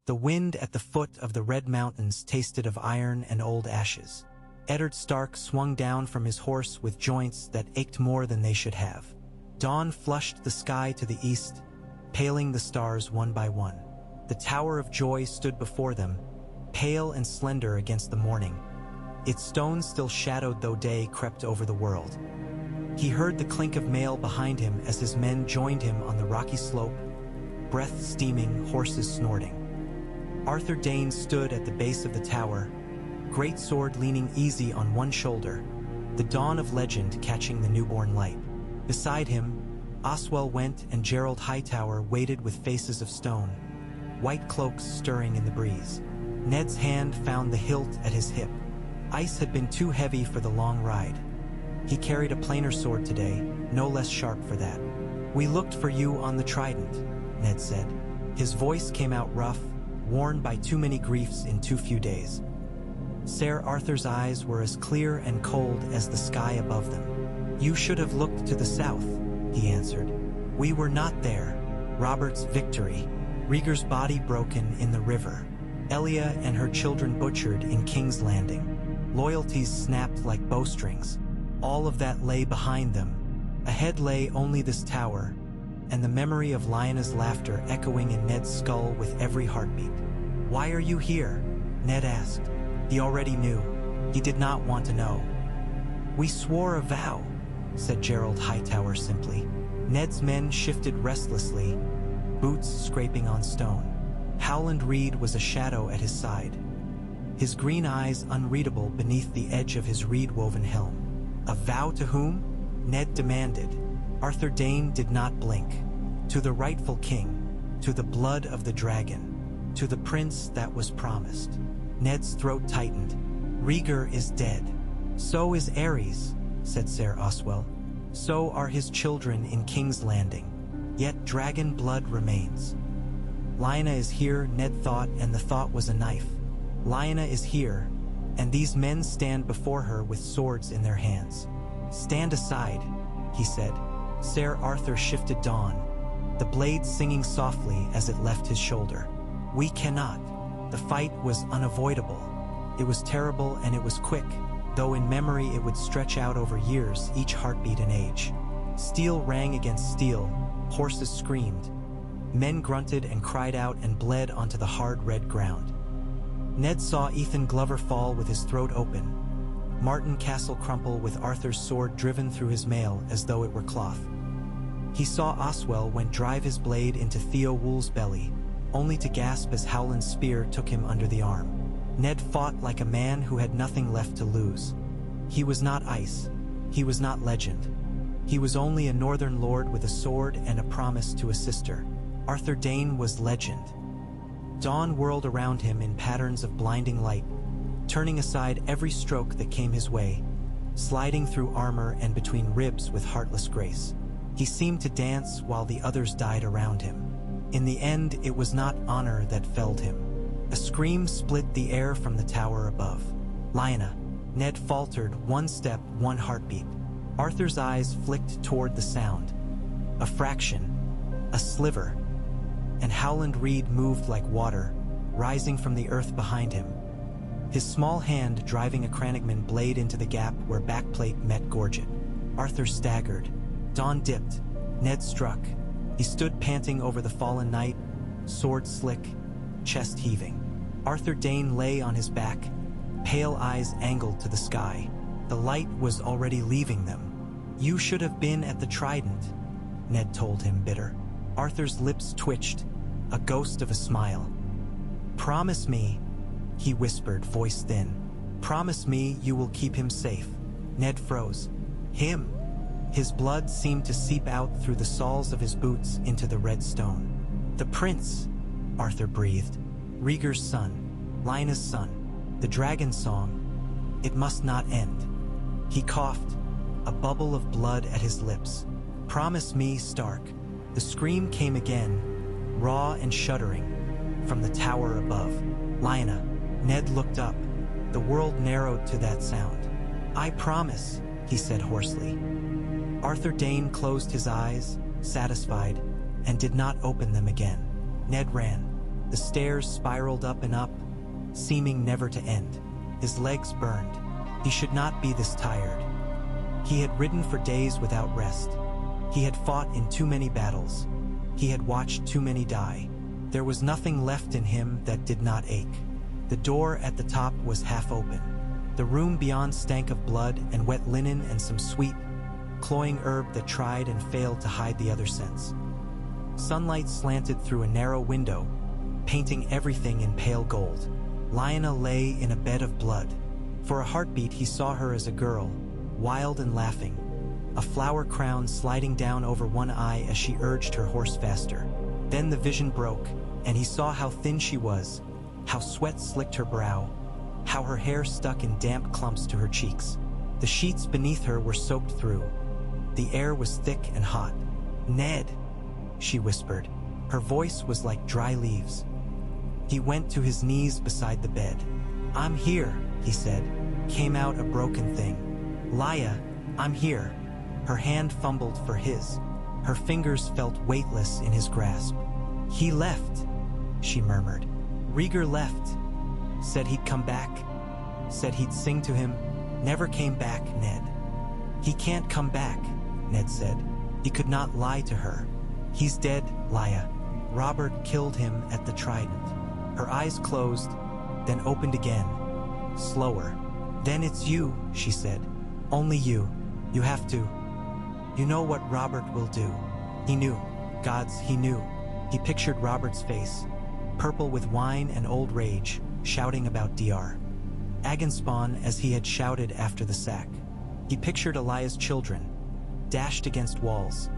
The wind at the foot of the Red Mountains tasted of iron and old ashes. Eddard Stark swung down from his horse with joints that ached more than they should have. Dawn flushed the sky to the east, paling the stars one by one. The Tower of Joy stood before them, pale and slender against the morning. Its stones still shadowed though day crept over the world. He heard the clink of mail behind him as his men joined him on the rocky slope, breath steaming, horses snorting. Arthur Dayne stood at the base of the tower, great sword leaning easy on one shoulder, the dawn of legend catching the newborn light. Beside him, Oswell Went and Gerald Hightower waited with faces of stone, white cloaks stirring in the breeze. Ned's hand found the hilt at his hip. Ice had been too heavy for the long ride. He carried a plainer sword today, no less sharp for that. "We looked for you on the Trident," Ned said. His voice came out rough, worn by too many griefs in too few days. Ser Arthur's eyes were as clear and cold as the sky above them. "You should have looked to the south," he answered. "We were not there. Robert's victory, Rhaegar's body broken in the river, Elia and her children butchered in King's Landing. Loyalties snapped like bowstrings. All of that lay behind them. Ahead lay only this tower, and the memory of Lyanna's laughter echoing in Ned's skull with every heartbeat." "Why are you here?" Ned asked. He already knew. He did not want to know. "We swore a vow," said Gerald Hightower simply. Ned's men shifted restlessly, boots scraping on stone. Howland Reed was a shadow at his side, his green eyes unreadable beneath the edge of his reed-woven helm. "A vow to whom?" Ned demanded. Arthur Dayne did not blink. "To the rightful king, to the blood of the dragon, to the prince that was promised." Ned's throat tightened. "Rhaegar is dead. So is Aerys," said Ser Oswell. "So are his children in King's Landing. Yet dragon blood remains." "Lyanna is here," Ned thought, and the thought was a knife. "Lyanna is here, and these men stand before her with swords in their hands." "Stand aside," he said. Ser Arthur shifted Dawn, the blade singing softly as it left his shoulder. "We cannot." The fight was unavoidable. It was terrible and it was quick, though in memory it would stretch out over years, each heartbeat an age. Steel rang against steel, horses screamed. Men grunted and cried out and bled onto the hard red ground. Ned saw Ethan Glover fall with his throat open, Martin Castle crumple with Arthur's sword driven through his mail as though it were cloth. He saw Oswell Went drive his blade into Theo Wool's belly, only to gasp as Howland's spear took him under the arm. Ned fought like a man who had nothing left to lose. He was not ice. He was not legend. He was only a northern lord with a sword and a promise to a sister. Arthur Dayne was legend. Dawn whirled around him in patterns of blinding light, turning aside every stroke that came his way, sliding through armor and between ribs with heartless grace. He seemed to dance while the others died around him. In the end, it was not honor that felled him. A scream split the air from the tower above. "Lyanna." Ned faltered, one step, one heartbeat. Arthur's eyes flicked toward the sound. A fraction, a sliver, and Howland Reed moved like water, rising from the earth behind him, his small hand driving a Crannogman blade into the gap where backplate met gorget. Arthur staggered. Dawn dipped. Ned struck. He stood panting over the fallen knight, sword slick, chest heaving. Arthur Dayne lay on his back, pale eyes angled to the sky. The light was already leaving them. "You should have been at the Trident," Ned told him, bitter. Arthur's lips twitched, a ghost of a smile. "Promise me," he whispered, voice thin. "Promise me you will keep him safe." Ned froze. "Him?" His blood seemed to seep out through the soles of his boots into the red stone. "The prince," Arthur breathed. "Rhaegar's son, Lyanna's son, the dragon song. It must not end." He coughed, a bubble of blood at his lips. "Promise me, Stark." The scream came again, raw and shuddering, from the tower above. "Lyanna." Ned looked up. The world narrowed to that sound. "I promise," he said hoarsely. Arthur Dayne closed his eyes, satisfied, and did not open them again. Ned ran. The stairs spiraled up and up, seeming never to end. His legs burned. He should not be this tired. He had ridden for days without rest. He had fought in too many battles. He had watched too many die. There was nothing left in him that did not ache. The door at the top was half open. The room beyond stank of blood and wet linen and some sweet, cloying herb that tried and failed to hide the other scents. Sunlight slanted through a narrow window, painting everything in pale gold. Lyanna lay in a bed of blood. For a heartbeat he saw her as a girl, wild and laughing, a flower crown sliding down over one eye as she urged her horse faster. Then the vision broke, and he saw how thin she was, how sweat slicked her brow, how her hair stuck in damp clumps to her cheeks. The sheets beneath her were soaked through. The air was thick and hot. "Ned," she whispered. Her voice was like dry leaves. He went to his knees beside the bed. "I'm here," he said. Came out a broken thing. "Lya, I'm here." Her hand fumbled for his. Her fingers felt weightless in his grasp. "He left," she murmured. "Rhaegar left. Said he'd come back. Said he'd sing to him. Never came back, Ned." "He can't come back," Ned said. He could not lie to her. "He's dead, Lya. Robert killed him at the Trident." Her eyes closed, then opened again, slower. "Then it's you," she said. "Only you. You have to. You know what Robert will do." He knew. Gods, he knew. He pictured Robert's face, purple with wine and old rage, shouting about Dr. Agenspawn as he had shouted after the sack. He pictured Elia's children, dashed against walls.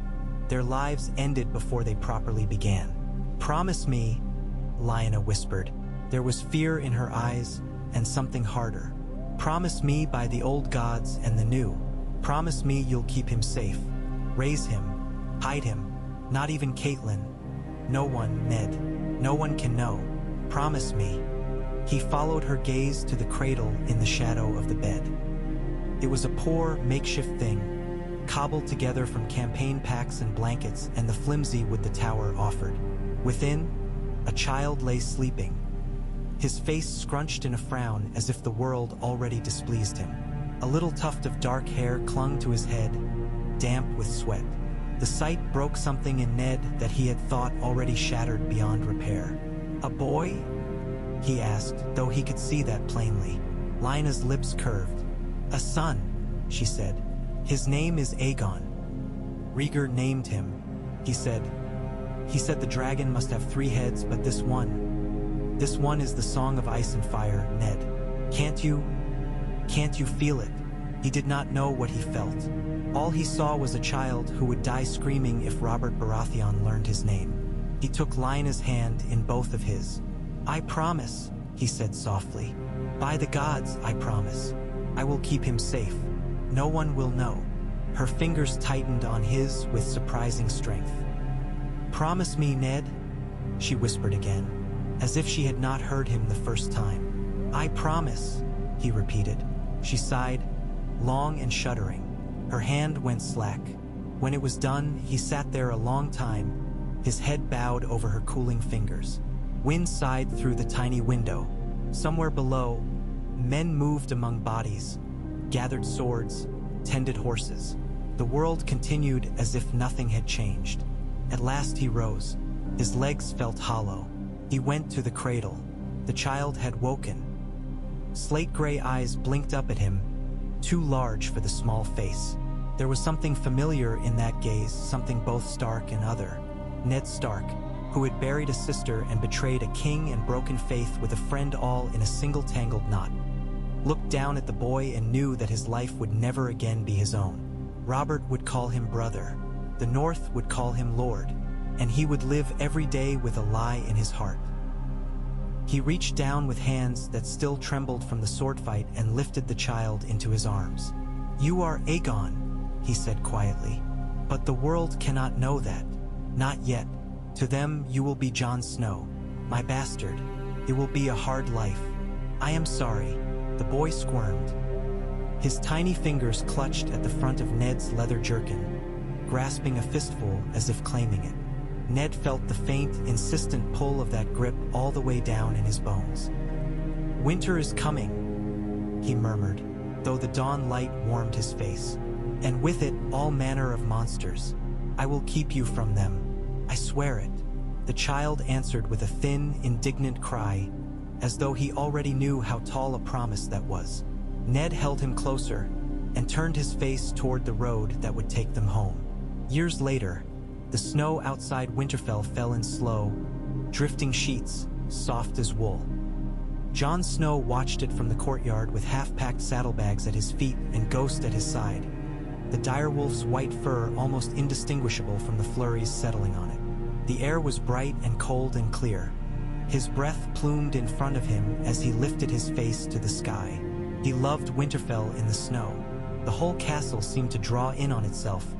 Their lives ended before they properly began. "Promise me," Lyanna whispered. There was fear in her eyes and something harder. "Promise me by the old gods and the new. Promise me you'll keep him safe. Raise him. Hide him. Not even Caitlin. No one, Ned. No one can know. Promise me." He followed her gaze to the cradle in the shadow of the bed. It was a poor, makeshift thing, cobbled together from campaign packs and blankets and the flimsy wood the tower offered. Within, a child lay sleeping, his face scrunched in a frown as if the world already displeased him. A little tuft of dark hair clung to his head, damp with sweat. The sight broke something in Ned that he had thought already shattered beyond repair. "A boy?" he asked, though he could see that plainly. Lyanna's lips curved. "A son," she said. "His name is Aegon. Rhaegar named him," he said. "He said the dragon must have 3 heads, but this one is the song of ice and fire, Ned. Can't you feel it?" He did not know what he felt. All he saw was a child who would die screaming if Robert Baratheon learned his name. He took Lyanna's hand in both of his. "I promise," he said softly. "By the gods, I promise. I will keep him safe. No one will know." Her fingers tightened on his with surprising strength. "Promise me, Ned," she whispered again, as if she had not heard him the first time. "I promise," he repeated. She sighed, long and shuddering. Her hand went slack. When it was done, he sat there a long time, his head bowed over her cooling fingers. Wind sighed through the tiny window. Somewhere below, men moved among bodies, gathered swords, tended horses. The world continued as if nothing had changed. At last he rose. His legs felt hollow. He went to the cradle. The child had woken. Slate-gray eyes blinked up at him, too large for the small face. There was something familiar in that gaze, something both stark and other. Ned Stark, who had buried a sister and betrayed a king and broken faith with a friend all in a single tangled knot, looked down at the boy and knew that his life would never again be his own. Robert would call him brother. The North would call him lord, and he would live every day with a lie in his heart. He reached down with hands that still trembled from the sword fight and lifted the child into his arms. "You are Aegon," he said quietly. "But the world cannot know that. Not yet. To them you will be Jon Snow, my bastard. It will be a hard life. I am sorry." The boy squirmed. His tiny fingers clutched at the front of Ned's leather jerkin, grasping a fistful as if claiming it. Ned felt the faint, insistent pull of that grip all the way down in his bones. "Winter is coming," he murmured, though the dawn light warmed his face. "And with it, all manner of monsters. I will keep you from them. I swear it." The child answered with a thin, indignant cry, as though he already knew how tall a promise that was. Ned held him closer and turned his face toward the road that would take them home. Years later, the snow outside Winterfell fell in slow, drifting sheets, soft as wool. Jon Snow watched it from the courtyard with half-packed saddlebags at his feet and Ghost at his side, the direwolf's white fur almost indistinguishable from the flurries settling on it. The air was bright and cold and clear. His breath plumed in front of him as he lifted his face to the sky. He loved Winterfell in the snow. The whole castle seemed to draw in on itself,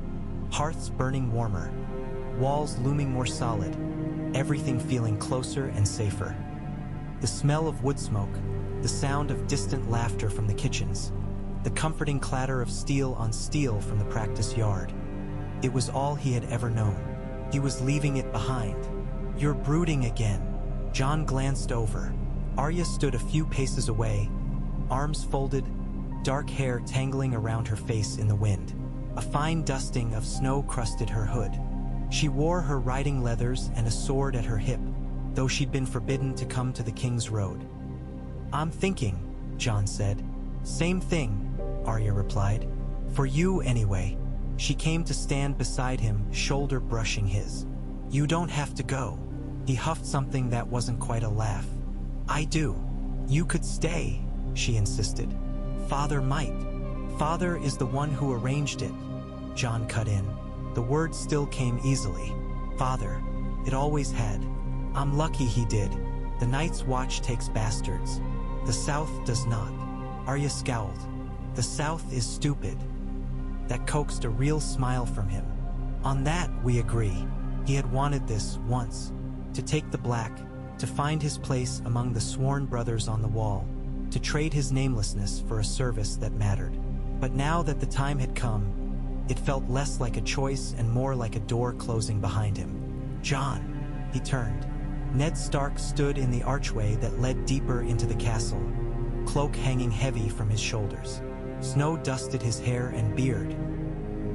hearths burning warmer, walls looming more solid, everything feeling closer and safer. The smell of wood smoke, the sound of distant laughter from the kitchens, the comforting clatter of steel on steel from the practice yard. It was all he had ever known. He was leaving it behind. "You're brooding again." Jon glanced over. Arya stood a few paces away, arms folded, dark hair tangling around her face in the wind. A fine dusting of snow crusted her hood. She wore her riding leathers and a sword at her hip, though she'd been forbidden to come to the King's Road. "I'm thinking," Jon said. "Same thing," Arya replied. "For you, anyway." She came to stand beside him, shoulder brushing his. "You don't have to go." He huffed something that wasn't quite a laugh. "I do." "You could stay," she insisted. "Father might." "Father is the one who arranged it," Jon cut in. The words still came easily. "Father. It always had. I'm lucky he did. The Night's Watch takes bastards. The South does not." Arya scowled. "The South is stupid." That coaxed a real smile from him. "On that, we agree." He had wanted this once, to take the black, to find his place among the sworn brothers on the wall, to trade his namelessness for a service that mattered. But now that the time had come, it felt less like a choice and more like a door closing behind him. "Jon." He turned. Ned Stark stood in the archway that led deeper into the castle, cloak hanging heavy from his shoulders. Snow dusted his hair and beard.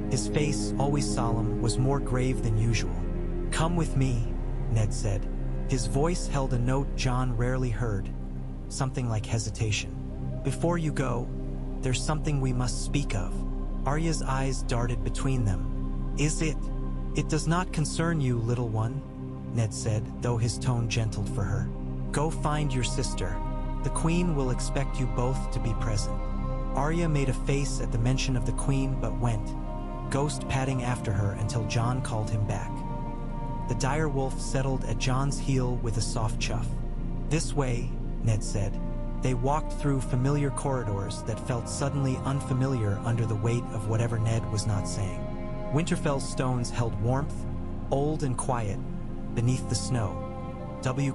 His face, always solemn, was more grave than usual. "Come with me," Ned said. His voice held a note Jon rarely heard, something like hesitation. "Before you go, there's something we must speak of." Arya's eyes darted between them. "Is it?" "It does not concern you, little one," Ned said, though his tone gentled for her. "Go find your sister. The Queen will expect you both to be present." Arya made a face at the mention of the Queen but went, Ghost padding after her until Jon called him back. The direwolf settled at Jon's heel with a soft chuff. "This way," Ned said. They walked through familiar corridors that felt suddenly unfamiliar under the weight of whatever Ned was not saying. Winterfell's stones held warmth, old and quiet, beneath the snow,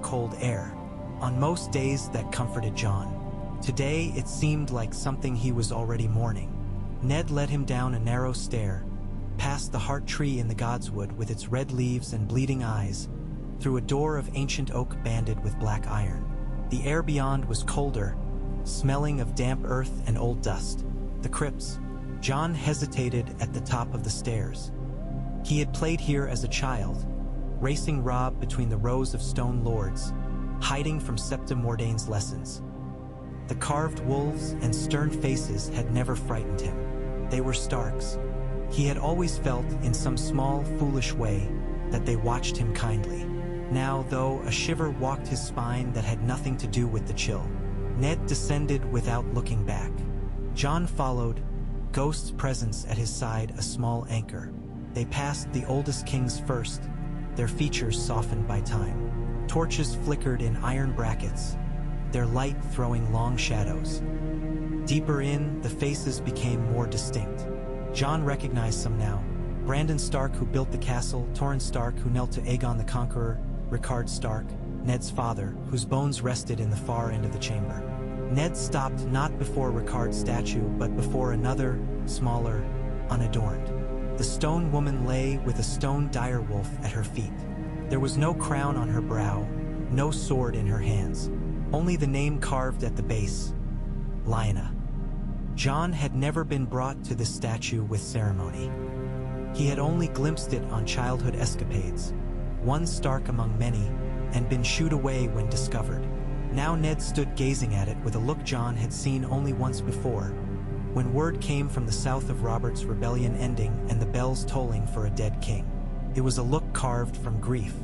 cold air. On most days that comforted Jon. Today it seemed like something he was already mourning. Ned led him down a narrow stair, past the heart tree in the godswood with its red leaves and bleeding eyes, through a door of ancient oak banded with black iron. The air beyond was colder, smelling of damp earth and old dust. The crypts. Jon hesitated at the top of the stairs. He had played here as a child, racing Robb between the rows of stone lords, hiding from Septa Mordaine's lessons. The carved wolves and stern faces had never frightened him. They were Starks. He had always felt, in some small, foolish way, that they watched him kindly. Now, though, a shiver walked his spine that had nothing to do with the chill. Ned descended without looking back. Jon followed, Ghost's presence at his side a small anchor. They passed the oldest kings first, their features softened by time. Torches flickered in iron brackets, their light throwing long shadows. Deeper in, the faces became more distinct. Jon recognized some now. Brandon Stark, who built the castle, Torrhen Stark, who knelt to Aegon the Conqueror, Rickard Stark, Ned's father, whose bones rested in the far end of the chamber. Ned stopped not before Rickard's statue, but before another, smaller, unadorned. The stone woman lay with a stone direwolf at her feet. There was no crown on her brow, no sword in her hands, only the name carved at the base, Lyanna. Jon had never been brought to this statue with ceremony. He had only glimpsed it on childhood escapades, one Stark among many, and been shooed away when discovered. Now Ned stood gazing at it with a look Jon had seen only once before, when word came from the south of Robert's rebellion ending and the bells tolling for a dead king. It was a look carved from grief.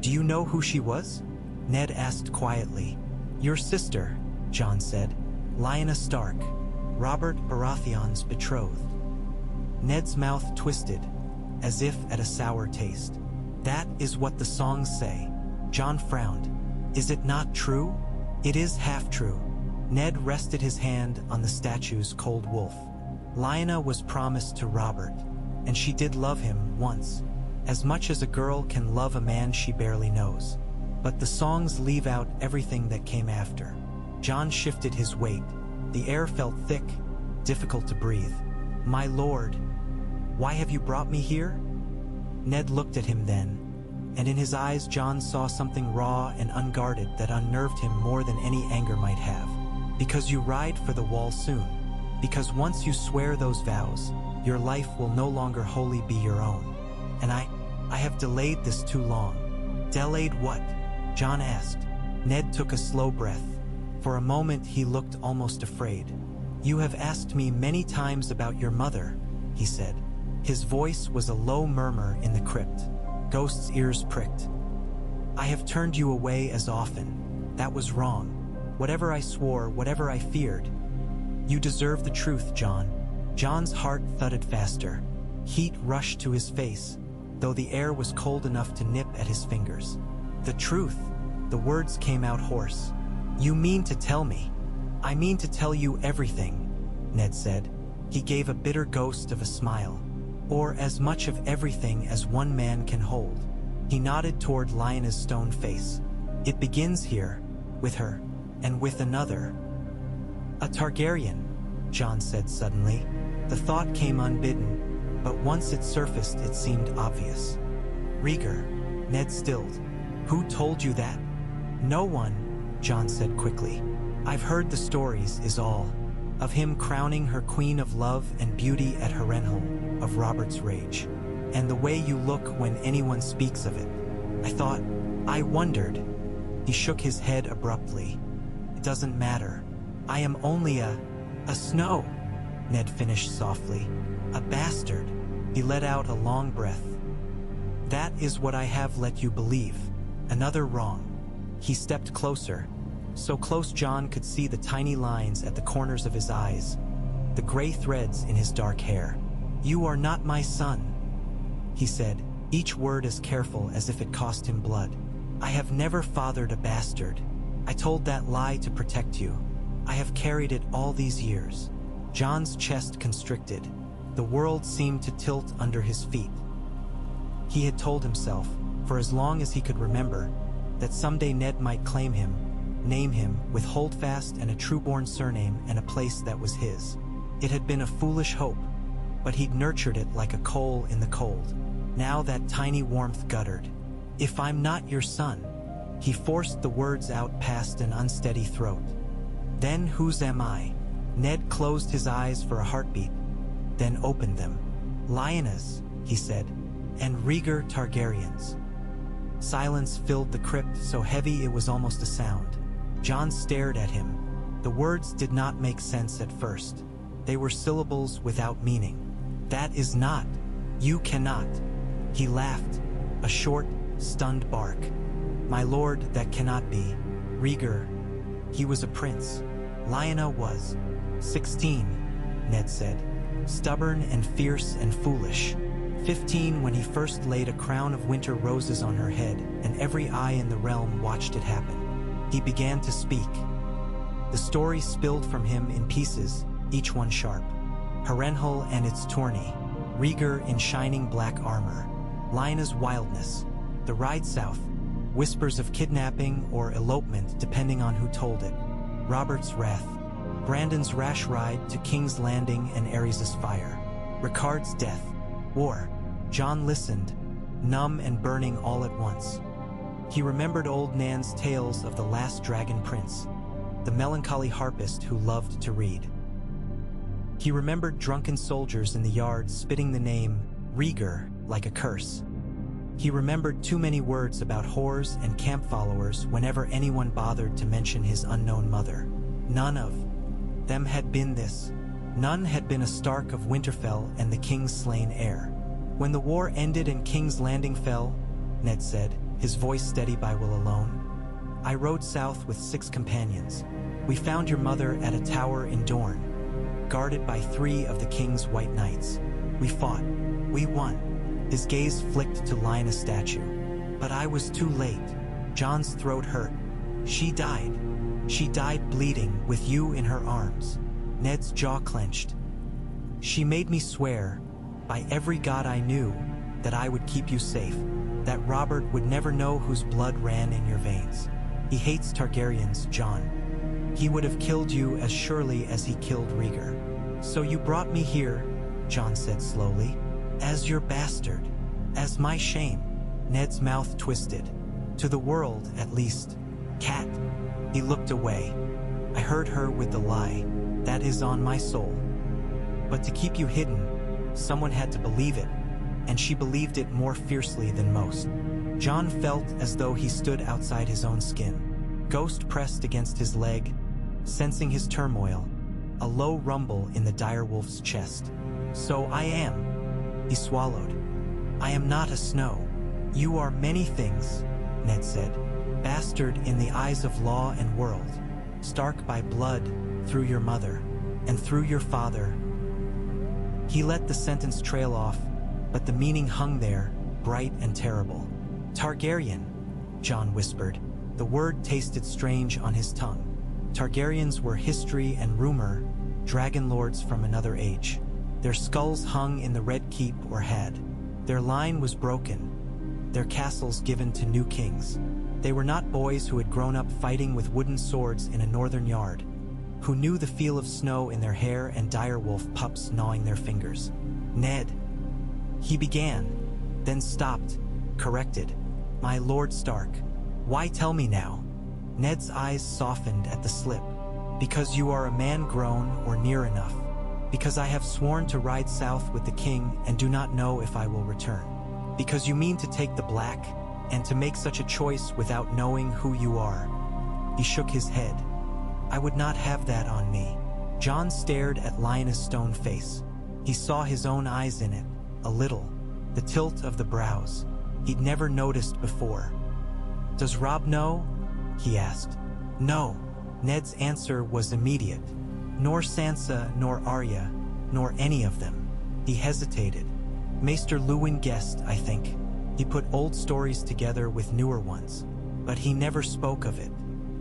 "Do you know who she was?" Ned asked quietly. "Your sister," Jon said. "Lyanna Stark, Robert Baratheon's betrothed." Ned's mouth twisted, as if at a sour taste. "That is what the songs say." Jon frowned. "Is it not true?" "It is half true." Ned rested his hand on the statue's cold wolf. "Lyanna was promised to Robert, and she did love him once, as much as a girl can love a man she barely knows. But the songs leave out everything that came after." Jon shifted his weight. The air felt thick, difficult to breathe. "My lord, why have you brought me here?" Ned looked at him then, and in his eyes Jon saw something raw and unguarded that unnerved him more than any anger might have. "Because you ride for the wall soon. Because once you swear those vows, your life will no longer wholly be your own. And I have delayed this too long." "Delayed what?" Jon asked. Ned took a slow breath. For a moment he looked almost afraid. "You have asked me many times about your mother," he said. His voice was a low murmur in the crypt. Ghost's ears pricked. "I have turned you away as often. That was wrong. Whatever I swore, whatever I feared. You deserve the truth, Jon." Jon's heart thudded faster. Heat rushed to his face, though the air was cold enough to nip at his fingers. "The truth." The words came out hoarse. "You mean to tell me?" "I mean to tell you everything," Ned said. He gave a bitter ghost of a smile. "Or as much of everything as one man can hold." He nodded toward Lyanna's stone face. "It begins here, with her, and with another." "A Targaryen," Jon said suddenly. The thought came unbidden, but once it surfaced it seemed obvious. "Rhaegar," Ned stilled. "Who told you that?" "No one," Jon said quickly. "I've heard the stories is all. Of him crowning her queen of love and beauty at Harrenhal, of Robert's rage. And the way you look when anyone speaks of it. I wondered." He shook his head abruptly. "It doesn't matter. I am only a Snow," Ned finished softly. "A bastard." He let out a long breath. "That is what I have let you believe. Another wrong." He stepped closer, so close Jon could see the tiny lines at the corners of his eyes, the gray threads in his dark hair. "You are not my son," he said, each word as careful as if it cost him blood. "I have never fathered a bastard. I told that lie to protect you. I have carried it all these years." Jon's chest constricted. The world seemed to tilt under his feet. He had told himself, for as long as he could remember, that someday Ned might claim him, name him with holdfast and a true-born surname and a place that was his. It had been a foolish hope, but he'd nurtured it like a coal in the cold. Now that tiny warmth guttered. "If I'm not your son," he forced the words out past an unsteady throat. "Then whose am I?" Ned closed his eyes for a heartbeat, then opened them. "Lyanna's," he said, "and Rhaegar Targaryen's." Silence filled the crypt so heavy it was almost a sound. Jon stared at him. The words did not make sense at first. They were syllables without meaning. "That is not. You cannot." He laughed, a short, stunned bark. "My lord, that cannot be. Rhaegar, he was a prince. Lyanna was 16, Ned said. Stubborn and fierce and foolish. 15 when he first laid a crown of winter roses on her head, and every eye in the realm watched it happen. He began to speak. The story spilled from him in pieces, each one sharp. Harrenhal and its tourney, Rhaegar in shining black armor, Lyanna's wildness, the ride south, whispers of kidnapping or elopement depending on who told it, Robert's wrath, Brandon's rash ride to King's Landing and Aerys' fire, Ricard's death, war. Jon listened, numb and burning all at once. He remembered old Nan's tales of the last dragon prince, the melancholy harpist who loved to read. He remembered drunken soldiers in the yard spitting the name Rhaegar like a curse. He remembered too many words about whores and camp followers whenever anyone bothered to mention his unknown mother. None of them had been this. None had been a Stark of Winterfell and the king's slain heir. When the war ended and King's Landing fell, Ned said, his voice steady by will alone, I rode south with 6 companions. We found your mother at a tower in Dorne, guarded by 3 of the king's white knights. We fought. We won. His gaze flicked to Lyanna's statue. But I was too late. Jon's throat hurt. She died. She died bleeding with you in her arms. Ned's jaw clenched. She made me swear, by every god I knew, that I would keep you safe, that Robert would never know whose blood ran in your veins. He hates Targaryens, Jon. He would have killed you as surely as he killed Rhaegar. So you brought me here, Jon said slowly, as your bastard, as my shame. Ned's mouth twisted. To the world, at least. Cat. He looked away. I heard her with the lie. That is on my soul. But to keep you hidden, someone had to believe it, and she believed it more fiercely than most. Jon felt as though he stood outside his own skin. Ghost pressed against his leg, sensing his turmoil, a low rumble in the direwolf's chest. So I am. He swallowed. I am not a Snow. You are many things, Ned said. Bastard in the eyes of law and world. Stark by blood, through your mother, and through your father. He let the sentence trail off, but the meaning hung there, bright and terrible. Targaryen, Jon whispered. The word tasted strange on his tongue. Targaryens were history and rumor, dragon lords from another age. Their skulls hung in the Red Keep or had. Their line was broken, their castles given to new kings. They were not boys who had grown up fighting with wooden swords in a northern yard, who knew the feel of snow in their hair and direwolf pups gnawing their fingers. Ned. He began, then stopped, corrected. My Lord Stark. Why tell me now? Ned's eyes softened at the slip. Because you are a man grown or near enough. Because I have sworn to ride south with the king and do not know if I will return. Because you mean to take the black, and to make such a choice without knowing who you are. He shook his head. I would not have that on me. Jon stared at Lyanna's stone face. He saw his own eyes in it, a little, the tilt of the brows. He'd never noticed before. Does Robb know? He asked. No. Ned's answer was immediate. Nor Sansa, nor Arya, nor any of them. He hesitated. Maester Luwin guessed, I think. He put old stories together with newer ones, but he never spoke of it.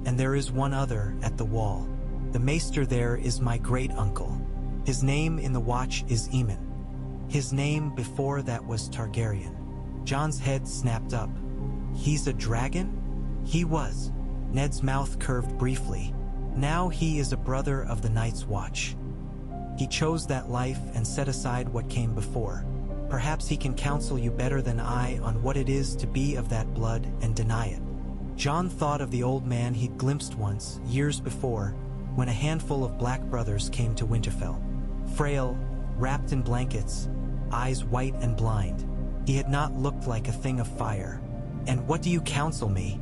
And there is one other at the wall. The Maester there is my great-uncle. His name in the Watch is Aemon. His name before that was Targaryen. Jon's head snapped up. He's a dragon? He was. Ned's mouth curved briefly. Now he is a brother of the Night's Watch. He chose that life and set aside what came before. Perhaps he can counsel you better than I on what it is to be of that blood and deny it. Jon thought of the old man he'd glimpsed once, years before, when a handful of black brothers came to Winterfell. Frail, wrapped in blankets, eyes white and blind. He had not looked like a thing of fire. And what do you counsel me?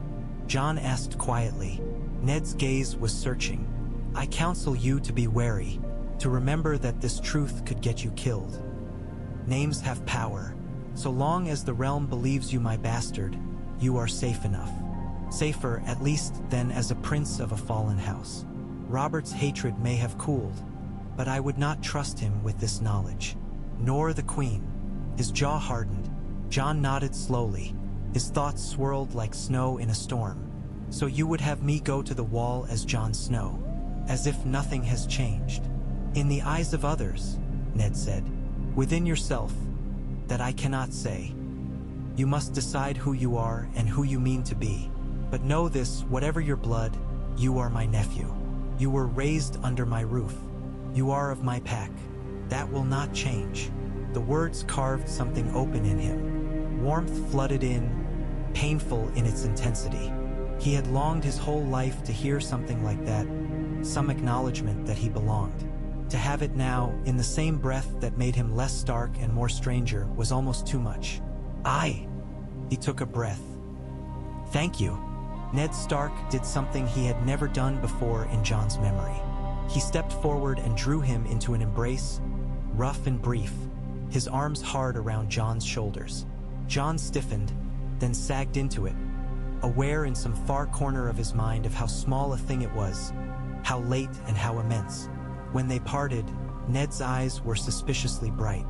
Jon asked quietly. Ned's gaze was searching. I counsel you to be wary, to remember that this truth could get you killed. Names have power. So long as the realm believes you my bastard, you are safe enough. Safer, at least, than as a prince of a fallen house. Robert's hatred may have cooled, but I would not trust him with this knowledge. Nor the queen. His jaw hardened. Jon nodded slowly. His thoughts swirled like snow in a storm. So you would have me go to the wall as Jon Snow, as if nothing has changed. In the eyes of others, Ned said. Within yourself, that I cannot say. You must decide who you are and who you mean to be. But know this, whatever your blood, you are my nephew. You were raised under my roof. You are of my pack. That will not change. The words carved something open in him. Warmth flooded in, painful in its intensity. He had longed his whole life to hear something like that, some acknowledgement that he belonged. To have it now, in the same breath that made him less Stark and more stranger, was almost too much. He took a breath. Thank you. Ned Stark did something he had never done before in Jon's memory. He stepped forward and drew him into an embrace, rough and brief, his arms hard around Jon's shoulders. Jon stiffened, then sagged into it, aware in some far corner of his mind of how small a thing it was, how late and how immense. When they parted, Ned's eyes were suspiciously bright.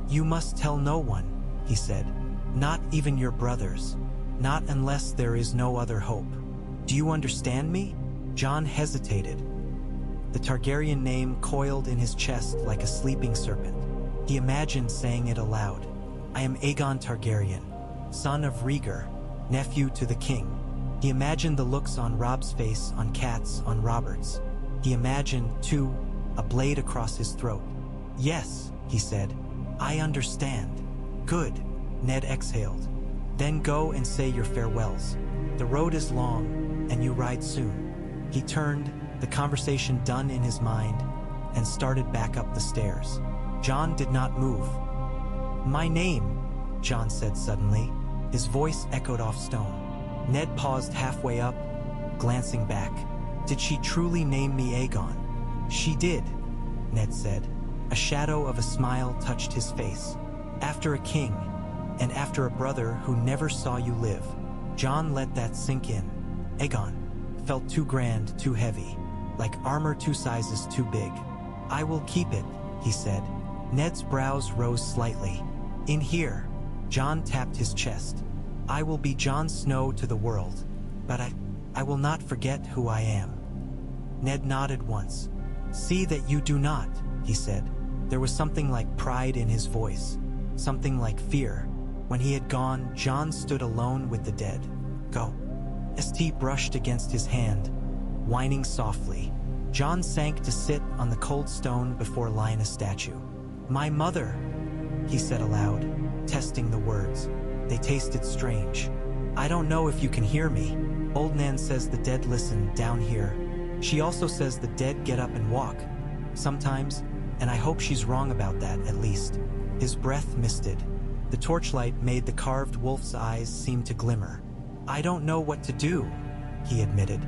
"You must tell no one," he said. "Not even your brothers. Not unless there is no other hope. Do you understand me?" Jon hesitated. The Targaryen name coiled in his chest like a sleeping serpent. He imagined saying it aloud. "I am Aegon Targaryen, son of Rhaegar, nephew to the king." He imagined the looks on Robb's face, on Kat's, on Robert's. He imagined, too, a blade across his throat. "Yes," he said. "I understand." "Good," Ned exhaled. "Then go and say your farewells. The road is long, and you ride soon." He turned, the conversation done in his mind, and started back up the stairs. Jon did not move. "My name," Jon said suddenly. His voice echoed off stone. Ned paused halfway up, glancing back. "Did she truly name me Aegon?" "She did," Ned said. A shadow of a smile touched his face. "After a king, and after a brother who never saw you live." Jon let that sink in. Aegon felt too grand, too heavy, like armor 2 sizes too big. "I will keep it," he said. Ned's brows rose slightly. "In here," Jon tapped his chest. "I will be Jon Snow to the world, but I will not forget who I am." Ned nodded once. "See that you do not," he said. There was something like pride in his voice, something like fear. When he had gone, Jon stood alone with the dead. "Go." St brushed against his hand, whining softly. Jon sank to sit on the cold stone before Lyanna's statue. "My mother," he said aloud, testing the words. They tasted strange. "I don't know if you can hear me. Old Nan says the dead listen down here. She also says the dead get up and walk. Sometimes, and I hope she's wrong about that, at least." His breath misted. The torchlight made the carved wolf's eyes seem to glimmer. "I don't know what to do," he admitted.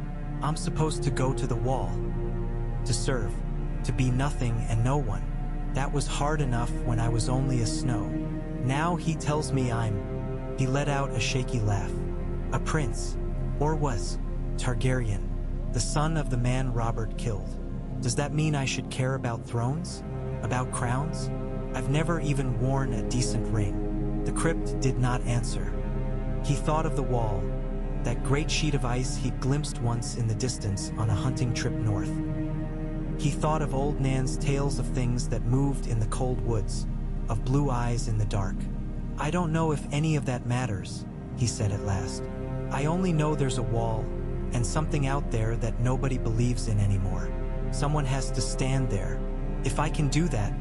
"I'm supposed to go to the wall. To serve. To be nothing and no one. That was hard enough when I was only a Snow. Now he tells me I'm..." He let out a shaky laugh. "A prince. Or was. Targaryen. The son of the man Robert killed. Does that mean I should care about thrones? About crowns? I've never even worn a decent ring." The crypt did not answer. He thought of the wall, that great sheet of ice he'd glimpsed once in the distance on a hunting trip north. He thought of old Nan's tales of things that moved in the cold woods, of blue eyes in the dark. "I don't know if any of that matters," he said at last. "I only know there's a wall, and something out there that nobody believes in anymore. Someone has to stand there. If I can do that,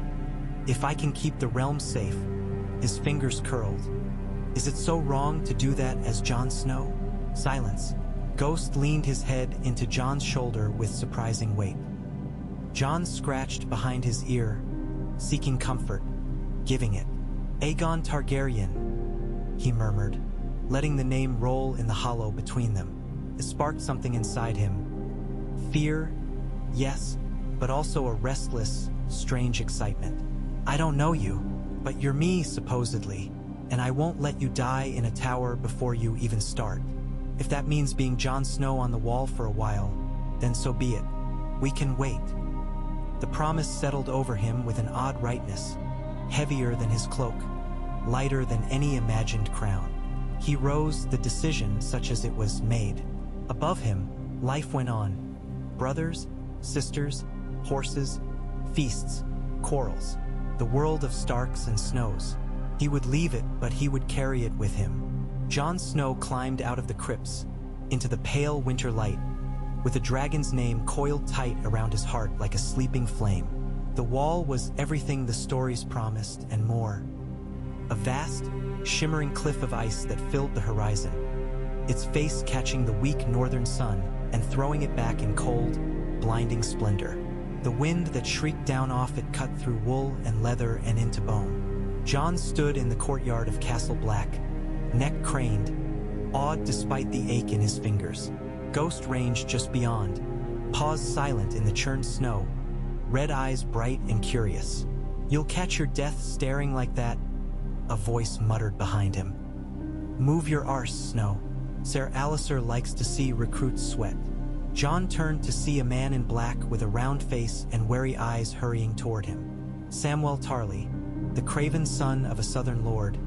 if I can keep the realm safe." His fingers curled. "Is it so wrong to do that as Jon Snow?" Silence. Ghost leaned his head into Jon's shoulder with surprising weight. Jon scratched behind his ear, seeking comfort, giving it. "Aegon Targaryen," he murmured, letting the name roll in the hollow between them. It sparked something inside him. Fear, yes, but also a restless, strange excitement. "I don't know you, but you're me, supposedly, and I won't let you die in a tower before you even start. If that means being Jon Snow on the wall for a while, then so be it. We can wait." The promise settled over him with an odd rightness, heavier than his cloak, lighter than any imagined crown. He rose, the decision, such as it was, made. Above him, life went on. Brothers, sisters, horses, feasts, quarrels. The world of Starks and Snows. He would leave it, but he would carry it with him. Jon Snow climbed out of the crypts, into the pale winter light, with the dragon's name coiled tight around his heart like a sleeping flame. The wall was everything the stories promised and more. A vast, shimmering cliff of ice that filled the horizon, its face catching the weak northern sun and throwing it back in cold, blinding splendor. The wind that shrieked down off it cut through wool and leather and into bone. Jon stood in the courtyard of Castle Black, neck craned, awed despite the ache in his fingers. Ghost ranged just beyond, paws silent in the churned snow, red eyes bright and curious. "You'll catch your death staring like that," a voice muttered behind him. "Move your arse, Snow. Ser Alliser likes to see recruits sweat." Jon turned to see a man in black with a round face and wary eyes hurrying toward him. Samwell Tarly, the craven son of a southern lord,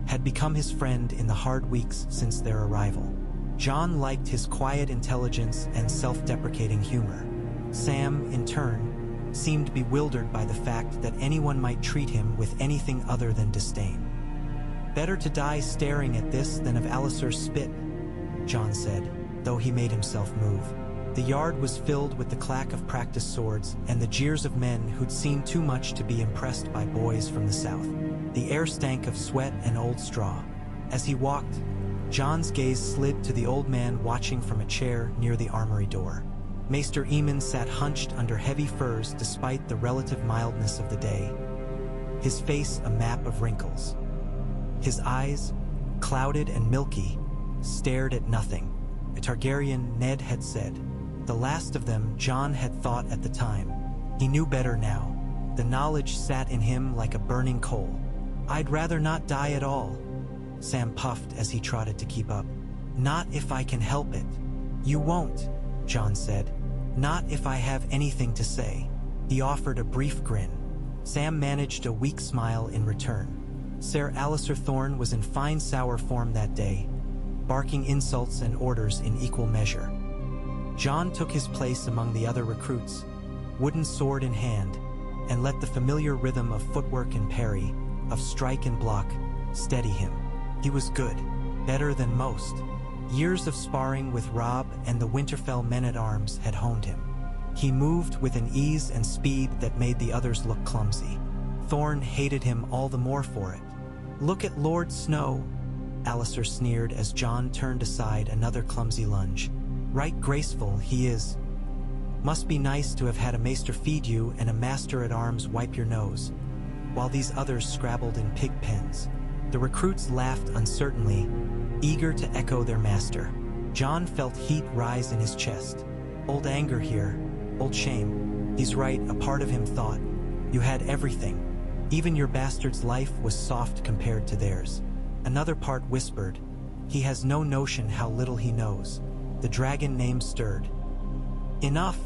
had become his friend in the hard weeks since their arrival. Jon liked his quiet intelligence and self-deprecating humor. Sam, in turn, seemed bewildered by the fact that anyone might treat him with anything other than disdain. "Better to die staring at this than of Alliser's spit," Jon said, though he made himself move. The yard was filled with the clack of practice swords and the jeers of men who'd seen too much to be impressed by boys from the south. The air stank of sweat and old straw. As he walked, Jon's gaze slid to the old man watching from a chair near the armory door. Maester Aemon sat hunched under heavy furs despite the relative mildness of the day, his face a map of wrinkles. His eyes, clouded and milky, stared at nothing. A Targaryen, Ned had said. The last of them Jon had thought at the time. He knew better now. The knowledge sat in him like a burning coal. "I'd rather not die at all," Sam puffed as he trotted to keep up. "Not if I can help it." "You won't," Jon said. "Not if I have anything to say." He offered a brief grin. Sam managed a weak smile in return. Ser Alliser Thorne was in fine sour form that day, barking insults and orders in equal measure. Jon took his place among the other recruits, wooden sword in hand, and let the familiar rhythm of footwork and parry, of strike and block, steady him. He was good, better than most. Years of sparring with Robb and the Winterfell men-at-arms had honed him. He moved with an ease and speed that made the others look clumsy. Thorne hated him all the more for it. "Look at Lord Snow," Alliser sneered as Jon turned aside another clumsy lunge. "Right graceful he is. Must be nice to have had a maester feed you and a master-at-arms wipe your nose," while these others scrabbled in pig pens. The recruits laughed uncertainly, eager to echo their master. Jon felt heat rise in his chest. Old anger here, old shame. He's right, a part of him thought. You had everything. Even your bastard's life was soft compared to theirs. Another part whispered, he has no notion how little he knows. The dragon name stirred. "Enough,"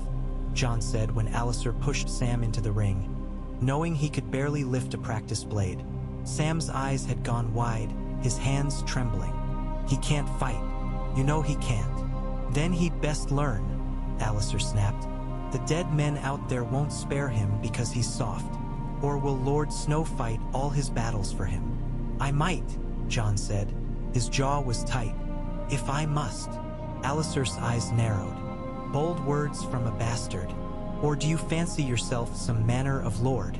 Jon said when Alliser pushed Sam into the ring, knowing he could barely lift a practice blade. Sam's eyes had gone wide, his hands trembling. "He can't fight. You know he can't." "Then he'd best learn," Alliser snapped. "The dead men out there won't spare him because he's soft. Or will Lord Snow fight all his battles for him?" "I might," Jon said. His jaw was tight. "If I must." Alliser's eyes narrowed. Bold words from a bastard. "Or do you fancy yourself some manner of lord?"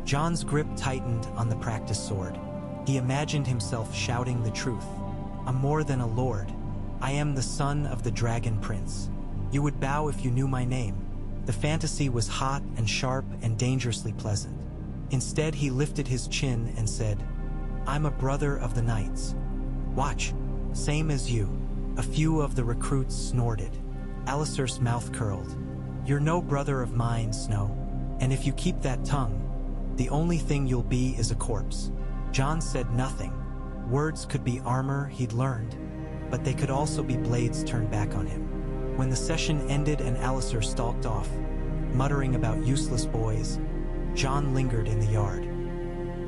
Jon's grip tightened on the practice sword. He imagined himself shouting the truth. "I'm more than a lord. I am the son of the Dragon Prince. You would bow if you knew my name." The fantasy was hot and sharp and dangerously pleasant. Instead, he lifted his chin and said, "I'm a brother of the knights." "Watch. Same as you." A few of the recruits snorted. Alliser's mouth curled. "You're no brother of mine, Snow. And if you keep that tongue, the only thing you'll be is a corpse." Jon said nothing. Words could be armor he'd learned, but they could also be blades turned back on him. When the session ended and Alliser stalked off, muttering about useless boys, Jon lingered in the yard.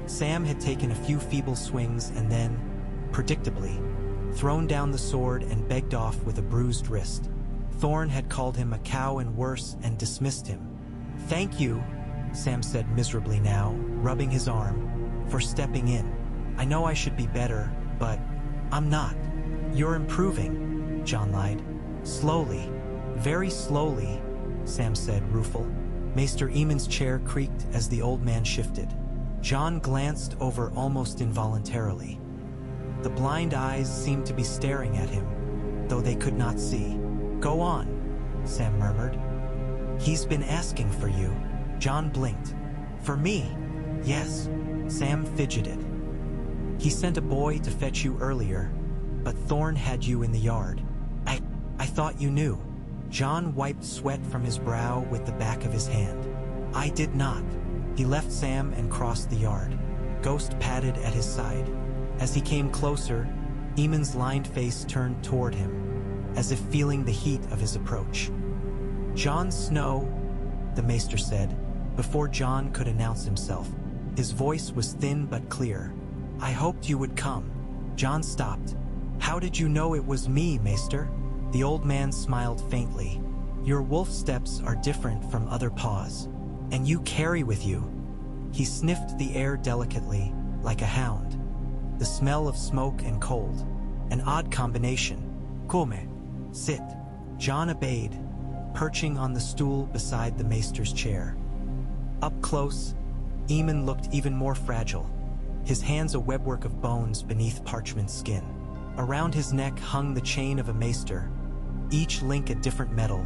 Sam had taken a few feeble swings and then, predictably, thrown down the sword and begged off with a bruised wrist. Thorne had called him a cow and worse and dismissed him. "Thank you," Sam said miserably now, rubbing his arm, "for stepping in. I know I should be better, but I'm not." "You're improving," Jon lied. "Slowly, very slowly," Sam said, rueful. Maester Aemon's chair creaked as the old man shifted. Jon glanced over almost involuntarily. The blind eyes seemed to be staring at him, though they could not see. "Go on," Sam murmured. "He's been asking for you." Jon blinked. "For me?" "Yes." Sam fidgeted. "He sent a boy to fetch you earlier, but Thorn had you in the yard. I thought you knew." Jon wiped sweat from his brow with the back of his hand. "I did not." He left Sam and crossed the yard. Ghost padded at his side. As he came closer, Eamon's lined face turned toward him, as if feeling the heat of his approach. "Jon Snow," the maester said, before Jon could announce himself. His voice was thin but clear. "I hoped you would come." Jon stopped. "How did you know it was me, maester?" The old man smiled faintly. "Your wolf steps are different from other paws, and you carry with you." He sniffed the air delicately, like a hound. The smell of smoke and cold. An odd combination. "Come, sit." Jon obeyed, perching on the stool beside the maester's chair. Up close, Eamon looked even more fragile, his hands a webwork of bones beneath parchment skin. Around his neck hung the chain of a maester, each link a different metal,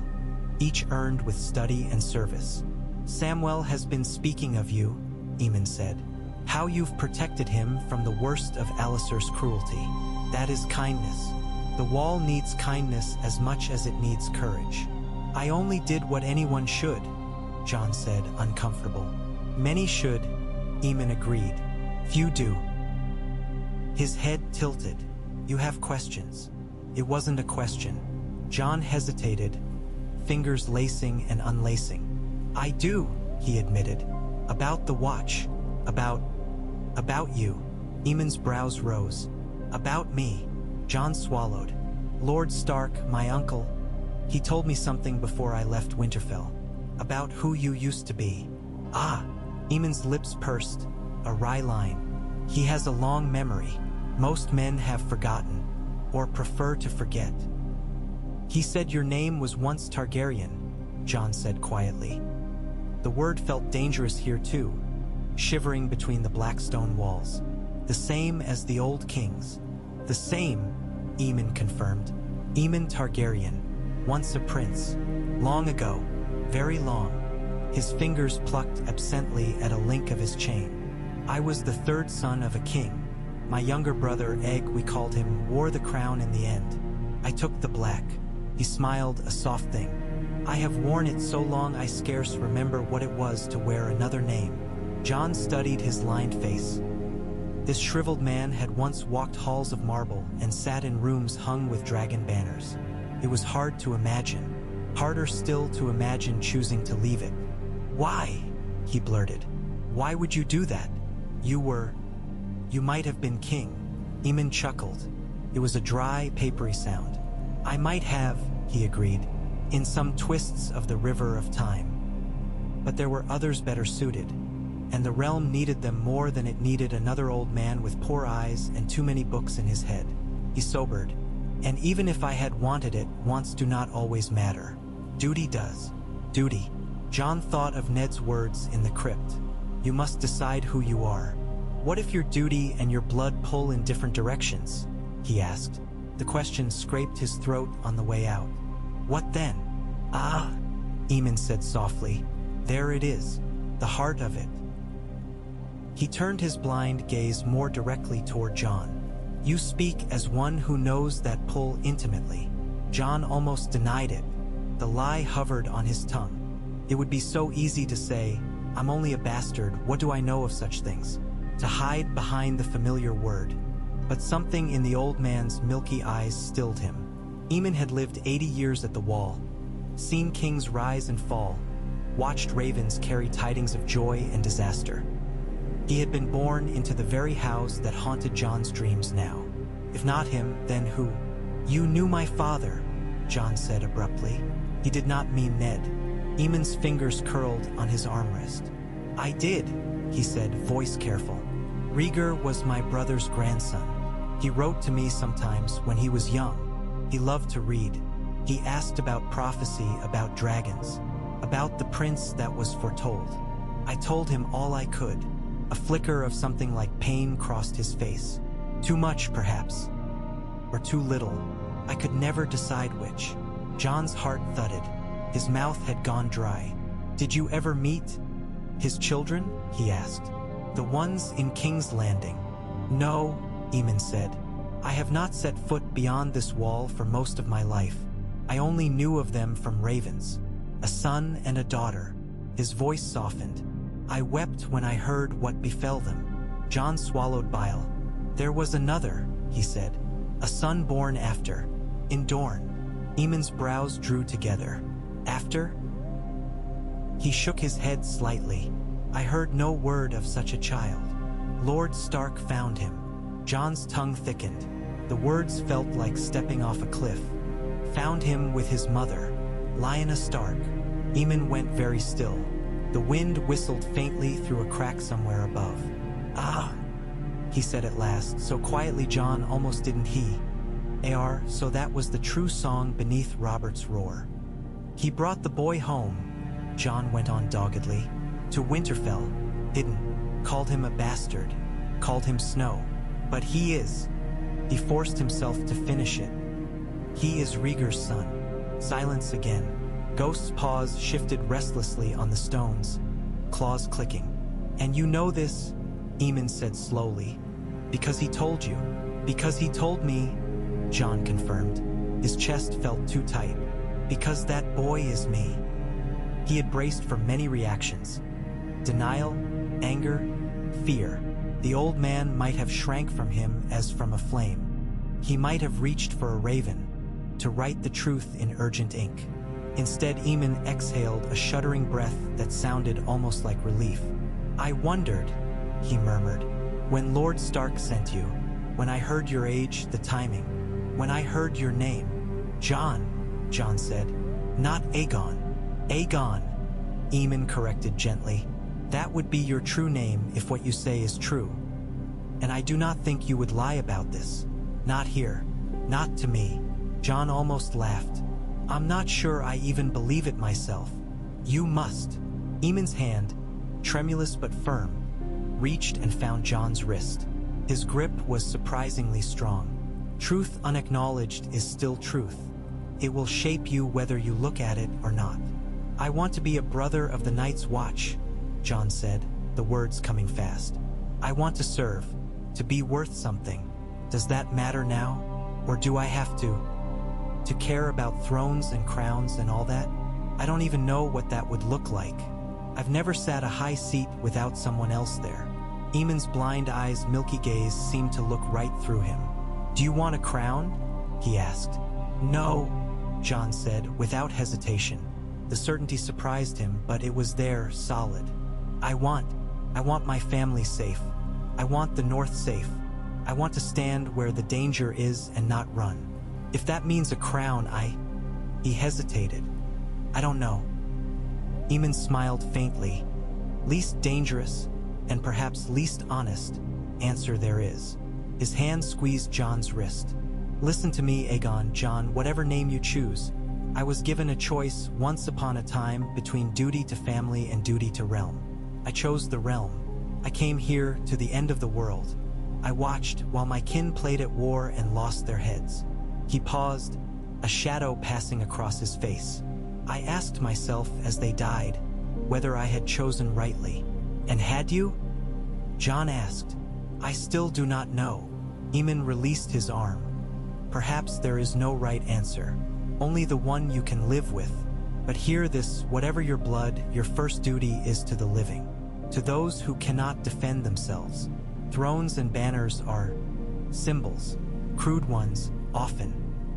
each earned with study and service. "Samwell has been speaking of you," Eamon said. "How you've protected him from the worst of Alistair's cruelty. That is kindness. The wall needs kindness as much as it needs courage." "I only did what anyone should," Jon said, uncomfortable. "Many should," Eamon agreed. "Few do." His head tilted. "You have questions." It wasn't a question. Jon hesitated, fingers lacing and unlacing. "I do," he admitted. "About the watch. About you." Eamon's brows rose. "About me." Jon swallowed. "Lord Stark, my uncle, he told me something before I left Winterfell. About who you used to be." "Ah." Eamon's lips pursed, a wry line. "He has a long memory. Most men have forgotten, or prefer to forget." "He said your name was once Targaryen," Jon said quietly. The word felt dangerous here too, shivering between the black stone walls. "The same as the old kings." "The same," Eamon confirmed. "Eamon Targaryen, once a prince. Long ago, very long." His fingers plucked absently at a link of his chain. "I was the third son of a king. My younger brother, Egg, we called him, wore the crown in the end. I took the black." He smiled, a soft thing. "I have worn it so long I scarce remember what it was to wear another name." Jon studied his lined face. This shriveled man had once walked halls of marble and sat in rooms hung with dragon banners. It was hard to imagine. Harder still to imagine choosing to leave it. "Why?" he blurted. "Why would you do that? You might have been king." Eamon chuckled. It was a dry, papery sound. "I might have," he agreed, "in some twists of the river of time. But there were others better suited, and the realm needed them more than it needed another old man with poor eyes and too many books in his head." He sobered. "And even if I had wanted it, wants do not always matter. Duty does." Duty. Jon thought of Ned's words in the crypt. "You must decide who you are." "What if your duty and your blood pull in different directions?" he asked. The question scraped his throat on the way out. "What then?" "Ah," Eamon said softly. "There it is, the heart of it." He turned his blind gaze more directly toward Jon. "You speak as one who knows that pull intimately." Jon almost denied it. The lie hovered on his tongue. It would be so easy to say, "I'm only a bastard, what do I know of such things?" To hide behind the familiar word. But something in the old man's milky eyes stilled him. Eamon had lived 80 years at the wall, seen kings rise and fall, watched ravens carry tidings of joy and disaster. He had been born into the very house that haunted Jon's dreams now. If not him, then who? "You knew my father," Jon said abruptly. He did not mean Ned. Eamon's fingers curled on his armrest. "I did," he said, voice careful. "Rhaegar was my brother's grandson. He wrote to me sometimes when he was young. He loved to read. He asked about prophecy, about dragons, about the prince that was foretold. I told him all I could." A flicker of something like pain crossed his face. Too much, perhaps. Or too little. I could never decide which. Jon's heart thudded. His mouth had gone dry. Did you ever meet his children? He asked. The ones in King's Landing. No, Eamon said. I have not set foot beyond this wall for most of my life. I only knew of them from ravens. A son and a daughter. His voice softened. I wept when I heard what befell them. Jon swallowed bile. There was another, he said. A son born after. In Dorne. Eamon's brows drew together. After? He shook his head slightly. I heard no word of such a child. Lord Stark found him. Jon's tongue thickened. The words felt like stepping off a cliff. Found him with his mother, Lyanna Stark. Eamon went very still. The wind whistled faintly through a crack somewhere above. Ah, he said at last, so quietly Jon almost didn't hear. So that was the true song beneath Robert's roar. He brought the boy home, Jon went on doggedly, to Winterfell, hidden, called him a bastard, called him Snow. But he is. He forced himself to finish it. He is Rhaegar's son. Silence again. Ghost's paws shifted restlessly on the stones, claws clicking. And you know this, Eamon said slowly. Because he told you. Because he told me, Jon confirmed. His chest felt too tight. Because that boy is me. He had braced for many reactions. Denial, anger, fear. The old man might have shrank from him as from a flame. He might have reached for a raven, to write the truth in urgent ink. Instead, Eamon exhaled a shuddering breath that sounded almost like relief. I wondered, he murmured, when Lord Stark sent you, when I heard your age, the timing, when I heard your name. Jon, Jon said. Not Aegon. Aegon, Eamon corrected gently. That would be your true name if what you say is true. And I do not think you would lie about this. Not here. Not to me. Jon almost laughed. I'm not sure I even believe it myself. You must. Eamon's hand, tremulous but firm, reached and found Jon's wrist. His grip was surprisingly strong. Truth unacknowledged is still truth. It will shape you whether you look at it or not. I want to be a brother of the Night's Watch, Jon said, the words coming fast. I want to serve, to be worth something. Does that matter now? Or do I have to care about thrones and crowns and all that? I don't even know what that would look like. I've never sat a high seat without someone else there. Eamon's blind eyes' milky gaze seemed to look right through him. Do you want a crown? He asked. No, Jon said, without hesitation. The certainty surprised him, but it was there, solid. I want my family safe. I want the North safe. I want to stand where the danger is and not run. If that means a crown, He hesitated. I don't know. Eamon smiled faintly. Least dangerous, and perhaps least honest, answer there is. His hand squeezed Jon's wrist. Listen to me, Aegon, Jon, whatever name you choose. I was given a choice once upon a time between duty to family and duty to realm. I chose the realm. I came here to the end of the world. I watched while my kin played at war and lost their heads. He paused, a shadow passing across his face. I asked myself as they died whether I had chosen rightly. And had you? Jon asked. I still do not know. Eamon released his arm. Perhaps there is no right answer, only the one you can live with. But hear this, whatever your blood, your first duty is to the living, to those who cannot defend themselves. Thrones and banners are symbols, crude ones, often.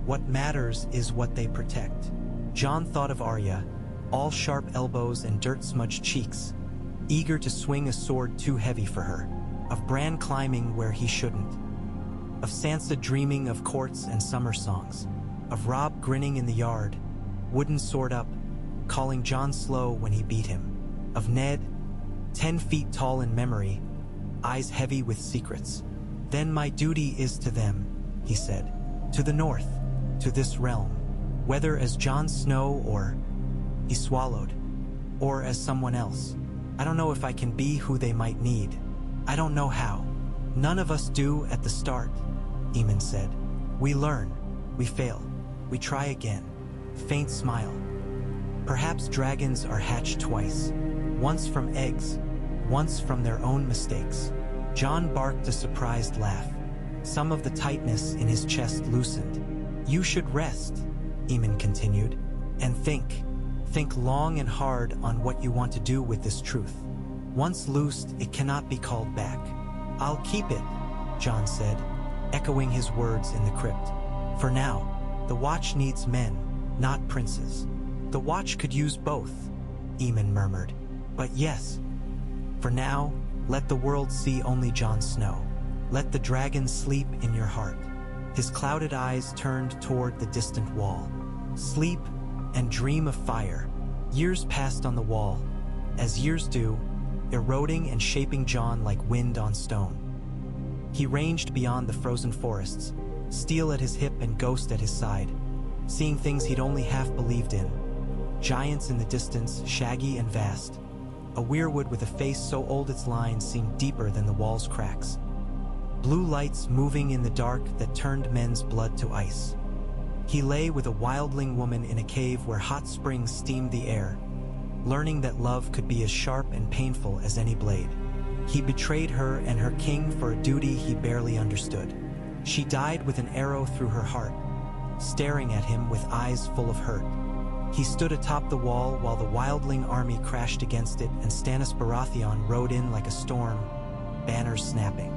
What matters is what they protect. Jon thought of Arya, all sharp elbows and dirt-smudged cheeks, eager to swing a sword too heavy for her, of Bran climbing where he shouldn't, of Sansa dreaming of courts and summer songs, of Robb grinning in the yard, wooden sword up, calling Jon slow when he beat him, of Ned, 10 feet tall in memory, eyes heavy with secrets. Then my duty is to them, he said, to the north, to this realm, whether as Jon Snow or, he swallowed, or as someone else. I don't know if I can be who they might need. I don't know how. None of us do at the start, Eamon said. We learn, we fail, we try again. Faint smile. Perhaps dragons are hatched twice, once from eggs, once from their own mistakes. Jon barked a surprised laugh. Some of the tightness in his chest loosened. You should rest, Eamon continued, and think. Think long and hard on what you want to do with this truth. Once loosed, it cannot be called back. I'll keep it, Jon said, echoing his words in the crypt. For now, the Watch needs men, not princes. The Watch could use both, Eamon murmured. But yes, for now, let the world see only Jon Snow. Let the dragon sleep in your heart. His clouded eyes turned toward the distant wall. Sleep and dream of fire. Years passed on the wall, as years do, eroding and shaping Jon like wind on stone. He ranged beyond the frozen forests, steel at his hip and ghost at his side, seeing things he'd only half believed in. Giants in the distance, shaggy and vast. A weirwood with a face so old its lines seemed deeper than the wall's cracks. Blue lights moving in the dark that turned men's blood to ice. He lay with a wildling woman in a cave where hot springs steamed the air, learning that love could be as sharp and painful as any blade. He betrayed her and her king for a duty he barely understood. She died with an arrow through her heart, staring at him with eyes full of hurt. He stood atop the wall while the wildling army crashed against it and Stannis Baratheon rode in like a storm, banners snapping.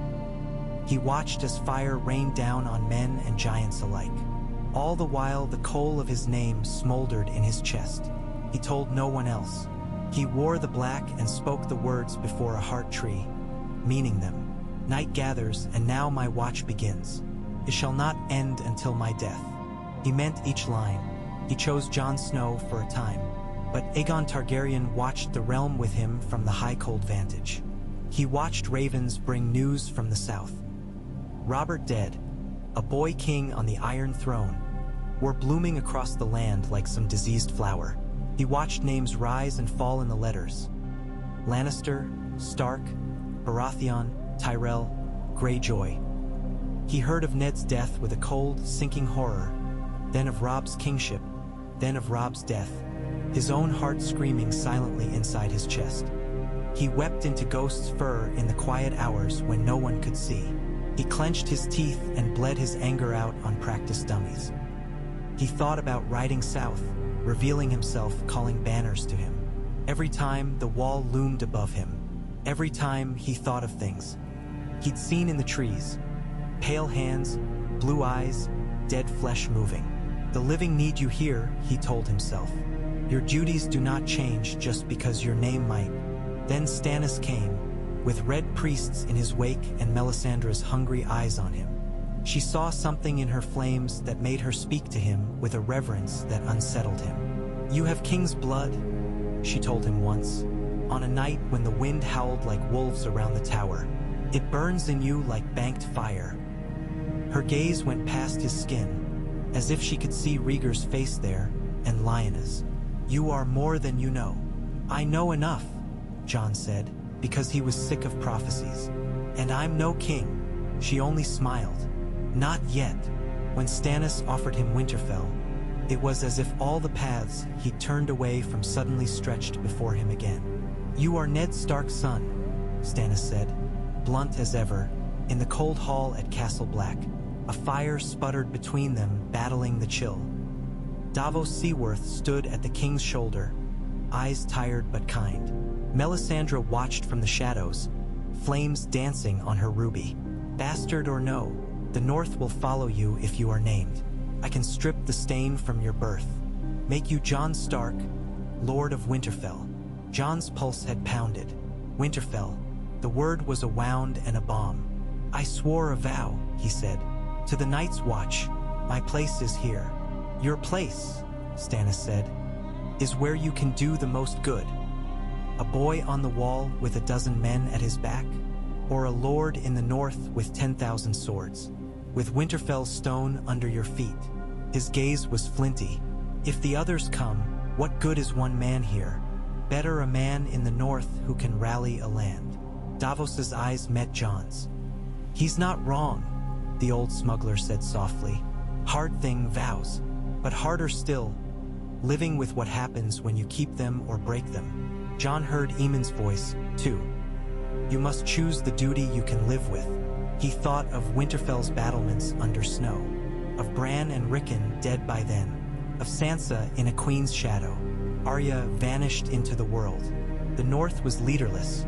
He watched as fire rained down on men and giants alike. All the while, the coal of his name smoldered in his chest. He told no one else. He wore the black and spoke the words before a heart tree, meaning them. Night gathers, and now my watch begins. It shall not end until my death. He meant each line. He chose Jon Snow for a time, but Aegon Targaryen watched the realm with him from the high cold vantage. He watched ravens bring news from the south. Robert dead, a boy king on the Iron Throne, were blooming across the land like some diseased flower. He watched names rise and fall in the letters. Lannister, Stark, Baratheon, Tyrell, Greyjoy. He heard of Ned's death with a cold, sinking horror, then of Robb's kingship, then of Robb's death, his own heart screaming silently inside his chest. He wept into Ghost's fur in the quiet hours when no one could see. He clenched his teeth and bled his anger out on practice dummies. He thought about riding south, revealing himself, calling banners to him. Every time the wall loomed above him, every time he thought of things he'd seen in the trees, pale hands, blue eyes, dead flesh moving. The living need you here, he told himself. Your duties do not change just because your name might. Then Stannis came, with red priests in his wake and Melisandre's hungry eyes on him. She saw something in her flames that made her speak to him with a reverence that unsettled him. You have king's blood, she told him once, on a night when the wind howled like wolves around the tower. It burns in you like banked fire. Her gaze went past his skin, as if she could see Rhaegar's face there, and Lyanna's. You are more than you know. I know enough, Jon said, because he was sick of prophecies. And I'm no king. She only smiled. Not yet. When Stannis offered him Winterfell, it was as if all the paths he'd turned away from suddenly stretched before him again. You are Ned Stark's son, Stannis said, blunt as ever, in the cold hall at Castle Black. A fire sputtered between them, battling the chill. Davos Seaworth stood at the king's shoulder, eyes tired but kind. Melisandre watched from the shadows, flames dancing on her ruby. Bastard or no, the North will follow you if you are named. I can strip the stain from your birth, make you Jon Stark, Lord of Winterfell. Jon's pulse had pounded. Winterfell, the word was a wound and a bomb. I swore a vow, he said, to the Night's Watch. My place is here. Your place, Stannis said, is where you can do the most good. A boy on the wall with a dozen men at his back, or a lord in the north with 10,000 swords, with Winterfell's stone under your feet. His gaze was flinty. If the others come, what good is one man here? Better a man in the north who can rally a land. Davos's eyes met Jon's. "He's not wrong," the old smuggler said softly. "Hard thing, vows. But harder still, living with what happens when you keep them or break them." Jon heard Eamon's voice, too. "You must choose the duty you can live with." He thought of Winterfell's battlements under snow, of Bran and Rickon dead by then, of Sansa in a queen's shadow, Arya vanished into the world. The North was leaderless,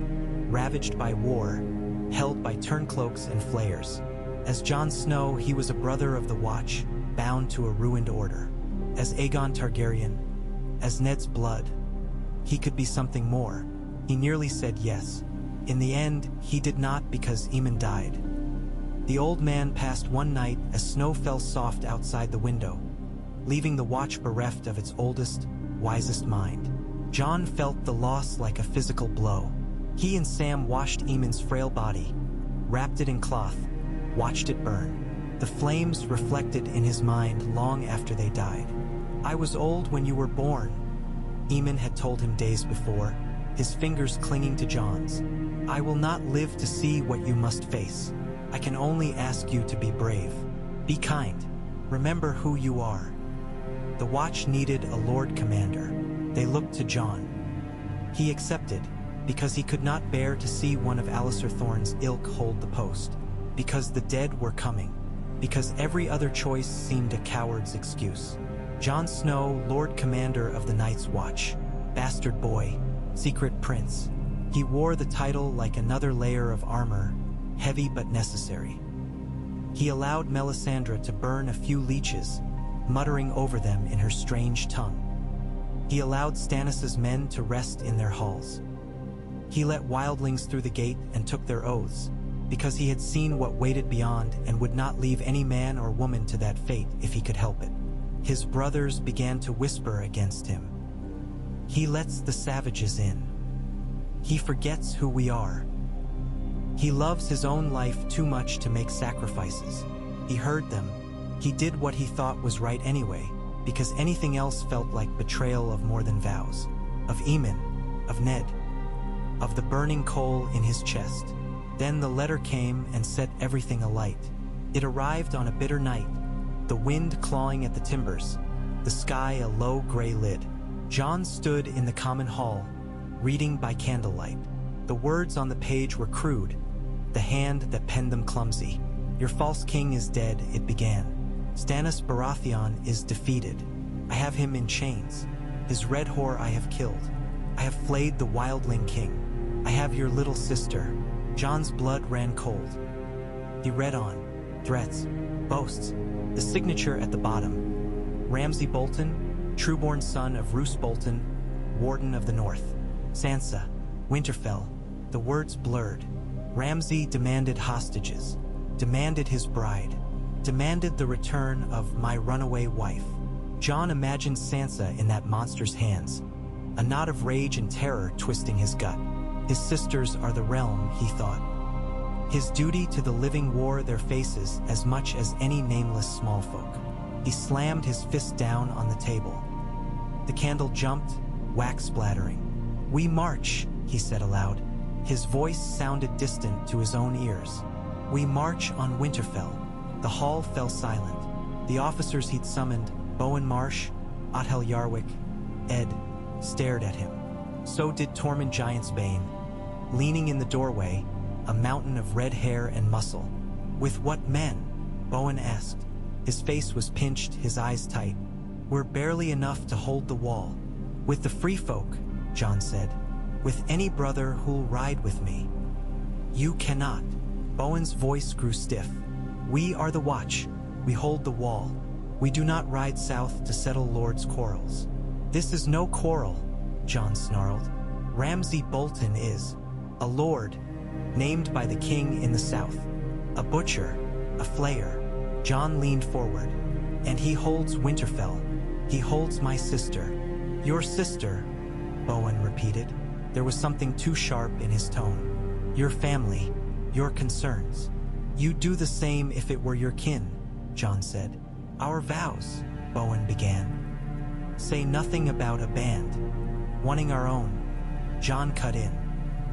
ravaged by war, held by turncloaks and flayers. As Jon Snow, he was a brother of the Watch, bound to a ruined order. As Aegon Targaryen, as Ned's blood, he could be something more. He nearly said yes. In the end, he did not, because Aemon died. The old man passed one night as snow fell soft outside the window, leaving the Watch bereft of its oldest, wisest mind. Jon felt the loss like a physical blow. He and Sam washed Aemon's frail body, wrapped it in cloth, watched it burn. The flames reflected in his mind long after they died. "I was old when you were born," Aemon had told him days before, his fingers clinging to Jon's. "I will not live to see what you must face. I can only ask you to be brave. Be kind. Remember who you are." The Watch needed a Lord Commander. They looked to Jon. He accepted, because he could not bear to see one of Alliser Thorne's ilk hold the post, because the dead were coming, because every other choice seemed a coward's excuse. Jon Snow, Lord Commander of the Night's Watch, bastard boy, secret prince. He wore the title like another layer of armor, heavy but necessary. He allowed Melisandre to burn a few leeches, muttering over them in her strange tongue. He allowed Stannis' men to rest in their halls. He let wildlings through the gate and took their oaths, because he had seen what waited beyond and would not leave any man or woman to that fate if he could help it. His brothers began to whisper against him. "He lets the savages in. He forgets who we are. He loves his own life too much to make sacrifices." He heard them. He did what he thought was right anyway, because anything else felt like betrayal of more than vows. Of Aemon, of Ned, of the burning coal in his chest. Then the letter came and set everything alight. It arrived on a bitter night, the wind clawing at the timbers, the sky a low gray lid. Jon stood in the common hall, reading by candlelight. The words on the page were crude, the hand that penned them clumsy. "Your false king is dead," it began. "Stannis Baratheon is defeated. I have him in chains. His red whore I have killed. I have flayed the wildling king. I have your little sister." Jon's blood ran cold. He read on. Threats, boasts, the signature at the bottom. Ramsay Bolton, trueborn son of Roose Bolton, Warden of the North. Sansa, Winterfell. The words blurred. Ramsay demanded hostages, demanded his bride, demanded the return of my runaway wife. Jon imagined Sansa in that monster's hands, a knot of rage and terror twisting his gut. His sisters are the realm, he thought. His duty to the living wore their faces as much as any nameless small folk. He slammed his fist down on the table. The candle jumped, wax splattering. "We march," he said aloud. His voice sounded distant to his own ears. "We march on Winterfell." The hall fell silent. The officers he'd summoned, Bowen Marsh, Othel Yarwick, Ed, stared at him. So did Tormund Giantsbane, leaning in the doorway, a mountain of red hair and muscle. "With what men?" Bowen asked. His face was pinched, his eyes tight. "We're barely enough to hold the wall." "With the free folk," Jon said. "With any brother who'll ride with me." "You cannot." Bowen's voice grew stiff. "We are the Watch. We hold the wall. We do not ride south to settle lords' quarrels." "This is no quarrel," Jon snarled. "Ramsay Bolton is a lord, named by the king in the south. A butcher, a flayer." Jon leaned forward. "And he holds Winterfell. He holds my sister." "Your sister," Bowen repeated. There was something too sharp in his tone. "Your family, your concerns. You'd do the same if it were your kin," Jon said. "Our vows," Bowen began. "Say nothing about a band. Wanting our own." Jon cut in.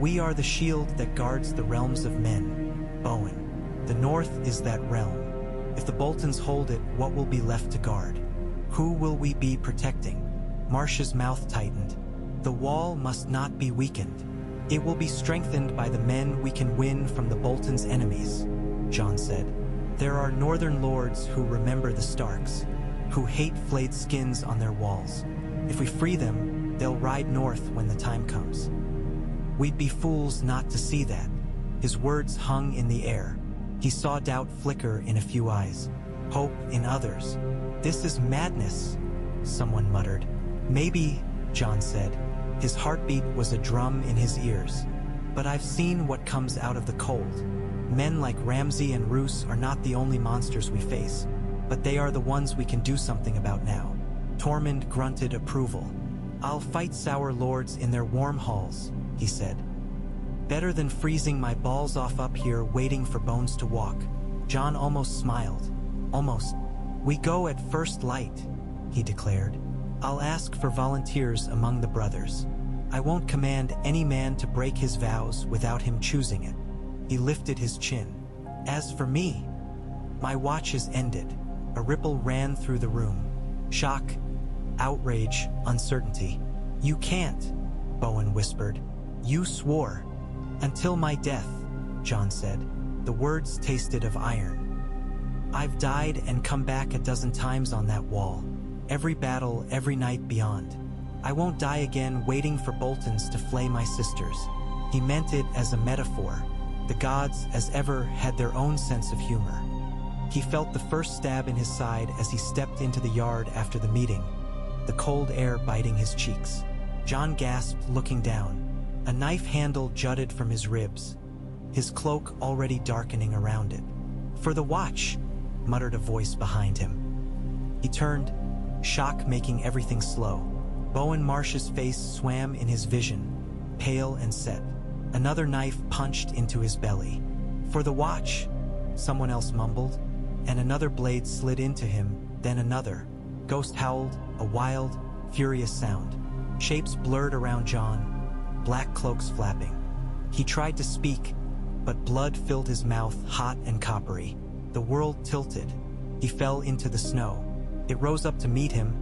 "We are the shield that guards the realms of men, Bowen. The north is that realm. If the Boltons hold it, what will be left to guard? Who will we be protecting? Marsh's mouth tightened. The wall must not be weakened. It will be strengthened by the men we can win from the Boltons' enemies, Jon said. There are northern lords who remember the Starks, who hate flayed skins on their walls. If we free them, they'll ride north when the time comes. We'd be fools not to see that. His words hung in the air. He saw doubt flicker in a few eyes, hope in others. This is madness, someone muttered. Maybe, Jon said. His heartbeat was a drum in his ears. But I've seen what comes out of the cold. Men like Ramsay and Roose are not the only monsters we face, but they are the ones we can do something about now. Tormund grunted approval. I'll fight Sour Lords in their warm halls, he said. Better than freezing my balls off up here waiting for bones to walk. Jon almost smiled. Almost. We go at first light, he declared. I'll ask for volunteers among the brothers. I won't command any man to break his vows without him choosing it. He lifted his chin. As for me, my watch is ended. A ripple ran through the room. Shock, outrage, uncertainty. You can't, Bowen whispered. You swore. Until my death, Jon said. The words tasted of iron. I've died and come back a dozen times on that wall. Every battle, every night beyond. I won't die again waiting for Boltons to flay my sisters. He meant it as a metaphor. The gods, as ever, had their own sense of humor. He felt the first stab in his side as he stepped into the yard after the meeting, the cold air biting his cheeks. Jon gasped, looking down. A knife handle jutted from his ribs, his cloak already darkening around it. For the watch, muttered a voice behind him. He turned, shock making everything slow. Bowen Marsh's face swam in his vision, pale and set. Another knife punched into his belly. For the watch, someone else mumbled, and another blade slid into him, then another. Ghost howled, a wild, furious sound. Shapes blurred around Jon, black cloaks flapping. He tried to speak, but blood filled his mouth, hot and coppery. The world tilted. He fell into the snow. It rose up to meet him,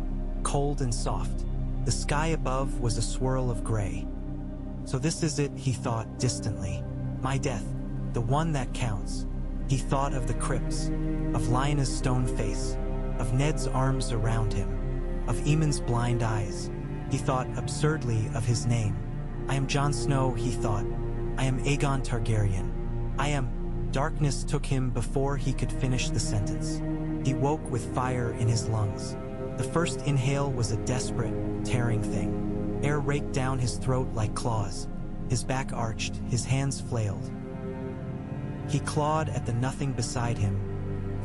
cold and soft. The sky above was a swirl of gray. So this is it, he thought distantly. My death, the one that counts. He thought of the crypts, of Lyanna's stone face, of Ned's arms around him, of Aemon's blind eyes. He thought absurdly of his name. I am Jon Snow, he thought. I am Aegon Targaryen. I am... Darkness took him before he could finish the sentence. He woke with fire in his lungs. The first inhale was a desperate, tearing thing. Air raked down his throat like claws. His back arched, his hands flailed. He clawed at the nothing beside him,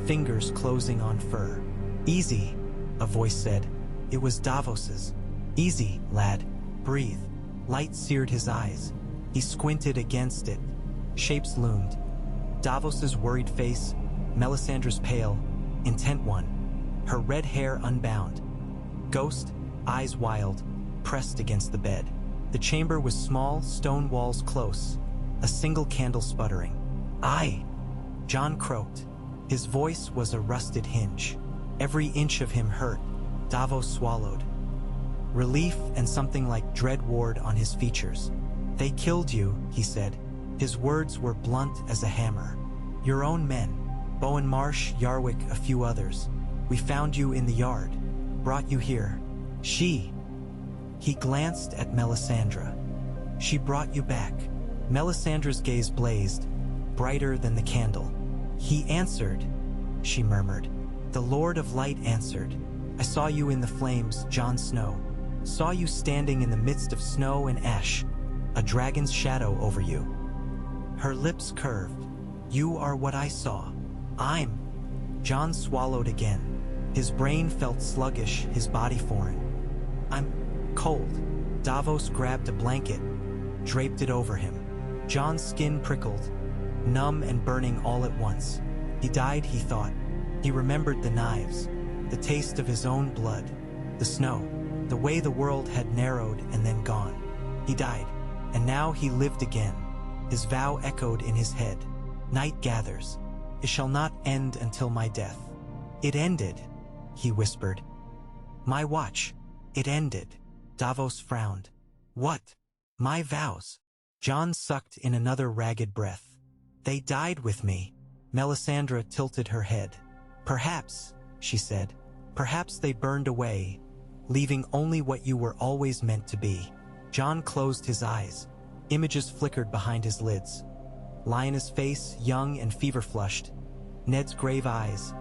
fingers closing on fur. Easy, a voice said. It was Davos's. Easy, lad. Breathe. Light seared his eyes. He squinted against it. Shapes loomed. Davos's worried face, Melisandre's pale, intent one. Her red hair unbound. Ghost, eyes wild, pressed against the bed. The chamber was small, stone walls close, a single candle sputtering. Aye, Jon croaked. His voice was a rusted hinge. Every inch of him hurt. Davos swallowed. Relief and something like dread warred on his features. They killed you, he said. His words were blunt as a hammer. Your own men. Bowen Marsh, Yarwick, a few others. We found you in the yard. Brought you here. She. He glanced at Melisandre. She brought you back. Melisandre's gaze blazed, brighter than the candle. He answered, she murmured. The Lord of Light answered. I saw you in the flames, Jon Snow. Saw you standing in the midst of snow and ash, a dragon's shadow over you. Her lips curved. You are what I saw. I'm... Jon swallowed again. His brain felt sluggish, his body foreign. I'm cold. Davos grabbed a blanket, draped it over him. Jon's skin prickled, numb and burning all at once. He died, he thought. He remembered the knives, the taste of his own blood, the snow, the way the world had narrowed and then gone. He died, and now he lived again. His vow echoed in his head. Night gathers. It shall not end until my death. It ended, he whispered. My watch. It ended. Davos frowned. What? My vows. Jon sucked in another ragged breath. They died with me. Melisandre tilted her head. Perhaps, she said. Perhaps they burned away, leaving only what you were always meant to be. Jon closed his eyes. Images flickered behind his lids. Lyanna's face, young and fever-flushed. Ned's grave eyes.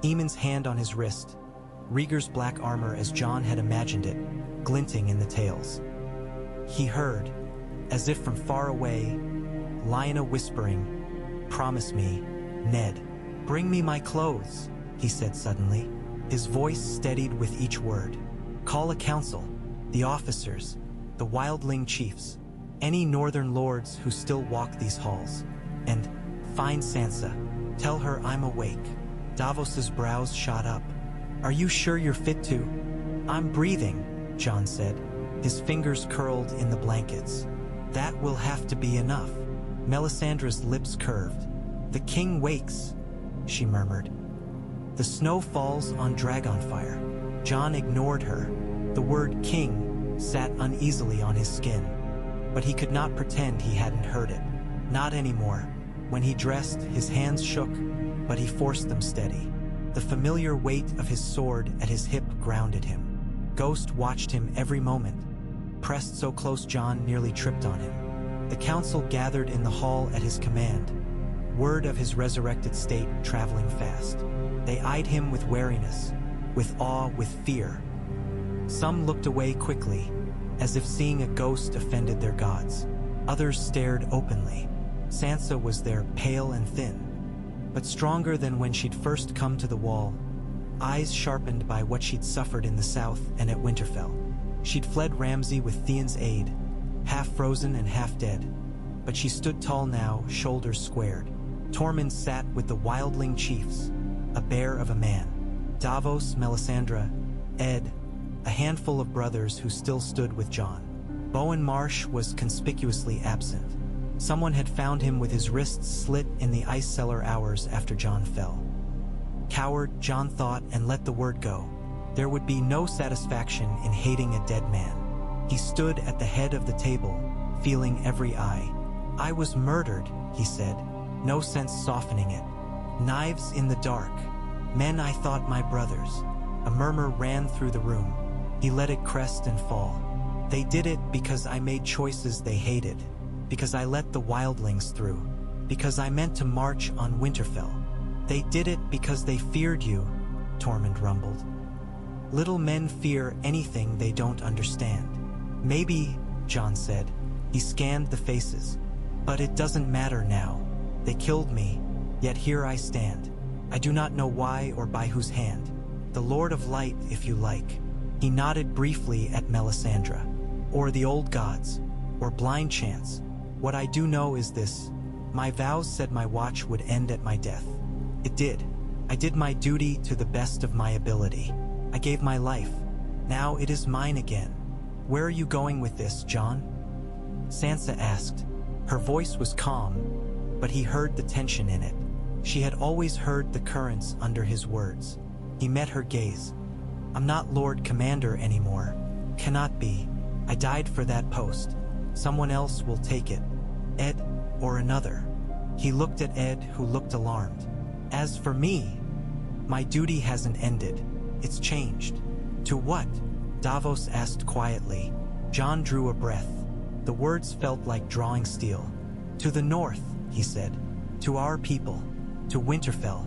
Aemon's hand on his wrist. Rhaegar's black armor as Jon had imagined it, glinting in the tails. He heard, as if from far away, Lyanna whispering, "Promise me, Ned." "Bring me my clothes," he said suddenly. His voice steadied with each word. "Call a council, the officers, the wildling chiefs, any northern lords who still walk these halls. And find Sansa. Tell her I'm awake." Davos's brows shot up. "Are you sure you're fit to?" "I'm breathing," Jon said. His fingers curled in the blankets. "That will have to be enough." Melisandre's lips curved. "The king wakes," she murmured. "The snow falls on Dragonfire." Jon ignored her. The word king sat uneasily on his skin. But he could not pretend he hadn't heard it. Not anymore. When he dressed, his hands shook, but he forced them steady. The familiar weight of his sword at his hip grounded him. Ghost watched him every moment, pressed so close Jon nearly tripped on him. The council gathered in the hall at his command, word of his resurrected state traveling fast. They eyed him with wariness, with awe, with fear. Some looked away quickly, as if seeing a ghost offended their gods. Others stared openly. Sansa was there, pale and thin, but stronger than when she'd first come to the wall, eyes sharpened by what she'd suffered in the south and at Winterfell. She'd fled Ramsay with Theon's aid, half frozen and half dead, but she stood tall now, shoulders squared. Tormund sat with the wildling chiefs, a bear of a man. Davos, Melisandre, Ed, a handful of brothers who still stood with Jon. Bowen Marsh was conspicuously absent. Someone had found him with his wrists slit in the ice cellar hours after Jon fell. Coward, Jon thought, and let the word go. There would be no satisfaction in hating a dead man. He stood at the head of the table, feeling every eye. "I was murdered," he said, no sense softening it. "Knives in the dark. Men I thought my brothers." A murmur ran through the room. He let it crest and fall. "They did it because I made choices they hated. Because I let the wildlings through. Because I meant to march on Winterfell. They did it because they feared you," Tormund rumbled. "Little men fear anything they don't understand." "Maybe," Jon said. He scanned the faces. "But it doesn't matter now. They killed me, yet here I stand. I do not know why or by whose hand. The Lord of Light, if you like." He nodded briefly at Melisandre. "Or the old gods. Or blind chance. What I do know is this. My vows said my watch would end at my death. It did. I did my duty to the best of my ability. I gave my life. Now it is mine again. Where are you going with this, Jon?" Sansa asked. Her voice was calm, but he heard the tension in it. She had always heard the currents under his words. He met her gaze. "I'm not Lord Commander anymore. Cannot be. I died for that post. Someone else will take it. Ed, or another." He looked at Ed, who looked alarmed. "As for me, my duty hasn't ended. It's changed." "To what?" Davos asked quietly. Jon drew a breath. The words felt like drawing steel. "To the north," he said. "To our people. To Winterfell."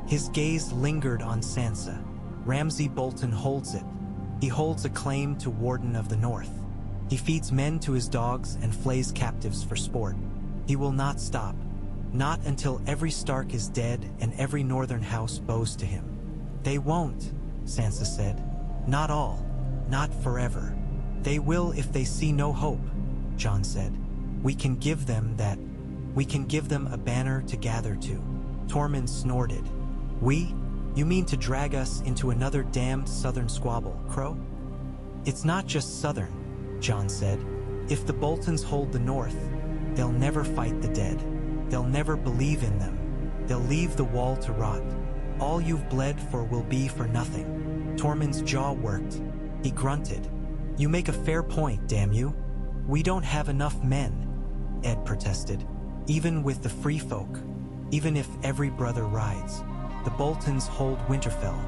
His gaze lingered on Sansa. "Ramsay Bolton holds it. He holds a claim to Warden of the North. He feeds men to his dogs and flays captives for sport. He will not stop. Not until every Stark is dead and every northern house bows to him." "They won't," Sansa said. "Not all. Not forever. They will if they see no hope," Jon said. "We can give them that. We can give them a banner to gather to." Tormund snorted. "We? You mean to drag us into another damned southern squabble, Crow?" "It's not just southern," Jon said. "If the Boltons hold the north, they'll never fight the dead. They'll never believe in them. They'll leave the wall to rot. All you've bled for will be for nothing. Tormund's jaw worked. He grunted. You make a fair point, damn you. We don't have enough men, Ed protested. Even with the free folk, even if every brother rides. The Boltons hold Winterfell.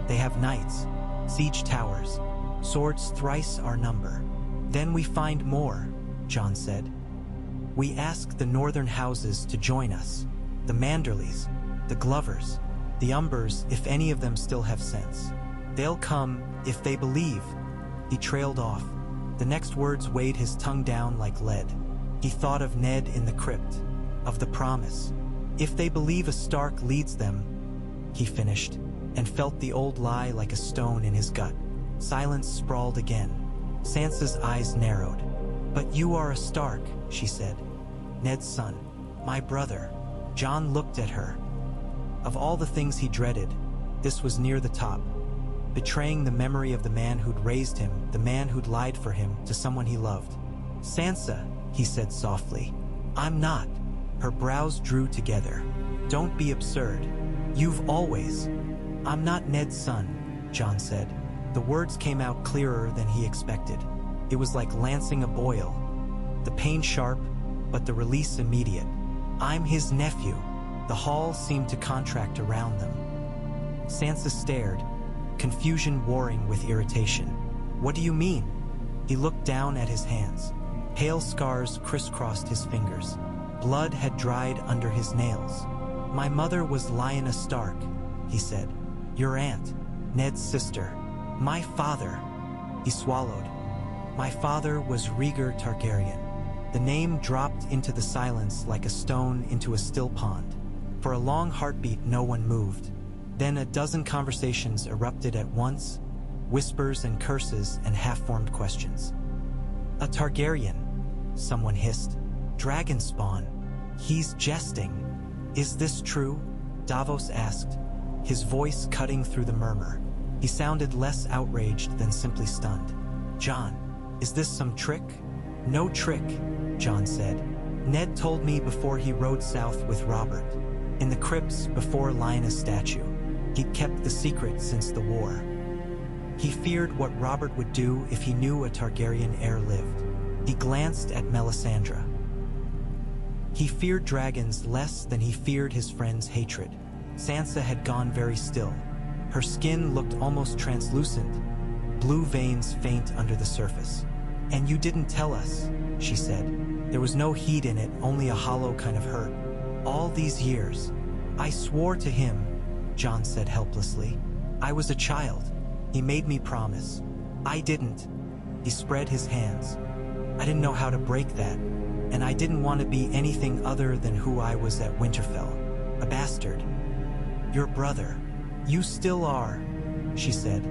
They have knights, siege towers, swords thrice our number. Then we find more, Jon said. We ask the northern houses to join us. The Manderleys, the Glovers, the Umbers, if any of them still have sense. They'll come if they believe. He trailed off. The next words weighed his tongue down like lead. He thought of Ned in the crypt, of the promise. If they believe a Stark leads them, he finished, and felt the old lie like a stone in his gut. Silence sprawled again. Sansa's eyes narrowed. But you are a Stark, she said. Ned's son. My brother. Jon looked at her. Of all the things he dreaded, this was near the top. Betraying the memory of the man who'd raised him, the man who'd lied for him to someone he loved. Sansa, he said softly. I'm not. Her brows drew together. Don't be absurd. You've always. I'm not Ned's son, Jon said. The words came out clearer than he expected. It was like lancing a boil. The pain sharp, but the release immediate. I'm his nephew. The hall seemed to contract around them. Sansa stared, confusion warring with irritation. What do you mean? He looked down at his hands. Pale scars crisscrossed his fingers. Blood had dried under his nails. My mother was Lyanna Stark, he said. Your aunt, Ned's sister. My father. He swallowed. My father was Rhaegar Targaryen. The name dropped into the silence like a stone into a still pond. For a long heartbeat, no one moved. Then a dozen conversations erupted at once, whispers and curses and half-formed questions. A Targaryen, someone hissed. Dragon spawn. He's jesting. Is this true? Davos asked, his voice cutting through the murmur. He sounded less outraged than simply stunned. Jon, is this some trick? No trick, Jon said. Ned told me before he rode south with Robert. In the crypts before Lyanna's statue. He'd kept the secret since the war. He feared what Robert would do if he knew a Targaryen heir lived. He glanced at Melisandre. He feared dragons less than he feared his friend's hatred. Sansa had gone very still. Her skin looked almost translucent, blue veins faint under the surface. And you didn't tell us, she said. There was no heat in it, only a hollow kind of hurt. All these years. I swore to him, Jon said helplessly. I was a child. He made me promise. I didn't. He spread his hands. I didn't know how to break that, and I didn't want to be anything other than who I was at Winterfell. A bastard. Your brother. You still are, she said,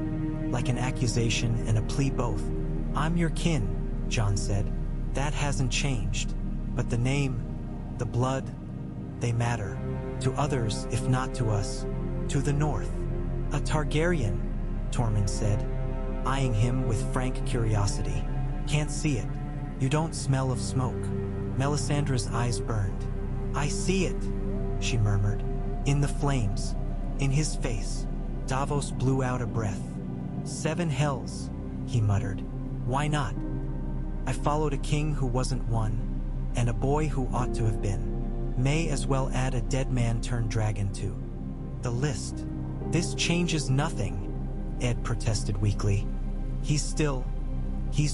like an accusation and a plea both. I'm your kin, Jon said. That hasn't changed. But the name, the blood, they matter. To others, if not to us. To the north. A Targaryen, Tormund said, eyeing him with frank curiosity. Can't see it. You don't smell of smoke. Melisandre's eyes burned. I see it, she murmured. In the flames. In his face. Davos blew out a breath. 7 hells, he muttered. Why not? I followed a king who wasn't one, and a boy who ought to have been. May as well add a dead man turned dragon to the list. This changes nothing, Ed protested weakly. He's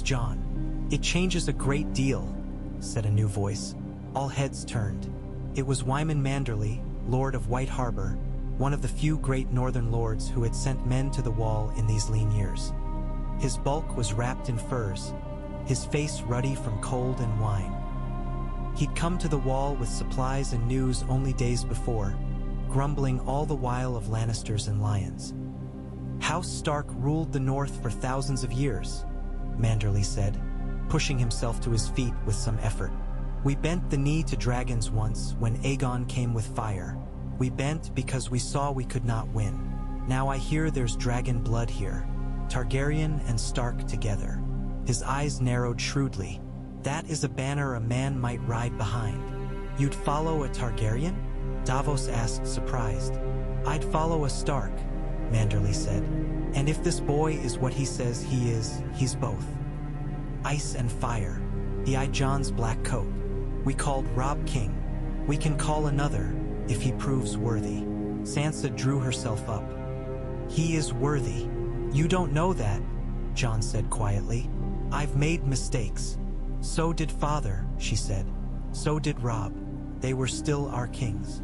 Jon. It changes a great deal, said a new voice. All heads turned. It was Wyman Manderley, Lord of White Harbor, one of the few great northern lords who had sent men to the wall in these lean years. His bulk was wrapped in furs, his face ruddy from cold and wine. He'd come to the wall with supplies and news only days before, grumbling all the while of Lannisters and Lions. House Stark ruled the North for thousands of years, Manderley said, pushing himself to his feet with some effort. We bent the knee to dragons once when Aegon came with fire. We bent because we saw we could not win. Now I hear there's dragon blood here, Targaryen and Stark together. His eyes narrowed shrewdly. That is a banner a man might ride behind. You'd follow a Targaryen? Davos asked, surprised. I'd follow a Stark, Manderly said. And if this boy is what he says he is, he's both. Ice and fire. He eyed Jon's black coat. We called Robb king. We can call another, if he proves worthy. Sansa drew herself up. He is worthy. You don't know that, Jon said quietly. I've made mistakes. So did father, she said. So did Robb. They were still our kings.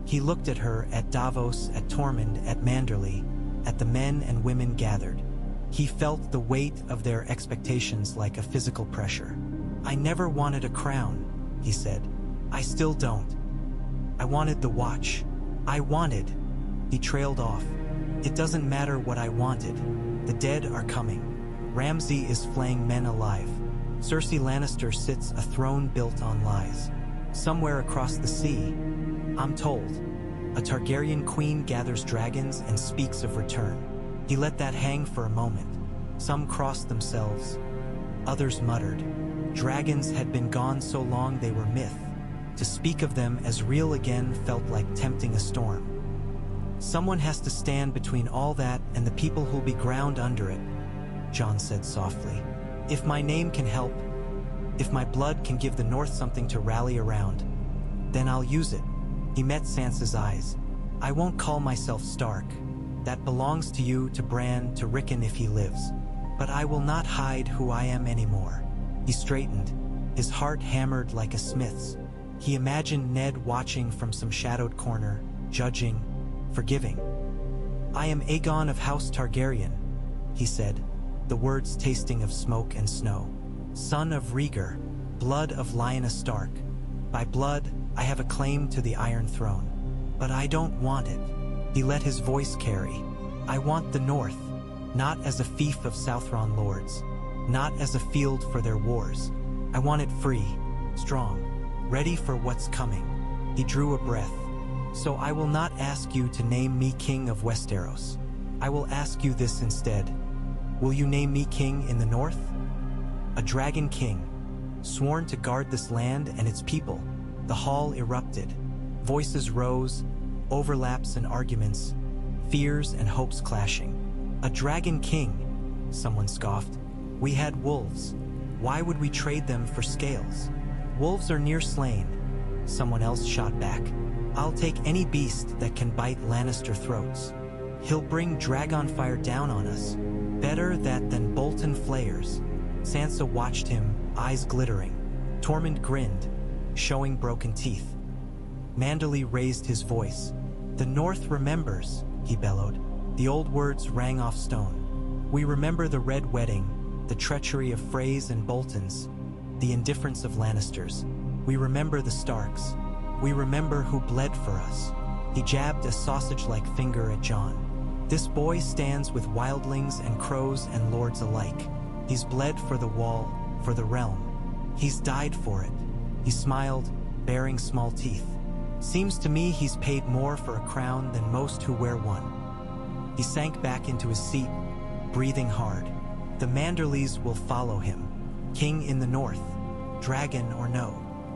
He looked at her, at Davos, at Tormund, at Manderly, at the men and women gathered. He felt the weight of their expectations like a physical pressure. I never wanted a crown, he said. I still don't. I wanted the watch. I wanted. He trailed off. It doesn't matter what I wanted. The dead are coming. Ramsay is flaying men alive. Cersei Lannister sits a throne built on lies. Somewhere across the sea, I'm told, a Targaryen queen gathers dragons and speaks of return. He let that hang for a moment. Some crossed themselves. Others muttered. Dragons had been gone so long they were myth. To speak of them as real again felt like tempting a storm. Someone has to stand between all that and the people who'll be ground under it, Jon said softly. If my name can help, if my blood can give the North something to rally around, then I'll use it. He met Sansa's eyes. I won't call myself Stark. That belongs to you, to Bran, to Rickon if he lives. But I will not hide who I am anymore. He straightened, his heart hammered like a smith's. He imagined Ned watching from some shadowed corner, judging, forgiving. I am Aegon of House Targaryen, he said, the words tasting of smoke and snow. Son of Rhaegar, blood of Lyanna Stark. By blood, I have a claim to the Iron Throne. But I don't want it. He let his voice carry. I want the North, not as a fief of Southron lords, not as a field for their wars. I want it free, strong, ready for what's coming. He drew a breath. So I will not ask you to name me king of Westeros. I will ask you this instead. Will you name me king in the North? A dragon king, sworn to guard this land and its people. The hall erupted. Voices rose, overlaps and arguments, fears and hopes clashing. A dragon king, someone scoffed. We had wolves. Why would we trade them for scales? Wolves are near slain, someone else shot back. I'll take any beast that can bite Lannister throats. He'll bring Dragonfire down on us. Better that than Bolton flayers. Sansa watched him, eyes glittering. Tormund grinned, showing broken teeth. Manderly raised his voice. The North remembers, he bellowed. The old words rang off stone. We remember the Red Wedding, the treachery of Freys and Boltons, the indifference of Lannisters. We remember the Starks. We remember who bled for us. He jabbed a sausage-like finger at Jon. This boy stands with wildlings and crows and lords alike. He's bled for the wall, for the realm. He's died for it. He smiled, baring small teeth. Seems to me he's paid more for a crown than most who wear one. He sank back into his seat, breathing hard. The Manderlys will follow him. King in the North, dragon or no.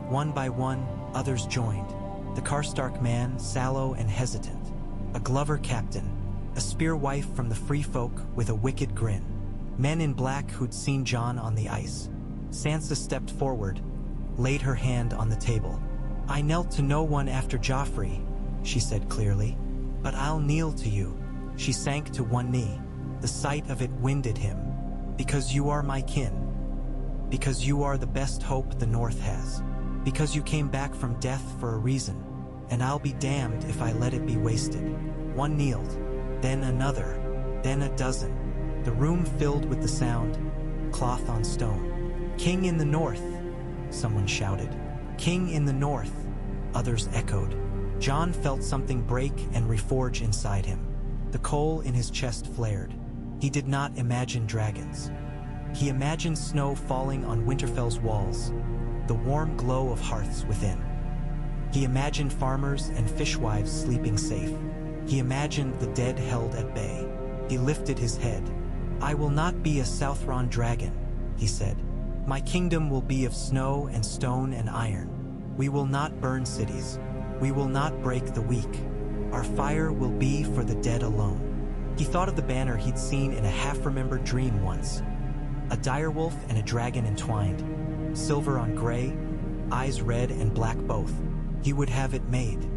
One by one, others joined. The Karstark man, sallow and hesitant. A Glover captain, a spear wife from the Free Folk with a wicked grin. Men in black who'd seen Jon on the ice. Sansa stepped forward, laid her hand on the table. I knelt to no one after Joffrey, she said clearly. But I'll kneel to you. She sank to one knee. The sight of it winded him. Because you are my kin. Because you are the best hope the North has. Because you came back from death for a reason. And I'll be damned if I let it be wasted. One kneeled, then another, then a dozen. The room filled with the sound, cloth on stone. King in the North, someone shouted. King in the North, others echoed. Jon felt something break and reforge inside him. The coal in his chest flared. He did not imagine dragons. He imagined snow falling on Winterfell's walls, the warm glow of hearths within. He imagined farmers and fishwives sleeping safe. He imagined the dead held at bay. He lifted his head. I will not be a Southron dragon, he said. My kingdom will be of snow and stone and iron. We will not burn cities. We will not break the weak. Our fire will be for the dead alone. He thought of the banner he'd seen in a half-remembered dream once. A direwolf and a dragon entwined, silver on gray, eyes red and black both. He would have it made.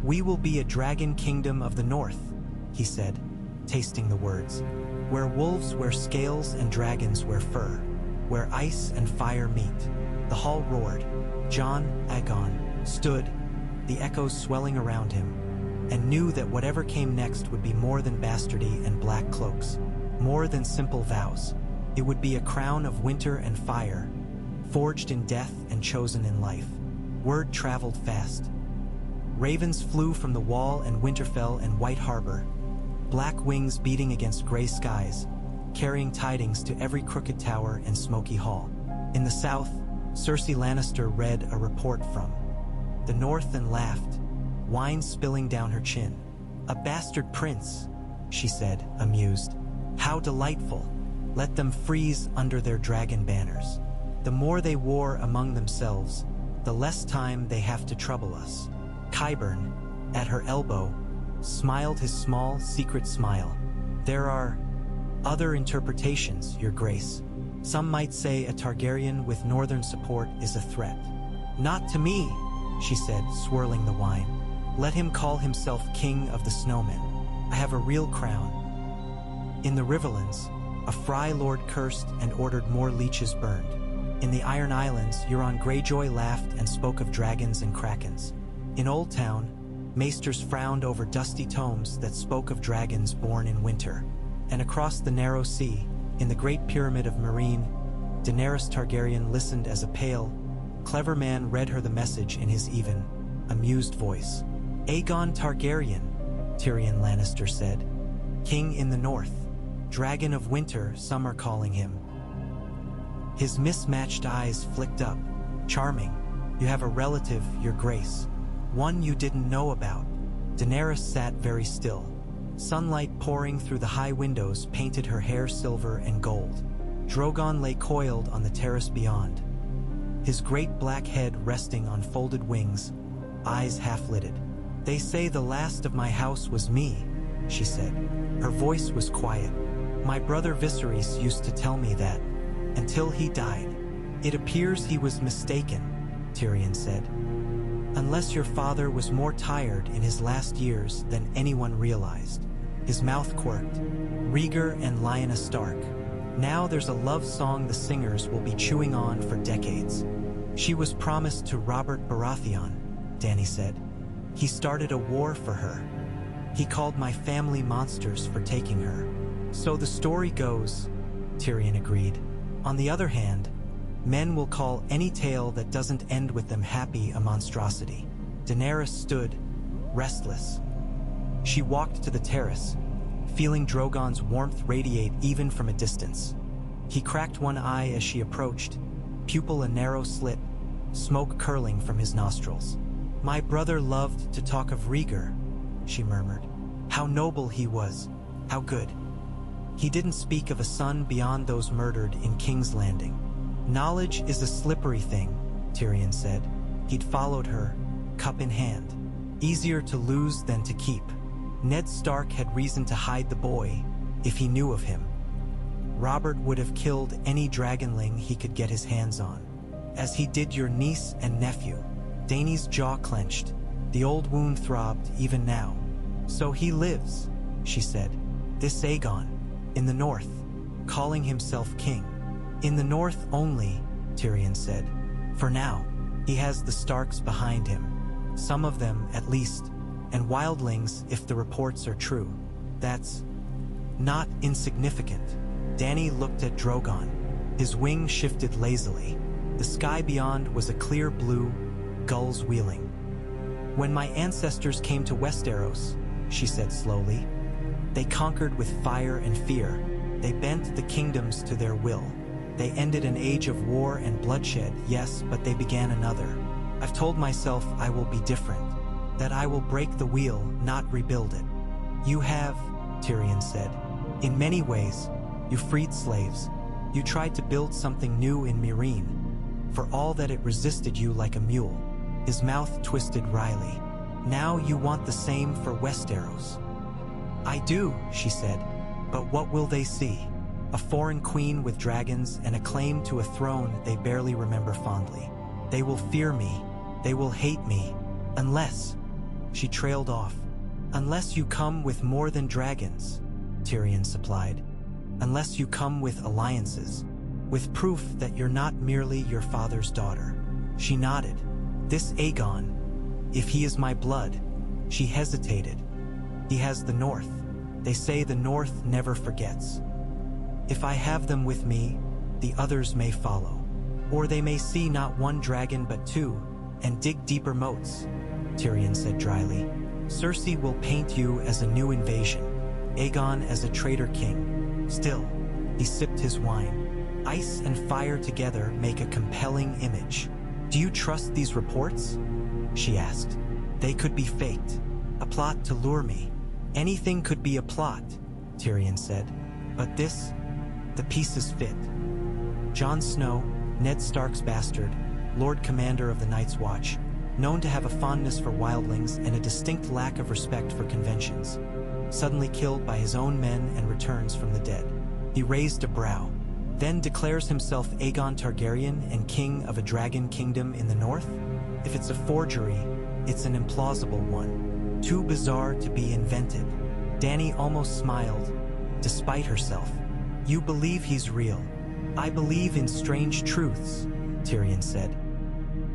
We will be a dragon kingdom of the north, he said, tasting the words. Where wolves wear scales and dragons wear fur, where ice and fire meet. The hall roared. Jon Aegon stood, the echoes swelling around him, and knew that whatever came next would be more than bastardy and black cloaks, more than simple vows. It would be a crown of winter and fire, forged in death and chosen in life. Word traveled fast. Ravens flew from the Wall and Winterfell and White Harbor, black wings beating against gray skies, carrying tidings to every crooked tower and smoky hall. In the south, Cersei Lannister read a report from the north and laughed, wine spilling down her chin. A bastard prince, she said, amused. How delightful. Let them freeze under their dragon banners. The more they war among themselves, the less time they have to trouble us. Qyburn, at her elbow, smiled his small, secret smile. There are other interpretations, Your Grace. Some might say a Targaryen with northern support is a threat. Not to me, she said, swirling the wine. Let him call himself King of the Snowmen. I have a real crown. In the Riverlands, a Fry Lord cursed and ordered more leeches burned. In the Iron Islands, Euron Greyjoy laughed and spoke of dragons and krakens. In Old Town, maesters frowned over dusty tomes that spoke of dragons born in winter. And across the narrow sea, in the Great Pyramid of Meereen, Daenerys Targaryen listened as a pale, clever man read her the message in his even, amused voice. Aegon Targaryen, Tyrion Lannister said. King in the north. Dragon of winter, some are calling him. His mismatched eyes flicked up. Charming. You have a relative, Your Grace. One you didn't know about. Daenerys sat very still. Sunlight pouring through the high windows painted her hair silver and gold. Drogon lay coiled on the terrace beyond, his great black head resting on folded wings, eyes half-lidded. They say the last of my house was me, she said. Her voice was quiet. My brother Viserys used to tell me that, until he died. It appears he was mistaken, Tyrion said. Unless your father was more tired in his last years than anyone realized. His mouth quirked. Rhaegar and Lyanna Stark. Now there's a love song the singers will be chewing on for decades. She was promised to Robert Baratheon, Dany said. He started a war for her. He called my family monsters for taking her. So the story goes, Tyrion agreed. On the other hand, men will call any tale that doesn't end with them happy a monstrosity. Daenerys stood, restless. She walked to the terrace, feeling Drogon's warmth radiate even from a distance. He cracked one eye as she approached, pupil a narrow slit, smoke curling from his nostrils. My brother loved to talk of Rhaegar, she murmured. How noble he was, how good. He didn't speak of a son beyond those murdered in King's Landing. Knowledge is a slippery thing, Tyrion said. He'd followed her, cup in hand. Easier to lose than to keep. Ned Stark had reason to hide the boy, if he knew of him. Robert would have killed any dragonling he could get his hands on, as he did your niece and nephew. Dany's jaw clenched. The old wound throbbed even now. So he lives, she said. This Aegon, in the north, calling himself king. In the north only, Tyrion said. For now, he has the Starks behind him. Some of them, at least, and wildlings if the reports are true. That's not insignificant. Dany looked at Drogon. His wing shifted lazily. The sky beyond was a clear blue, gulls wheeling. When my ancestors came to Westeros, she said slowly, they conquered with fire and fear. They bent the kingdoms to their will. They ended an age of war and bloodshed, yes, but they began another. I've told myself I will be different, that I will break the wheel, not rebuild it. You have, Tyrion said. In many ways, you freed slaves. You tried to build something new in Meereen, for all that it resisted you like a mule. His mouth twisted wryly. Now you want the same for Westeros. I do, she said, but what will they see? A foreign queen with dragons and a claim to a throne they barely remember fondly. They will fear me. They will hate me. Unless, she trailed off. Unless you come with more than dragons, Tyrion supplied. Unless you come with alliances, with proof that you're not merely your father's daughter. She nodded. This Aegon, if he is my blood, she hesitated. He has the North. They say the North never forgets. If I have them with me, the others may follow. Or they may see not one dragon but two, and dig deeper moats, Tyrion said dryly. Cersei will paint you as a new invasion, Aegon as a traitor king. Still, he sipped his wine. Ice and fire together make a compelling image. Do you trust these reports? She asked. They could be faked. A plot to lure me. Anything could be a plot, Tyrion said. But this, the pieces fit. Jon Snow, Ned Stark's bastard, Lord Commander of the Night's Watch, known to have a fondness for wildlings and a distinct lack of respect for conventions, suddenly killed by his own men and returns from the dead. He raised a brow, then declares himself Aegon Targaryen and king of a dragon kingdom in the north? If it's a forgery, it's an implausible one, too bizarre to be invented. Dany almost smiled, despite herself. You believe he's real. I believe in strange truths, Tyrion said.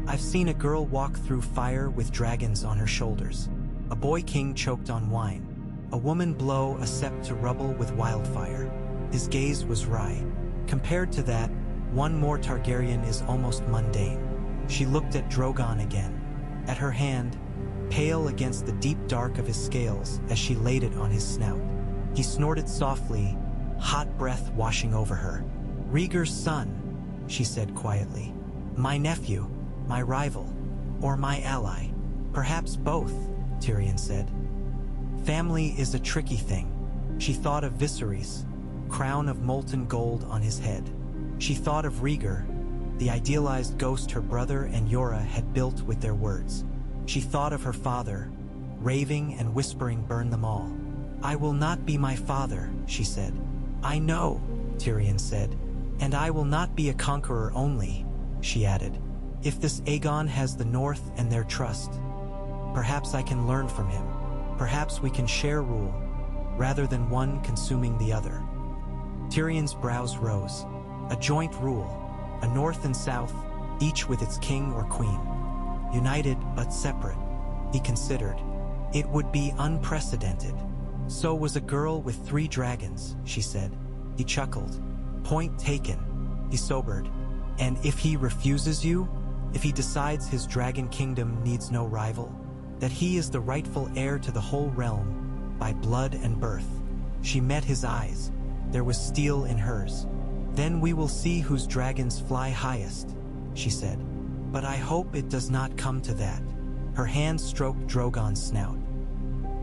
I've seen a girl walk through fire with dragons on her shoulders. A boy king choked on wine. A woman blow a sept to rubble with wildfire. His gaze was wry. Compared to that, one more Targaryen is almost mundane. She looked at Drogon again. At her hand, pale against the deep dark of his scales as she laid it on his snout. He snorted softly, hot breath washing over her. Rhaegar's son, she said quietly. My nephew, my rival, or my ally. Perhaps both, Tyrion said. Family is a tricky thing. She thought of Viserys, crown of molten gold on his head. She thought of Rhaegar, the idealized ghost her brother and Yora had built with their words. She thought of her father, raving and whispering burn them all. I will not be my father, she said. I know, Tyrion said, and I will not be a conqueror only, she added. If this Aegon has the North and their trust, perhaps I can learn from him. Perhaps we can share rule, rather than one consuming the other. Tyrion's brows rose. A joint rule, a North and South, each with its king or queen. United but separate, he considered. It would be unprecedented. So was a girl with 3 dragons, she said. He chuckled. Point taken. He sobered. And if he refuses you, if he decides his dragon kingdom needs no rival, that he is the rightful heir to the whole realm, by blood and birth. She met his eyes. There was steel in hers. Then we will see whose dragons fly highest, she said. But I hope it does not come to that. Her hand stroked Drogon's snout.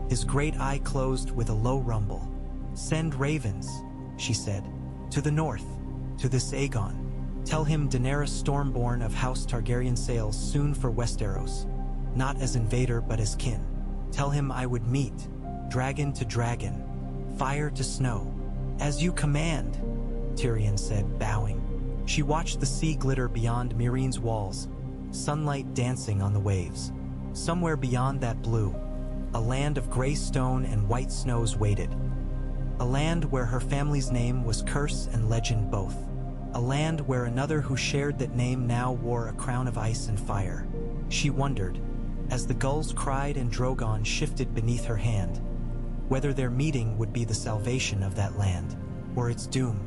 His great eye closed with a low rumble. Send ravens, she said, to the north, to this Aegon. Tell him Daenerys Stormborn of House Targaryen sails soon for Westeros, not as invader but as kin. Tell him I would meet, dragon to dragon, fire to snow. As you command, Tyrion said, bowing. She watched the sea glitter beyond Myreen's walls, sunlight dancing on the waves. Somewhere beyond that blue, a land of gray stone and white snows waited. A land where her family's name was curse and legend both. A land where another who shared that name now wore a crown of ice and fire. She wondered, as the gulls cried and Drogon shifted beneath her hand, whether their meeting would be the salvation of that land, or its doom.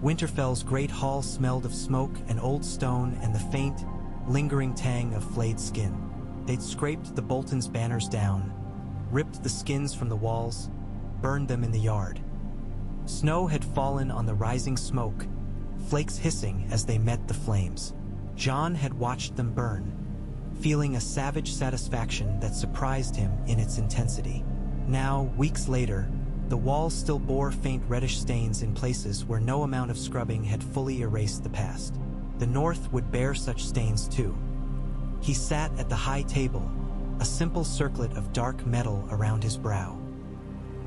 Winterfell's great hall smelled of smoke and old stone and the faint, lingering tang of flayed skin. They'd scraped the Bolton's banners down, ripped the skins from the walls, burned them in the yard. Snow had fallen on the rising smoke, flakes hissing as they met the flames. Jon had watched them burn, feeling a savage satisfaction that surprised him in its intensity. Now, weeks later, the walls still bore faint reddish stains in places where no amount of scrubbing had fully erased the past. The North would bear such stains too. He sat at the high table, a simple circlet of dark metal around his brow.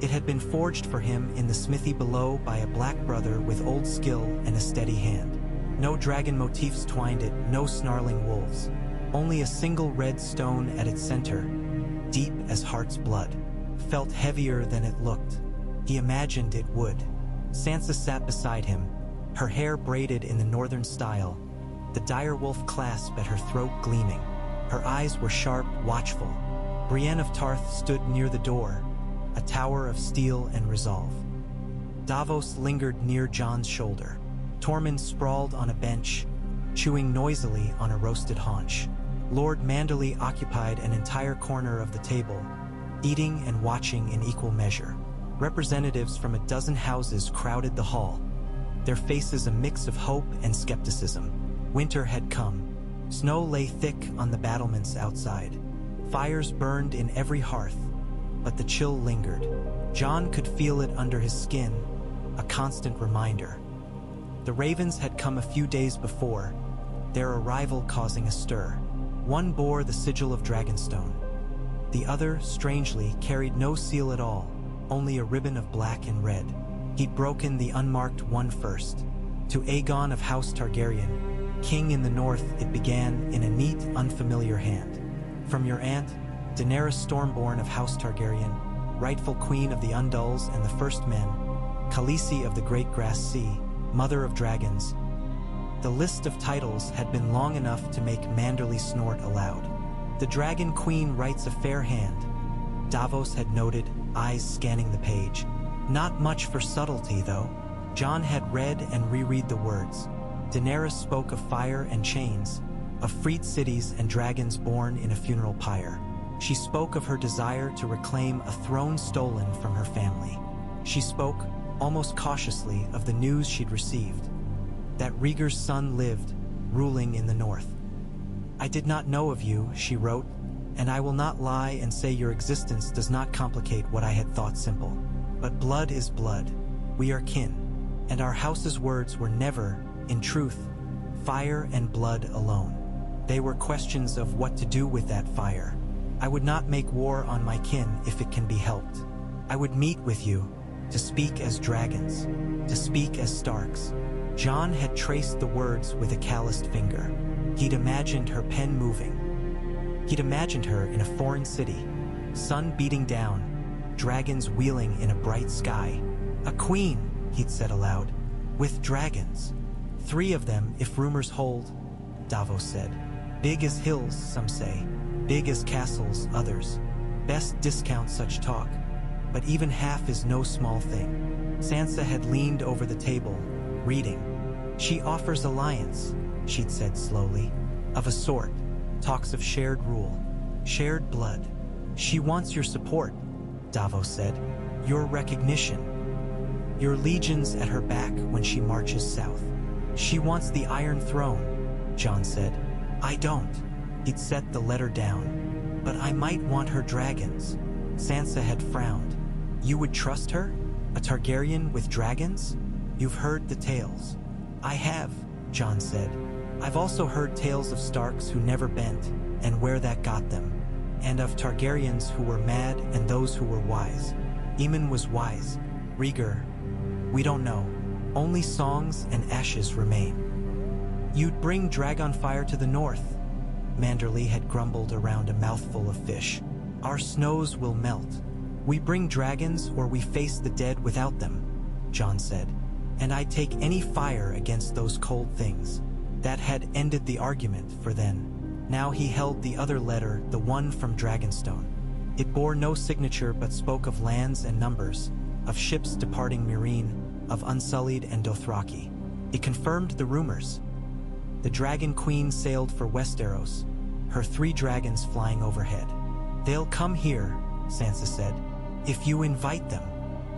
It had been forged for him in the smithy below by a black brother with old skill and a steady hand. No dragon motifs twined it, no snarling wolves. Only a single red stone at its center, deep as heart's blood, felt heavier than it looked. He imagined it would. Sansa sat beside him, her hair braided in the northern style, the direwolf clasp at her throat gleaming. Her eyes were sharp, watchful. Brienne of Tarth stood near the door, a tower of steel and resolve. Davos lingered near Jon's shoulder. Tormund sprawled on a bench, chewing noisily on a roasted haunch. Lord Manderley occupied an entire corner of the table, eating and watching in equal measure. Representatives from a dozen houses crowded the hall, their faces a mix of hope and skepticism. Winter had come. Snow lay thick on the battlements outside. Fires burned in every hearth, but the chill lingered. Jon could feel it under his skin, a constant reminder. The ravens had come a few days before, their arrival causing a stir. One bore the sigil of Dragonstone. The other, strangely, carried no seal at all, only a ribbon of black and red. He'd broken the unmarked one first. To Aegon of House Targaryen, king in the north, it began in a neat, unfamiliar hand. From your aunt, Daenerys Stormborn of House Targaryen, rightful queen of the Undulls and the First Men, Khaleesi of the Great Grass Sea, mother of dragons. The list of titles had been long enough to make Manderley snort aloud. The Dragon Queen writes a fair hand, Davos had noted, eyes scanning the page. Not much for subtlety, though. Jon had read and reread the words. Daenerys spoke of fire and chains, of freed cities and dragons born in a funeral pyre. She spoke of her desire to reclaim a throne stolen from her family. She spoke, almost cautiously, of the news she'd received, that Rhaegar's son lived, ruling in the north. I did not know of you, she wrote, and I will not lie and say your existence does not complicate what I had thought simple. But blood is blood. We are kin, and our house's words were never, in truth, fire and blood alone. They were questions of what to do with that fire. I would not make war on my kin if it can be helped. I would meet with you, to speak as dragons, to speak as Starks. Jon had traced the words with a calloused finger. He'd imagined her pen moving. He'd imagined her in a foreign city, sun beating down, dragons wheeling in a bright sky. A queen, he'd said aloud, with dragons. 3 of them, if rumors hold, Davos said. Big as hills, some say. Big as castles, others. Best discount such talk. But even half is no small thing. Sansa had leaned over the table, reading. She offers alliance, she'd said slowly. Of a sort. Talks of shared rule. Shared blood. She wants your support, Davos said. Your recognition. Your legions at her back when she marches south. She wants the Iron Throne, Jon said. I don't. He'd set the letter down. But I might want her dragons. Sansa had frowned. You would trust her? A Targaryen with dragons? You've heard the tales. I have, Jon said. I've also heard tales of Starks who never bent, and where that got them. And of Targaryens who were mad and those who were wise. Aemon was wise. Rhaegar, we don't know. Only songs and ashes remain. You'd bring Dragonfire to the north, Manderley had grumbled around a mouthful of fish. Our snows will melt. We bring dragons or we face the dead without them, Jon said. And I'd take any fire against those cold things. That had ended the argument for then. Now he held the other letter, the one from Dragonstone. It bore no signature but spoke of lands and numbers, of ships departing Meereen, of Unsullied and Dothraki. It confirmed the rumors. The Dragon Queen sailed for Westeros, her 3 dragons flying overhead. They'll come here, Sansa said, if you invite them.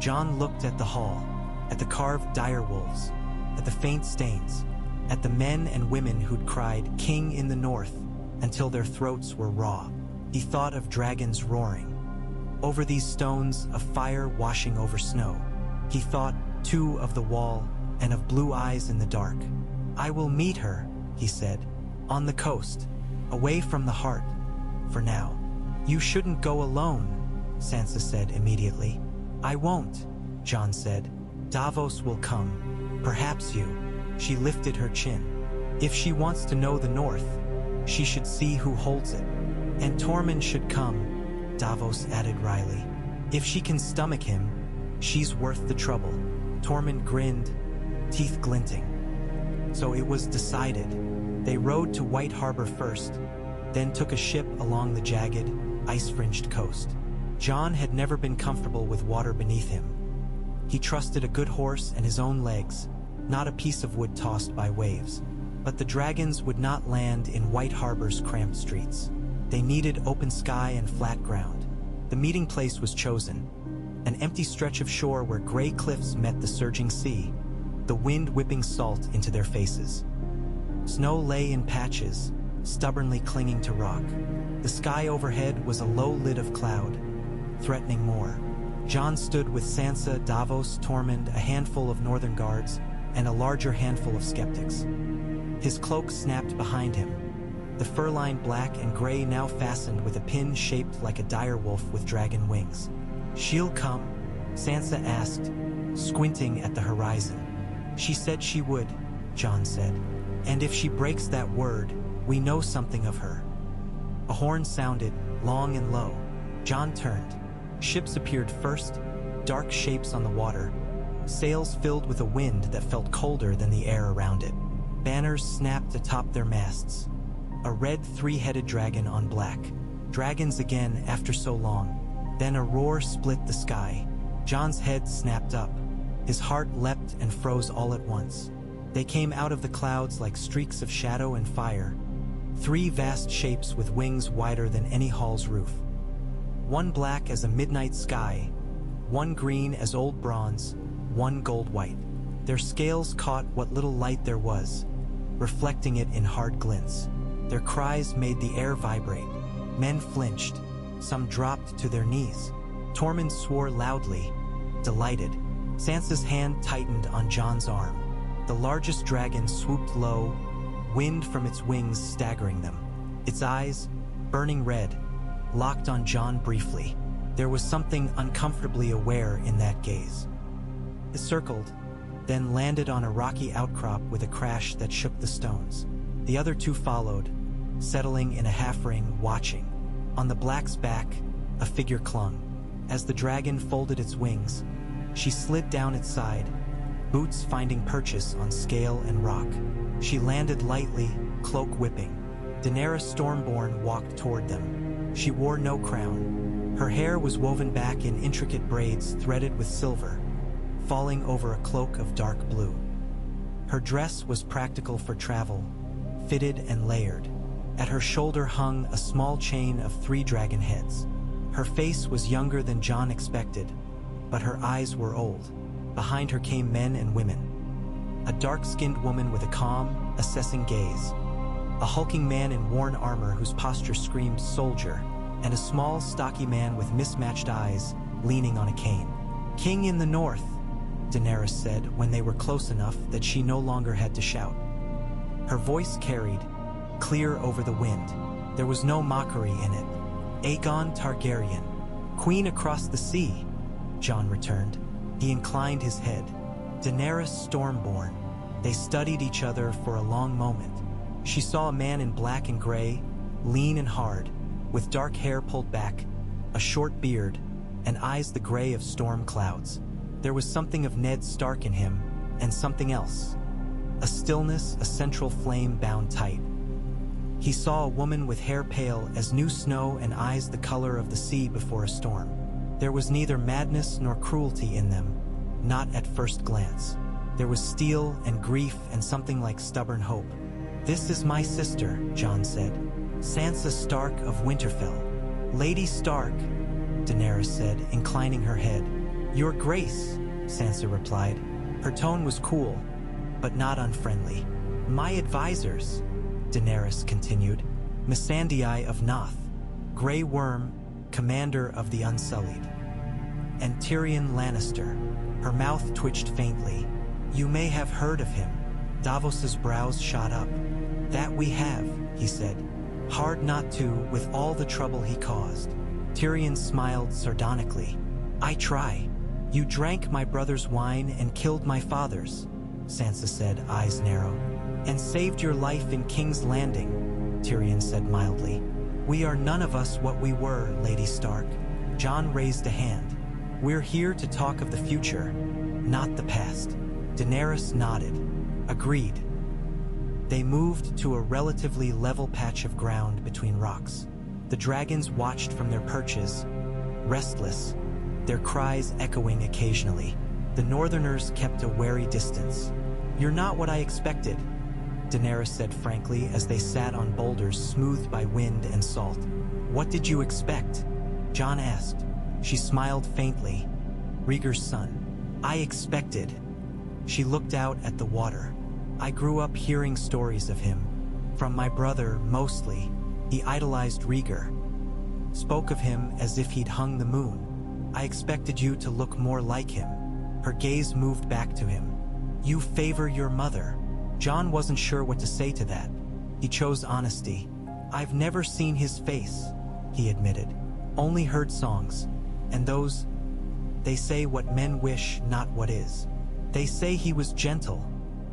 Jon looked at the hall, at the carved direwolves, at the faint stains, at the men and women who'd cried king in the north until their throats were raw. He thought of dragons roaring. Over these stones, of fire washing over snow. He thought, too, of the wall and of blue eyes in the dark. I will meet her, he said, on the coast. Away from the heart, for now. You shouldn't go alone, Sansa said immediately. I won't, Jon said. Davos will come. Perhaps you. She lifted her chin. If she wants to know the North, she should see who holds it. And Tormund should come, Davos added wryly. If she can stomach him, she's worth the trouble. Tormund grinned, teeth glinting. So it was decided. They rowed to White Harbor first, then took a ship along the jagged, ice-fringed coast. Jon had never been comfortable with water beneath him. He trusted a good horse and his own legs, not a piece of wood tossed by waves. But the dragons would not land in White Harbor's cramped streets. They needed open sky and flat ground. The meeting place was chosen, an empty stretch of shore where gray cliffs met the surging sea, the wind whipping salt into their faces. Snow lay in patches, stubbornly clinging to rock. The sky overhead was a low lid of cloud, threatening more. Jon stood with Sansa, Davos, Tormund, a handful of northern guards, and a larger handful of skeptics. His cloak snapped behind him, the fur-lined black and gray now fastened with a pin shaped like a dire wolf with dragon wings. She'll come? Sansa asked, squinting at the horizon. She said she would, Jon said. And if she breaks that word, we know something of her. A horn sounded, long and low. Jon turned. Ships appeared first, dark shapes on the water, sails filled with a wind that felt colder than the air around it. Banners snapped atop their masts. A red three-headed dragon on black. Dragons again after so long. Then a roar split the sky. Jon's head snapped up. His heart leapt and froze all at once. They came out of the clouds like streaks of shadow and fire. 3 vast shapes with wings wider than any hall's roof. One black as a midnight sky, one green as old bronze, one gold-white. Their scales caught what little light there was, reflecting it in hard glints. Their cries made the air vibrate. Men flinched. Some dropped to their knees. Tormund swore loudly, delighted. Sansa's hand tightened on Jon's arm. The largest dragon swooped low, wind from its wings staggering them. Its eyes, burning red, locked on Jon briefly. There was something uncomfortably aware in that gaze. It circled, then landed on a rocky outcrop with a crash that shook the stones. The other 2 followed, settling in a half-ring, watching. On the black's back, a figure clung. As the dragon folded its wings, she slid down its side, boots finding purchase on scale and rock. She landed lightly, cloak whipping. Daenerys Stormborn walked toward them. She wore no crown. Her hair was woven back in intricate braids threaded with silver, falling over a cloak of dark blue. Her dress was practical for travel, fitted and layered. At her shoulder hung a small chain of 3 dragon heads. Her face was younger than Jon expected, but her eyes were old. Behind her came men and women. A dark-skinned woman with a calm, assessing gaze. A hulking man in worn armor whose posture screamed soldier, and a small, stocky man with mismatched eyes, leaning on a cane. "King in the north," Daenerys said when they were close enough that she no longer had to shout. Her voice carried, clear over the wind. There was no mockery in it. "Aegon Targaryen, Queen across the sea," Jon returned. He inclined his head. "Daenerys Stormborn." They studied each other for a long moment. She saw a man in black and gray, lean and hard, with dark hair pulled back, a short beard, and eyes the gray of storm clouds. There was something of Ned Stark in him, and something else. A stillness, a central flame bound tight. He saw a woman with hair pale as new snow and eyes the color of the sea before a storm. There was neither madness nor cruelty in them, not at first glance. There was steel and grief and something like stubborn hope. "This is my sister," Jon said. "Sansa Stark of Winterfell." "Lady Stark," Daenerys said, inclining her head. "Your Grace," Sansa replied. Her tone was cool, but not unfriendly. "My advisors," Daenerys continued. "Missandei of Noth, Grey Worm, commander of the Unsullied. And Tyrion Lannister." Her mouth twitched faintly. "You may have heard of him." Davos's brows shot up. "That we have," he said. Hard not to, with all the trouble he caused. Tyrion smiled sardonically. I try. You drank my brother's wine and killed my father's, Sansa said, eyes narrow. And saved your life in King's Landing, Tyrion said mildly. We are none of us what we were, Lady Stark. Jon raised a hand. We're here to talk of the future, not the past. Daenerys nodded. Agreed. They moved to a relatively level patch of ground between rocks. The dragons watched from their perches, restless, their cries echoing occasionally. The Northerners kept a wary distance. You're not what I expected, Daenerys said frankly as they sat on boulders smoothed by wind and salt. What did you expect? Jon asked. She smiled faintly. Rhaegar's son. I expected. She looked out at the water. I grew up hearing stories of him. From my brother, mostly. He idolized Rhaegar. Spoke of him as if he'd hung the moon. I expected you to look more like him. Her gaze moved back to him. You favor your mother. Jon wasn't sure what to say to that. He chose honesty. I've never seen his face, he admitted. Only heard songs. And those, they say what men wish, not what is. They say he was gentle,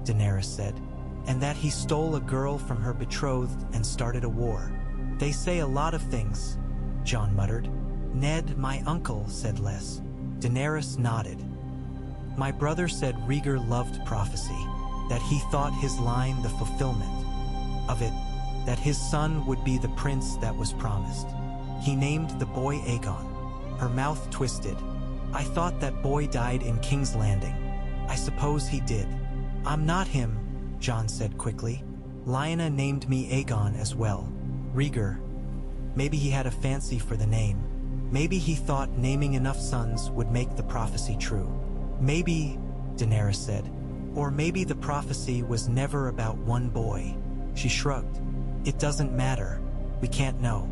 Daenerys said, and that he stole a girl from her betrothed and started a war. They say a lot of things, Jon muttered. Ned, my uncle, said less. Daenerys nodded. My brother said Rhaegar loved prophecy, that he thought his line the fulfillment of it, that his son would be the prince that was promised. He named the boy Aegon. Her mouth twisted. I thought that boy died in King's Landing. I suppose he did. I'm not him, Jon said quickly. Lyanna named me Aegon as well. Rhaegar. Maybe he had a fancy for the name. Maybe he thought naming enough sons would make the prophecy true. Maybe, Daenerys said. Or maybe the prophecy was never about one boy. She shrugged. It doesn't matter. We can't know.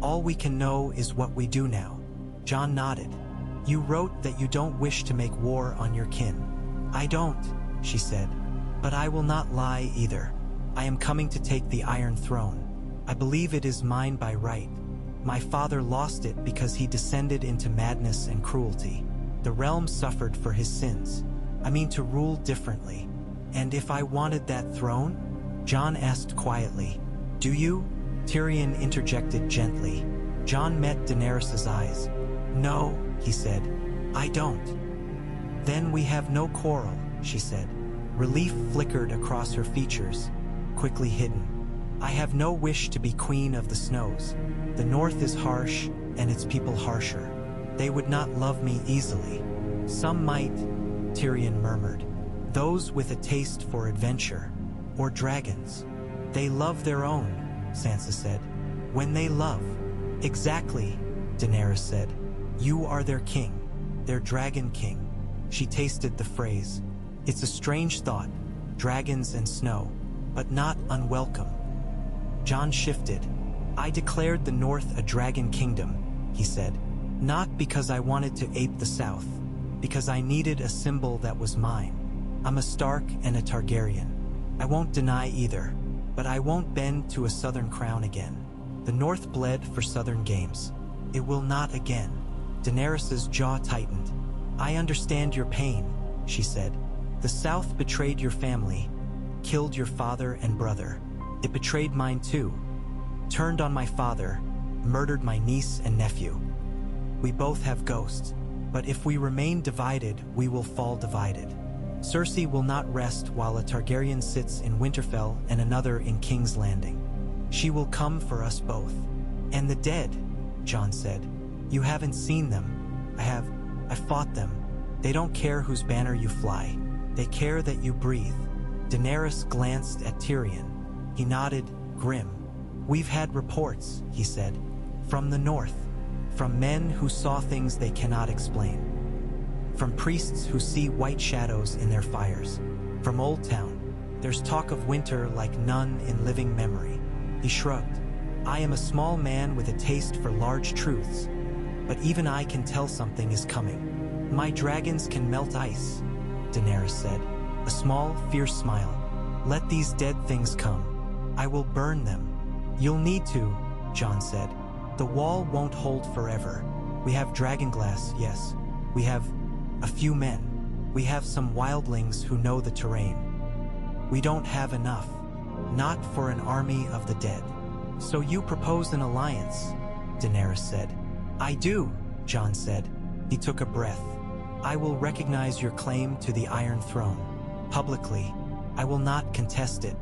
All we can know is what we do now. Jon nodded. You wrote that you don't wish to make war on your kin. I don't, she said. But I will not lie either. I am coming to take the Iron Throne. I believe it is mine by right. My father lost it because he descended into madness and cruelty. The realm suffered for his sins. I mean to rule differently. And if I wanted that throne? Jon asked quietly. Do you? Tyrion interjected gently. Jon met Daenerys' eyes. No, he said. I don't. Then we have no quarrel, she said. Relief flickered across her features, quickly hidden. I have no wish to be queen of the snows. The north is harsh, and its people harsher. They would not love me easily. Some might, Tyrion murmured. Those with a taste for adventure, or dragons. They love their own, Sansa said. When they love. Exactly, Daenerys said. You are their king, their dragon king. She tasted the phrase. It's a strange thought, dragons and snow, but not unwelcome. Jon shifted. I declared the North a dragon kingdom, he said. Not because I wanted to ape the South, because I needed a symbol that was mine. I'm a Stark and a Targaryen. I won't deny either, but I won't bend to a Southern crown again. The North bled for Southern games. It will not again. Daenerys' jaw tightened. I understand your pain, she said. The South betrayed your family, killed your father and brother. It betrayed mine too. Turned on my father, murdered my niece and nephew. We both have ghosts, but if we remain divided, we will fall divided. Cersei will not rest while a Targaryen sits in Winterfell and another in King's Landing. She will come for us both. And the dead, Jon said. You haven't seen them. I fought them. They don't care whose banner you fly. They care that you breathe. Daenerys glanced at Tyrion. He nodded, grim. We've had reports, he said. From the north. From men who saw things they cannot explain. From priests who see white shadows in their fires. From Old Town. There's talk of winter like none in living memory. He shrugged. I am a small man with a taste for large truths. But even I can tell something is coming. My dragons can melt ice, Daenerys said. A small, fierce smile. Let these dead things come. I will burn them. You'll need to, Jon said. The wall won't hold forever. We have dragonglass, yes. We have a few men. We have some wildlings who know the terrain. We don't have enough. Not for an army of the dead. So you propose an alliance, Daenerys said. I do, Jon said. He took a breath. I will recognize your claim to the Iron Throne. Publicly, I will not contest it.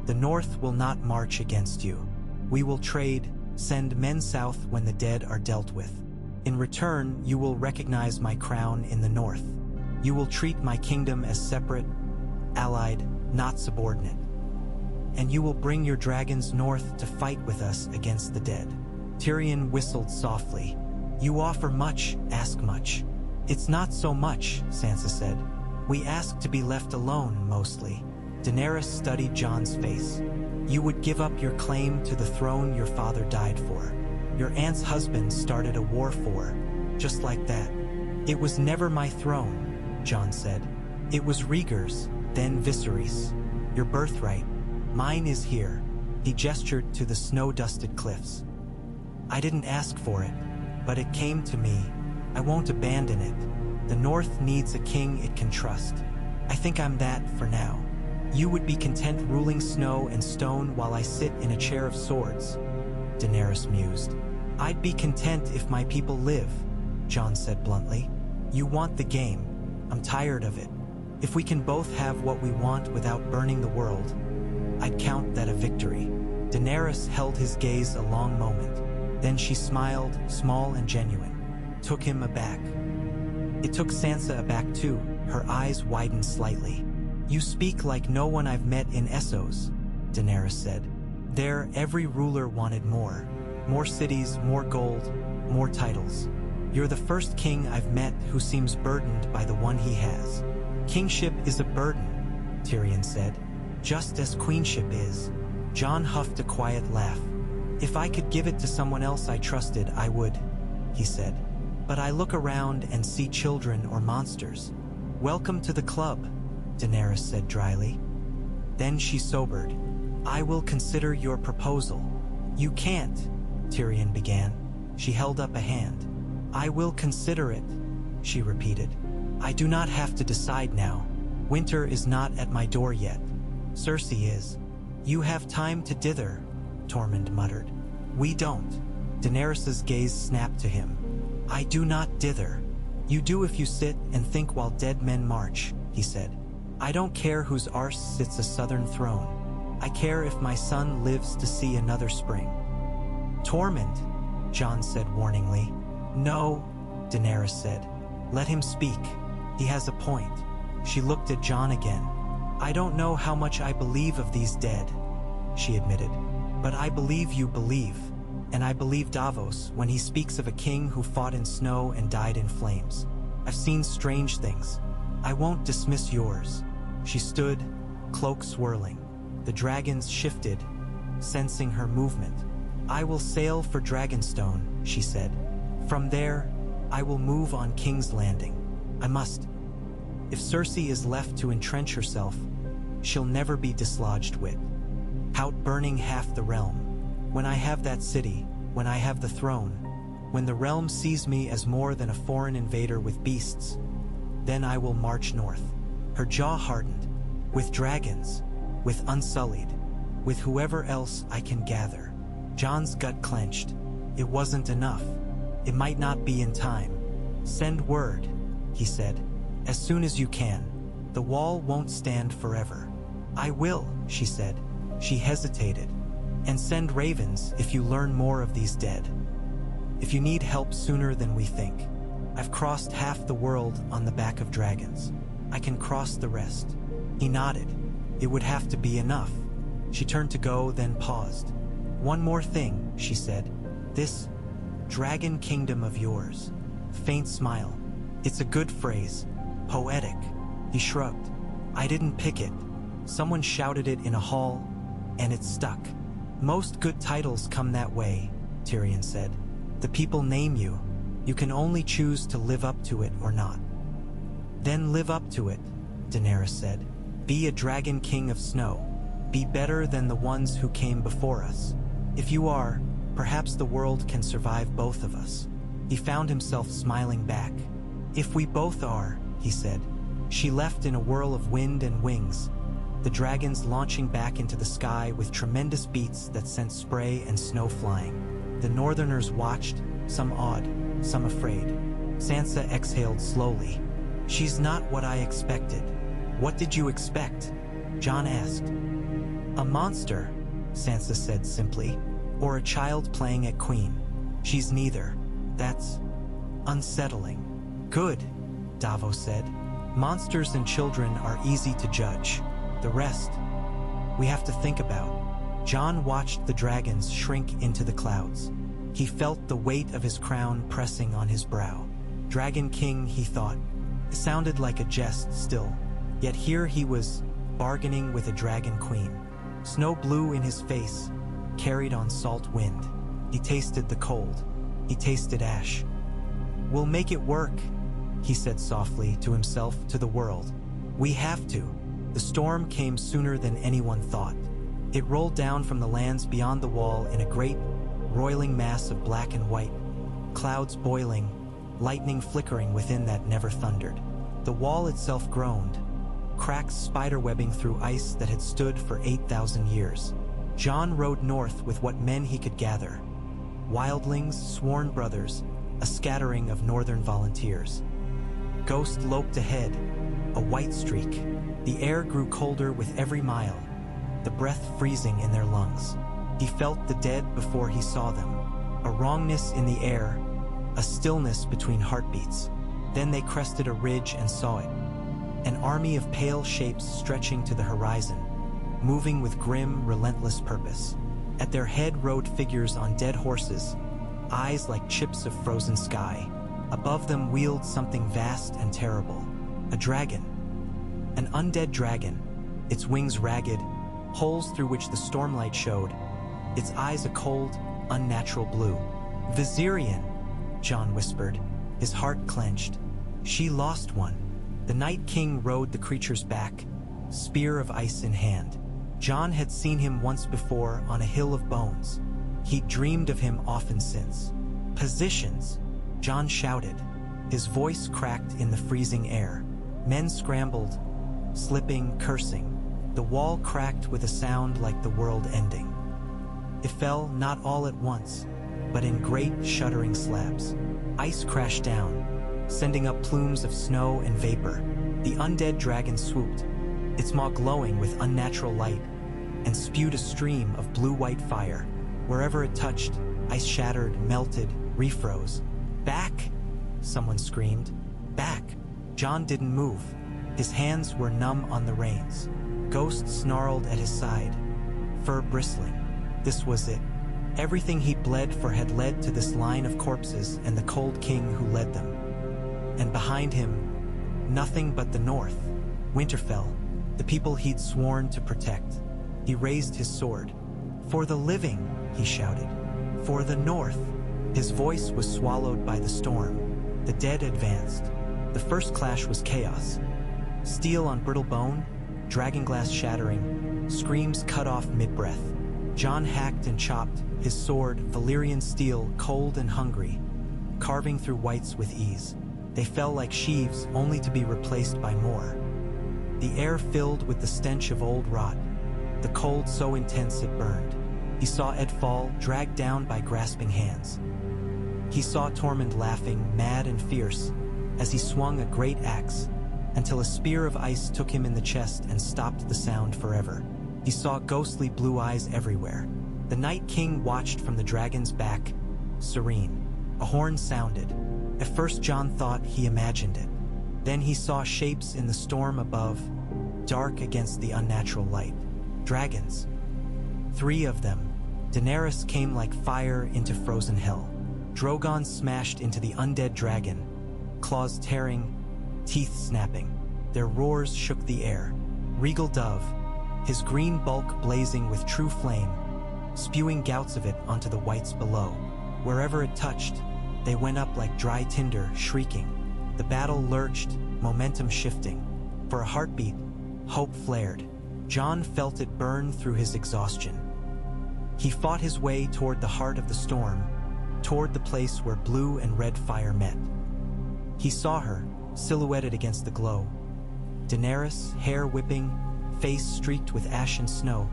The North will not march against you. We will trade, send men south when the dead are dealt with. In return, you will recognize my crown in the North. You will treat my kingdom as separate, allied, not subordinate. And you will bring your dragons north to fight with us against the dead. Tyrion whistled softly. You offer much, ask much. It's not so much, Sansa said. We ask to be left alone, mostly. Daenerys studied Jon's face. You would give up your claim to the throne your father died for. Your aunt's husband started a war for, just like that. It was never my throne, Jon said. It was Rhaegar's, then Viserys. Your birthright. Mine is here. He gestured to the snow-dusted cliffs. I didn't ask for it, but it came to me. I won't abandon it. The North needs a king it can trust. I think I'm that for now. You would be content ruling snow and stone while I sit in a chair of swords, Daenerys mused. I'd be content if my people live, Jon said bluntly. You want the game. I'm tired of it. If we can both have what we want without burning the world, I'd count that a victory. Daenerys held his gaze a long moment. Then she smiled, small and genuine. Took him aback. It took Sansa aback too. Her eyes widened slightly. You speak like no one I've met in Essos, Daenerys said. There, every ruler wanted more. More cities, more gold, more titles. You're the first king I've met who seems burdened by the one he has. Kingship is a burden, Tyrion said. Just as queenship is. Jon huffed a quiet laugh. If I could give it to someone else I trusted, I would, he said. But I look around and see children or monsters. Welcome to the club, Daenerys said dryly. Then she sobered. I will consider your proposal. You can't, Tyrion began. She held up a hand. I will consider it, she repeated. I do not have to decide now. Winter is not at my door yet. Cersei is. You have time to dither, Tormund muttered. We don't. Daenerys's gaze snapped to him. I do not dither. You do if you sit and think while dead men march, he said. I don't care whose arse sits a southern throne. I care if my son lives to see another spring. Tormund, Jon said warningly. No, Daenerys said. Let him speak. He has a point. She looked at Jon again. I don't know how much I believe of these dead, she admitted. But I believe you believe. And I believe Davos when he speaks of a king who fought in snow and died in flames. I've seen strange things. I won't dismiss yours. She stood, cloak swirling. The dragons shifted, sensing her movement. I will sail for Dragonstone, she said. From there, I will move on King's Landing. I must. If Cersei is left to entrench herself, she'll never be dislodged with. Out burning half the realm. When I have that city, when I have the throne, when the realm sees me as more than a foreign invader with beasts, then I will march north. Her jaw hardened. With dragons, with Unsullied, with whoever else I can gather. Jon's gut clenched. It wasn't enough. It might not be in time. Send word, he said. As soon as you can. The wall won't stand forever. I will, she said. She hesitated. And send ravens if you learn more of these dead. If you need help sooner than we think. I've crossed half the world on the back of dragons. I can cross the rest. He nodded. It would have to be enough. She turned to go, then paused. One more thing, she said. This dragon kingdom of yours. Faint smile. It's a good phrase. Poetic. He shrugged. I didn't pick it. Someone shouted it in a hall, and it stuck. Most good titles come that way, Tyrion said. The people name you. You can only choose to live up to it or not. Then live up to it, Daenerys said. Be a dragon king of snow. Be better than the ones who came before us. If you are, perhaps the world can survive both of us. He found himself smiling back. If we both are, he said. She left in a whirl of wind and wings, the dragons launching back into the sky with tremendous beats that sent spray and snow flying. The northerners watched, some awed, some afraid. Sansa exhaled slowly. She's not what I expected. What did you expect? Jon asked. A monster, Sansa said simply, or a child playing at queen. She's neither. That's unsettling. Good, Davos said. Monsters and children are easy to judge. The rest, we have to think about. Jon watched the dragons shrink into the clouds. He felt the weight of his crown pressing on his brow. Dragon King, he thought. It sounded like a jest still, yet here he was, bargaining with a dragon queen. Snow blew in his face, carried on salt wind. He tasted the cold. He tasted ash. We'll make it work, he said softly to himself, to the world. We have to. The storm came sooner than anyone thought. It rolled down from the lands beyond the wall in a great, roiling mass of black and white, clouds boiling, lightning flickering within that never thundered. The wall itself groaned, cracks spiderwebbing through ice that had stood for 8,000 years. Jon rode north with what men he could gather. Wildlings, sworn brothers, a scattering of northern volunteers. Ghost loped ahead, a white streak. The air grew colder with every mile, the breath freezing in their lungs. He felt the dead before he saw them, a wrongness in the air, a stillness between heartbeats. Then they crested a ridge and saw it, an army of pale shapes stretching to the horizon, moving with grim, relentless purpose. At their head rode figures on dead horses, eyes like chips of frozen sky. Above them wheeled something vast and terrible, a dragon. An undead dragon, its wings ragged, holes through which the stormlight showed, its eyes a cold, unnatural blue. Viserion, Jon whispered, his heart clenched. She lost one. The Night King rode the creature's back, spear of ice in hand. Jon had seen him once before on a hill of bones. He'd dreamed of him often since. Positions, Jon shouted. His voice cracked in the freezing air. Men scrambled, slipping, cursing. The wall cracked with a sound like the world ending. It fell not all at once, but in great, shuddering slabs. Ice crashed down, sending up plumes of snow and vapor. The undead dragon swooped, its maw glowing with unnatural light, and spewed a stream of blue-white fire. Wherever it touched, ice shattered, melted, refroze. Back! Someone screamed. Back! Jon didn't move. His hands were numb on the reins. Ghost snarled at his side, fur bristling. This was it. Everything he bled for had led to this line of corpses and the cold king who led them. And behind him, nothing but the north, Winterfell, the people he'd sworn to protect. He raised his sword. For the living, he shouted. For the north. His voice was swallowed by the storm. The dead advanced. The first clash was chaos. Steel on brittle bone, dragonglass shattering, screams cut off mid-breath. Jon hacked and chopped, his sword, Valyrian steel, cold and hungry, carving through whites with ease. They fell like sheaves, only to be replaced by more. The air filled with the stench of old rot, the cold so intense it burned. He saw Ed fall, dragged down by grasping hands. He saw Tormund laughing, mad and fierce, as he swung a great axe, until a spear of ice took him in the chest and stopped the sound forever. He saw ghostly blue eyes everywhere. The Night King watched from the dragon's back, serene. A horn sounded. At first Jon thought he imagined it. Then he saw shapes in the storm above, dark against the unnatural light. Dragons. 3 of them. Daenerys came like fire into frozen hell. Drogon smashed into the undead dragon, claws tearing, teeth snapping. Their roars shook the air. Regal Dove, his green bulk blazing with true flame, spewing gouts of it onto the whites below. Wherever it touched, they went up like dry tinder, shrieking. The battle lurched, momentum shifting. For a heartbeat, hope flared. Jon felt it burn through his exhaustion. He fought his way toward the heart of the storm, toward the place where blue and red fire met. He saw her, silhouetted against the glow. Daenerys, hair whipping, face streaked with ash and snow,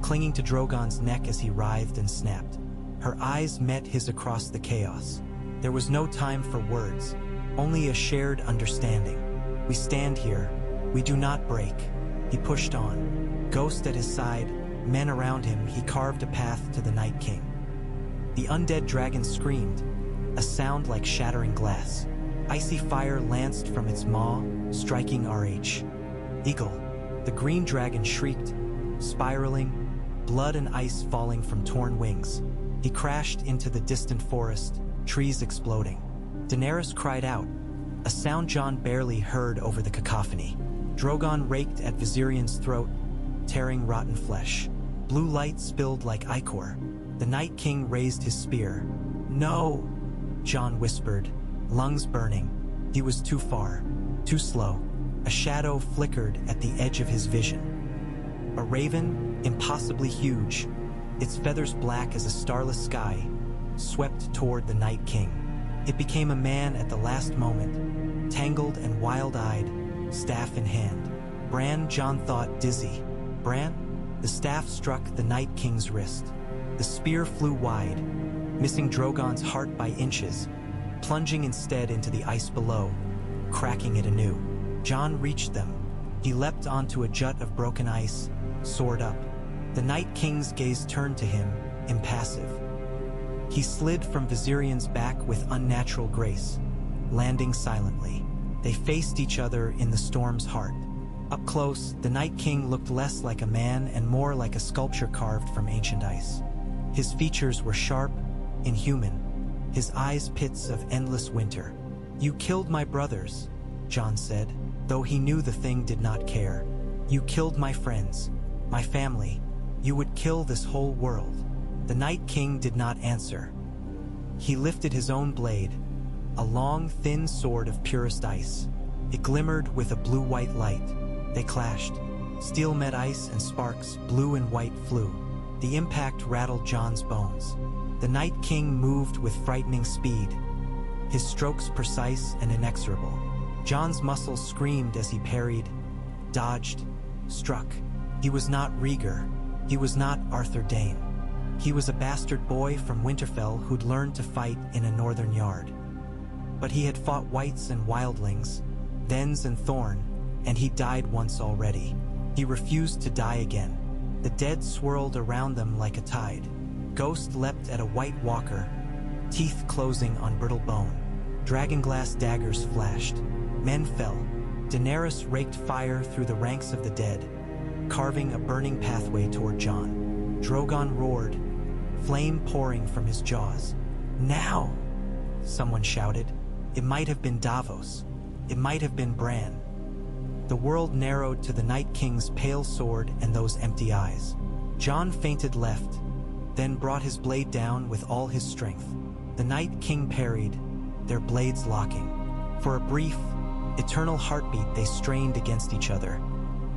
clinging to Drogon's neck as he writhed and snapped. Her eyes met his across the chaos. There was no time for words, only a shared understanding. We stand here. We do not break. He pushed on. Ghost at his side, men around him, he carved a path to the Night King. The undead dragon screamed, a sound like shattering glass. Icy fire lanced from its maw, striking RH. Eagle. The green dragon shrieked, spiraling, blood and ice falling from torn wings. He crashed into the distant forest, trees exploding. Daenerys cried out, a sound Jon barely heard over the cacophony. Drogon raked at Viserion's throat, tearing rotten flesh. Blue light spilled like ichor. The Night King raised his spear. No, Jon whispered, lungs burning. He was too far, too slow. A shadow flickered at the edge of his vision. A raven, impossibly huge, its feathers black as a starless sky, swept toward the Night King. It became a man at the last moment, tangled and wild-eyed, staff in hand. Bran, Jon thought, dizzy. Bran? The staff struck the Night King's wrist. The spear flew wide, missing Drogon's heart by inches, plunging instead into the ice below, cracking it anew. Jon reached them. He leapt onto a jut of broken ice, sword up. The Night King's gaze turned to him, impassive. He slid from Viserion's back with unnatural grace, landing silently. They faced each other in the storm's heart. Up close, the Night King looked less like a man and more like a sculpture carved from ancient ice. His features were sharp, inhuman, his eyes pits of endless winter. You killed my brothers, Jon said, though he knew the thing did not care. You killed my friends, my family. You would kill this whole world. The Night King did not answer. He lifted his own blade, a long, thin sword of purest ice. It glimmered with a blue-white light. They clashed. Steel met ice and sparks, blue and white flew. The impact rattled Jon's bones. The Night King moved with frightening speed, his strokes precise and inexorable. Jon's muscles screamed as he parried, dodged, struck. He was not Rhaegar. He was not Arthur Dayne. He was a bastard boy from Winterfell who'd learned to fight in a northern yard. But he had fought wights and wildlings, Thens and Thorn, and he died once already. He refused to die again. The dead swirled around them like a tide. Ghost leapt at a white walker, teeth closing on brittle bone. Dragonglass daggers flashed. Men fell. Daenerys raked fire through the ranks of the dead, carving a burning pathway toward Jon. Drogon roared, flame pouring from his jaws. Now! Someone shouted. It might have been Davos. It might have been Bran. The world narrowed to the Night King's pale sword and those empty eyes. Jon feinted left, then brought his blade down with all his strength. The Night King parried, their blades locking. For a brief, eternal heartbeat they strained against each other,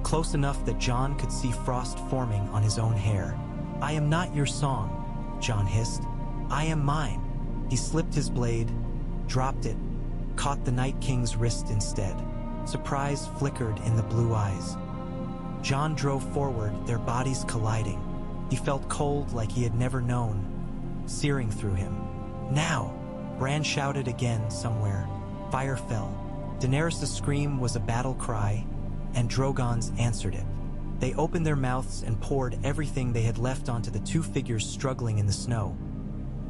close enough that Jon could see frost forming on his own hair. I am not your song, Jon hissed. I am mine. He slipped his blade, dropped it, caught the Night King's wrist instead. Surprise flickered in the blue eyes. Jon drove forward, their bodies colliding. He felt cold like he had never known, searing through him. Now! Bran shouted again somewhere. Fire fell. Daenerys' scream was a battle cry, and Drogon's answered it. They opened their mouths and poured everything they had left onto the two figures struggling in the snow.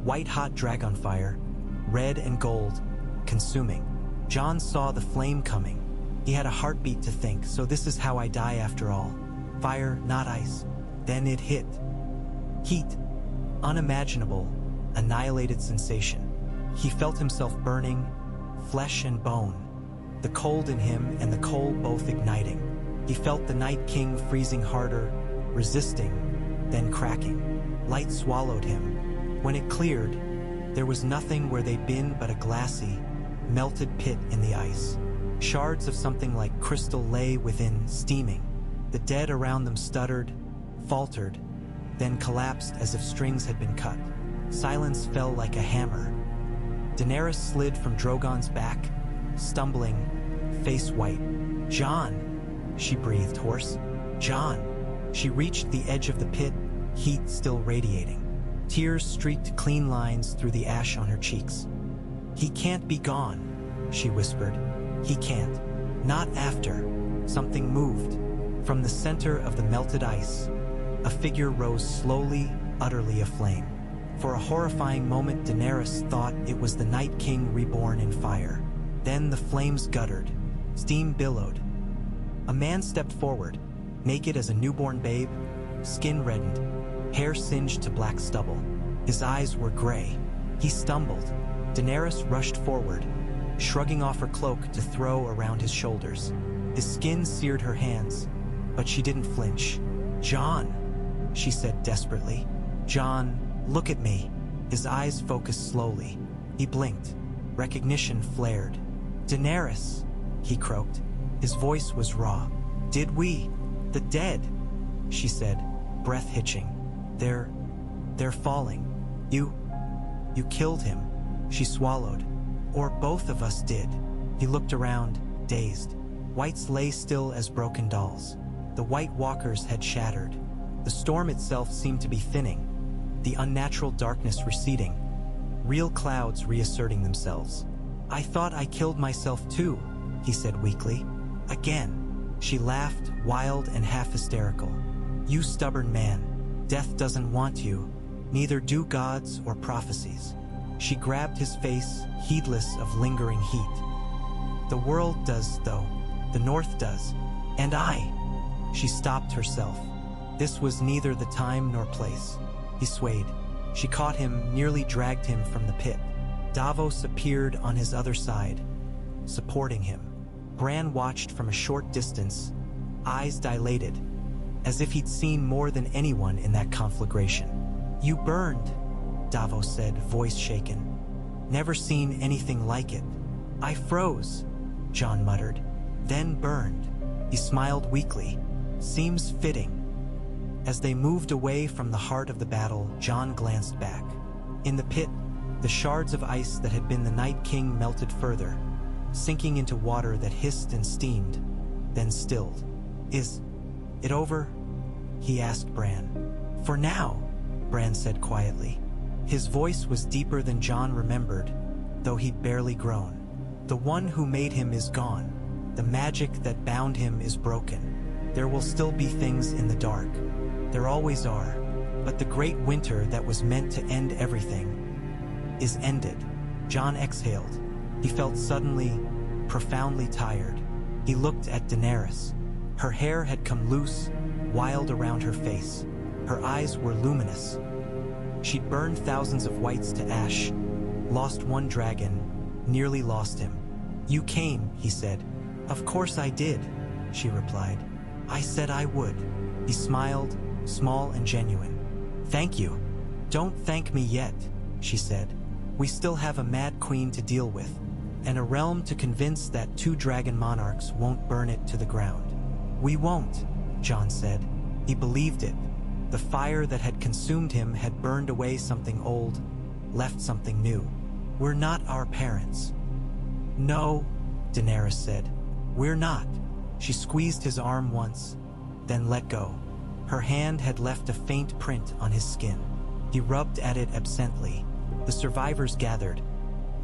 White-hot dragon fire, red and gold, consuming. Jon saw the flame coming. He had a heartbeat to think, so this is how I die after all. Fire, not ice. Then it hit. Heat. Unimaginable, annihilated sensation. He felt himself burning, flesh and bone. The cold in him and the coal both igniting. He felt the Night King freezing harder, resisting, then cracking. Light swallowed him. When it cleared, there was nothing where they'd been but a glassy, melted pit in the ice. Shards of something like crystal lay within, steaming. The dead around them stuttered, faltered, then collapsed as if strings had been cut. Silence fell like a hammer. Daenerys slid from Drogon's back, stumbling, face white. "Jon," she breathed hoarse. "Jon." She reached the edge of the pit, heat still radiating. Tears streaked clean lines through the ash on her cheeks. "He can't be gone," she whispered. "He can't. Not after." Something moved. From the center of the melted ice, a figure rose slowly, utterly aflame. For a horrifying moment, Daenerys thought it was the Night King reborn in fire. Then the flames guttered. Steam billowed. A man stepped forward, naked as a newborn babe, skin reddened, hair singed to black stubble. His eyes were gray. He stumbled. Daenerys rushed forward, shrugging off her cloak to throw around his shoulders. His skin seared her hands, but she didn't flinch. "Jon," she said desperately. "Jon, look at me." His eyes focused slowly. He blinked. Recognition flared. "Daenerys," he croaked. His voice was raw. "Did we? The dead," she said, breath hitching. They're falling. You killed him," she swallowed. "Or both of us did." He looked around, dazed. Whites lay still as broken dolls. The White Walkers had shattered. The storm itself seemed to be thinning, the unnatural darkness receding, real clouds reasserting themselves. "I thought I killed myself too," he said weakly. "Again." She laughed, wild and half hysterical. "You stubborn man. Death doesn't want you. Neither do gods or prophecies." She grabbed his face, heedless of lingering heat. "The world does, though. The North does. And I." She stopped herself. This was neither the time nor place. He swayed. She caught him, nearly dragged him from the pit. Davos appeared on his other side, supporting him. Bran watched from a short distance, eyes dilated, as if he'd seen more than anyone in that conflagration. "You burned," Davos said, voice shaken. "Never seen anything like it." "I froze," Jon muttered, "then burned." He smiled weakly. "Seems fitting." As they moved away from the heart of the battle, Jon glanced back. In the pit, the shards of ice that had been the Night King melted further, sinking into water that hissed and steamed, then stilled. "Is it over?" he asked Bran. "For now," Bran said quietly. His voice was deeper than Jon remembered, though he'd barely grown. "The one who made him is gone. The magic that bound him is broken. There will still be things in the dark. There always are. But the great winter that was meant to end everything is ended." Jon exhaled. He felt suddenly, profoundly tired. He looked at Daenerys. Her hair had come loose, wild around her face. Her eyes were luminous. She'd burned thousands of whites to ash, lost one dragon, nearly lost him. "You came," he said. "Of course I did," she replied. "I said I would." He smiled, small and genuine. "Thank you." "Don't thank me yet," she said. "We still have a mad queen to deal with, and a realm to convince that 2 dragon monarchs won't burn it to the ground." "We won't," Jon said. He believed it. The fire that had consumed him had burned away something old, left something new. "We're not our parents." "No," Daenerys said. "We're not." She squeezed his arm once, then let go. Her hand had left a faint print on his skin. He rubbed at it absently. The survivors gathered.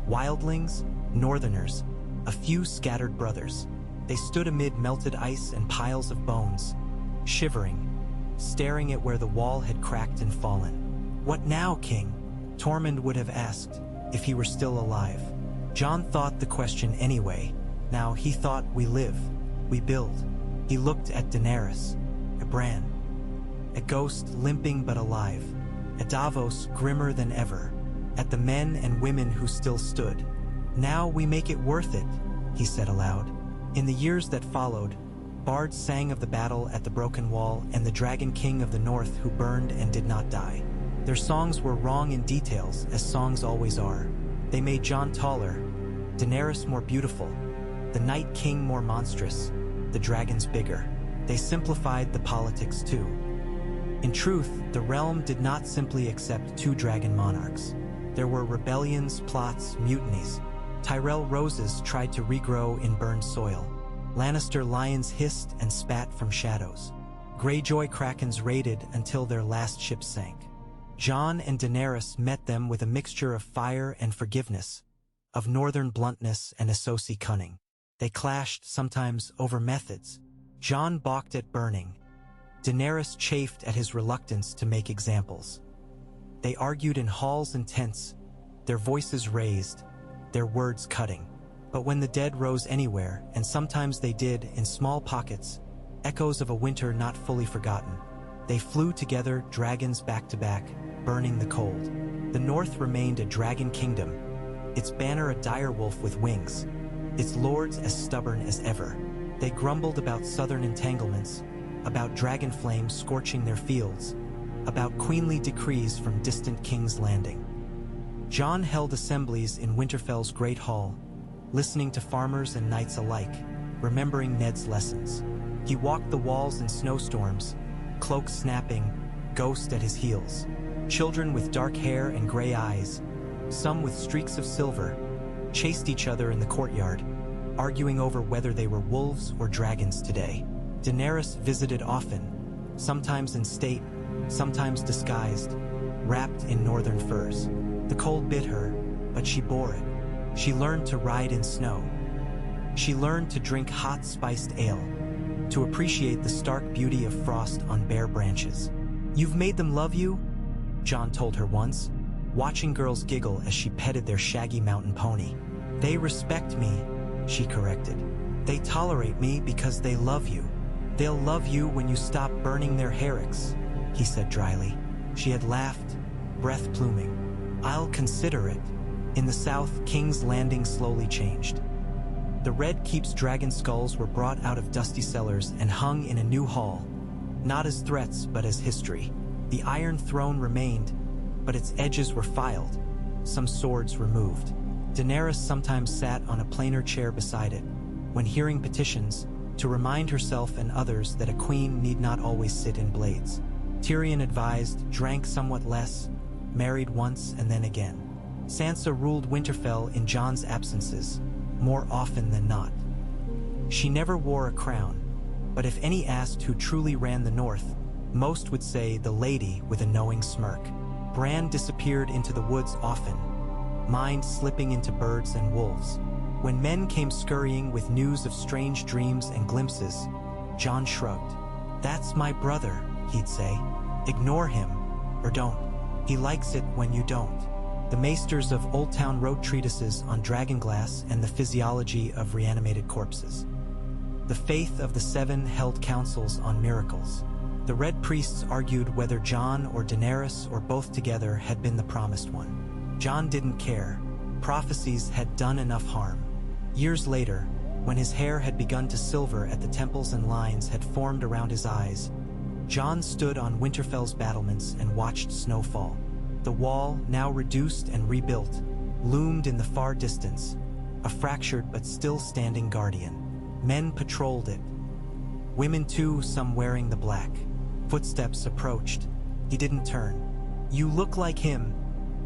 Wildlings, northerners, a few scattered brothers. They stood amid melted ice and piles of bones, shivering, staring at where the wall had cracked and fallen. "What now, King?" Tormund would have asked, if he were still alive. Jon thought the question anyway. Now he thought, "We live, we build." He looked at Daenerys, at Bran, at Ghost limping but alive, at Davos grimmer than ever, at the men and women who still stood. "Now we make it worth it," he said aloud. In the years that followed, bards sang of the battle at the Broken Wall and the Dragon King of the North who burned and did not die. Their songs were wrong in details, as songs always are. They made Jon taller, Daenerys more beautiful, the Night King more monstrous, the dragons bigger. They simplified the politics too. In truth, the realm did not simply accept two dragon monarchs. There were rebellions, plots, mutinies. Tyrell roses tried to regrow in burned soil. Lannister lions hissed and spat from shadows. Greyjoy krakens raided until their last ship sank. Jon and Daenerys met them with a mixture of fire and forgiveness, of northern bluntness and Essosi cunning. They clashed, sometimes over methods. Jon balked at burning. Daenerys chafed at his reluctance to make examples. They argued in halls and tents, their voices raised, their words cutting. But when the dead rose anywhere, and sometimes they did in small pockets, echoes of a winter not fully forgotten, they flew together, dragons back to back, burning the cold. The north remained a dragon kingdom, its banner a direwolf with wings, its lords as stubborn as ever. They grumbled about southern entanglements, about dragon flames scorching their fields, about queenly decrees from distant King's Landing. Jon held assemblies in Winterfell's Great Hall, listening to farmers and knights alike, remembering Ned's lessons. He walked the walls in snowstorms, cloaks snapping, ghost at his heels. Children with dark hair and gray eyes, some with streaks of silver, chased each other in the courtyard, arguing over whether they were wolves or dragons today. Daenerys visited often, sometimes in state, sometimes disguised, wrapped in northern furs. The cold bit her, but she bore it. She learned to ride in snow. She learned to drink hot spiced ale, to appreciate the stark beauty of frost on bare branches. "You've made them love you?" Jon told her once, watching girls giggle as she petted their shaggy mountain pony. "They respect me," she corrected. "They tolerate me because they love you. They'll love you when you stop burning their hammocks," he said dryly. She had laughed, breath pluming. "I'll consider it." In the south, King's Landing slowly changed. The Red Keep's dragon skulls were brought out of dusty cellars and hung in a new hall, not as threats but as history. The Iron Throne remained, but its edges were filed, some swords removed. Daenerys sometimes sat on a plainer chair beside it, when hearing petitions, to remind herself and others that a queen need not always sit in blades. Tyrion advised, drank somewhat less, married once and then again. Sansa ruled Winterfell in Jon's absences, more often than not. She never wore a crown, but if any asked who truly ran the north, most would say the lady with a knowing smirk. Bran disappeared into the woods often, mind slipping into birds and wolves. When men came scurrying with news of strange dreams and glimpses, Jon shrugged. "That's my brother," he'd say. "Ignore him, or don't. He likes it when you don't." The maesters of Old Town wrote treatises on dragonglass and the physiology of reanimated corpses. The faith of the Seven held councils on miracles. The Red Priests argued whether Jon or Daenerys or both together had been the promised one. Jon didn't care. Prophecies had done enough harm. Years later, when his hair had begun to silver at the temples and lines had formed around his eyes, Jon stood on Winterfell's battlements and watched snowfall. The wall, now reduced and rebuilt, loomed in the far distance, a fractured but still standing guardian. Men patrolled it. Women too, some wearing the black. Footsteps approached. He didn't turn. "You look like him,"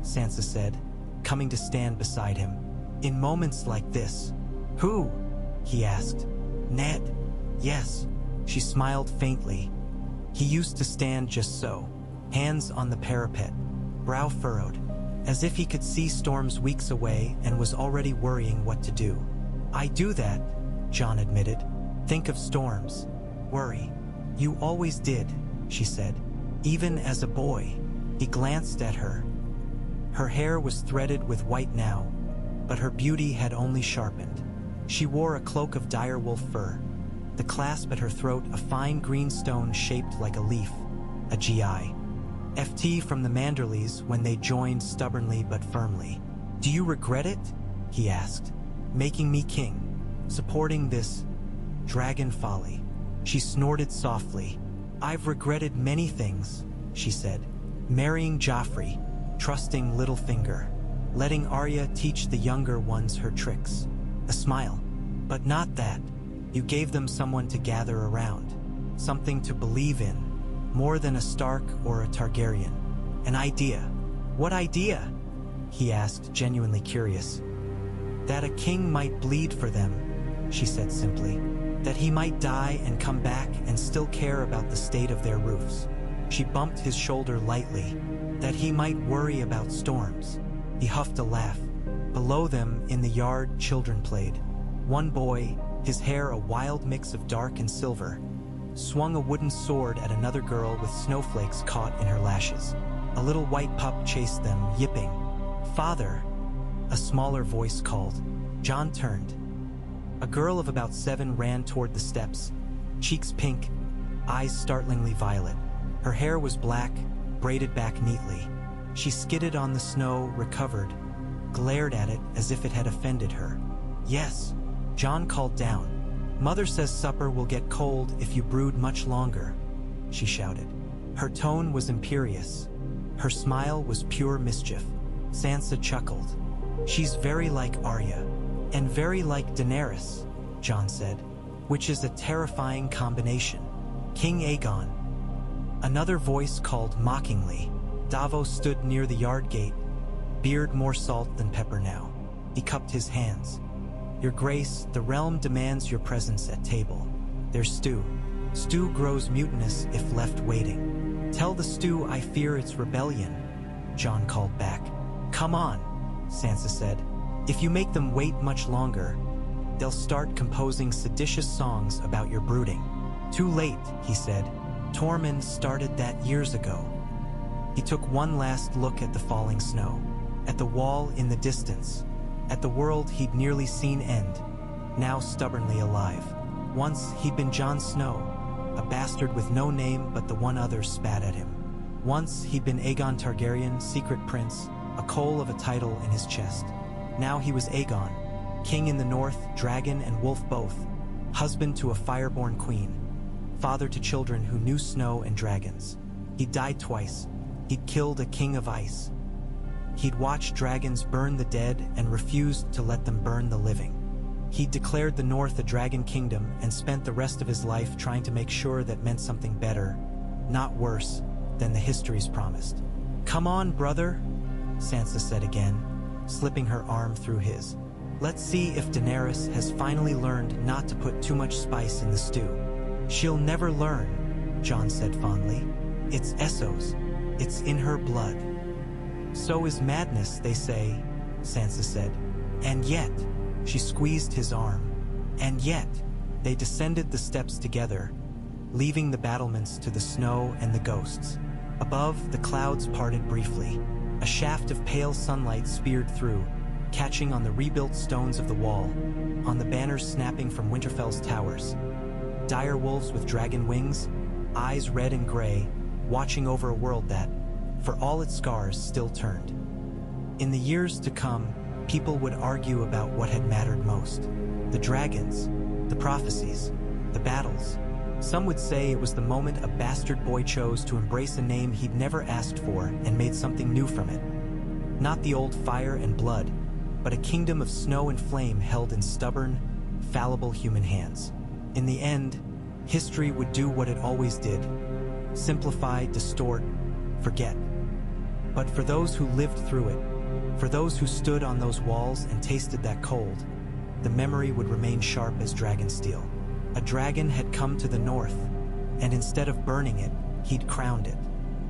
Sansa said, coming to stand beside him. "In moments like this." "Who?" he asked. "Ned." "Yes." She smiled faintly. He used to stand just so, hands on the parapet, brow furrowed, as if he could see storms weeks away and was already worrying what to do. "I do that," Jon admitted. "Think of storms. Worry. You always did," she said. "Even as a boy." He glanced at her. Her hair was threaded with white now, but her beauty had only sharpened. She wore a cloak of direwolf fur, the clasp at her throat a fine green stone shaped like a leaf, a GI. FT from the Manderleys when they joined stubbornly but firmly. "Do you regret it?" he asked. "Making me king, supporting this dragon folly." She snorted softly. "I've regretted many things," she said. "Marrying Joffrey, trusting Littlefinger, letting Arya teach the younger ones her tricks." A smile. "But not that. You gave them someone to gather around, something to believe in." more than a Stark or a Targaryen. An idea. What idea? He asked, genuinely curious. That a king might bleed for them, she said simply. That he might die and come back and still care about the state of their roofs. She bumped his shoulder lightly. That he might worry about storms. He huffed a laugh. Below them, in the yard, children played. One boy, his hair a wild mix of dark and silver, swung a wooden sword at another girl with snowflakes caught in her lashes. A little white pup chased them, yipping. "Father!" A smaller voice called. Jon turned. A girl of about 7 ran toward the steps, cheeks pink, eyes startlingly violet. Her hair was black, braided back neatly. She skidded on the snow, recovered, glared at it as if it had offended her. "Yes," Jon called down. "Mother says supper will get cold if you brood much longer," she shouted. Her tone was imperious. Her smile was pure mischief. Sansa chuckled. "She's very like Arya, and very like Daenerys," Jon said, "which is a terrifying combination. King Aegon." Another voice called mockingly. Davos stood near the yard gate, beard more salt than pepper now. He cupped his hands. "Your Grace, the realm demands your presence at table. There's stew. Stew grows mutinous if left waiting." "Tell the stew I fear its rebellion," Jon called back. "Come on," Sansa said. "If you make them wait much longer, they'll start composing seditious songs about your brooding." "Too late," he said. "Tormund started that years ago." He took one last look at the falling snow, at the wall in the distance, at the world he'd nearly seen end, now stubbornly alive. Once he'd been Jon Snow, a bastard with no name but the one others spat at him. Once he'd been Aegon Targaryen, secret prince, a coal of a title in his chest. Now he was Aegon, king in the north, dragon and wolf both, husband to a fireborn queen, father to children who knew snow and dragons. He'd died twice. He'd killed a king of ice. He'd watched dragons burn the dead and refused to let them burn the living. He'd declared the North a dragon kingdom and spent the rest of his life trying to make sure that meant something better, not worse, than the histories promised. "Come on, brother," Sansa said again, slipping her arm through his. "Let's see if Daenerys has finally learned not to put too much spice in the stew." "She'll never learn," Jon said fondly. "It's Essos. It's in her blood." "So is madness, they say," Sansa said. "And yet," she squeezed his arm, "and yet," they descended the steps together, leaving the battlements to the snow and the ghosts. Above, the clouds parted briefly. A shaft of pale sunlight speared through, catching on the rebuilt stones of the wall, on the banners snapping from Winterfell's towers. Dire wolves with dragon wings, eyes red and gray, watching over a world that, for all its scars, still turned. In the years to come, people would argue about what had mattered most. The dragons, the prophecies, the battles. Some would say it was the moment a bastard boy chose to embrace a name he'd never asked for and made something new from it. Not the old fire and blood, but a kingdom of snow and flame held in stubborn, fallible human hands. In the end, history would do what it always did: simplify, distort, forget. But for those who lived through it, for those who stood on those walls and tasted that cold, the memory would remain sharp as dragon steel. A dragon had come to the north, and instead of burning it, he'd crowned it.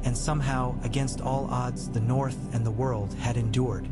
And somehow, against all odds, the north and the world had endured.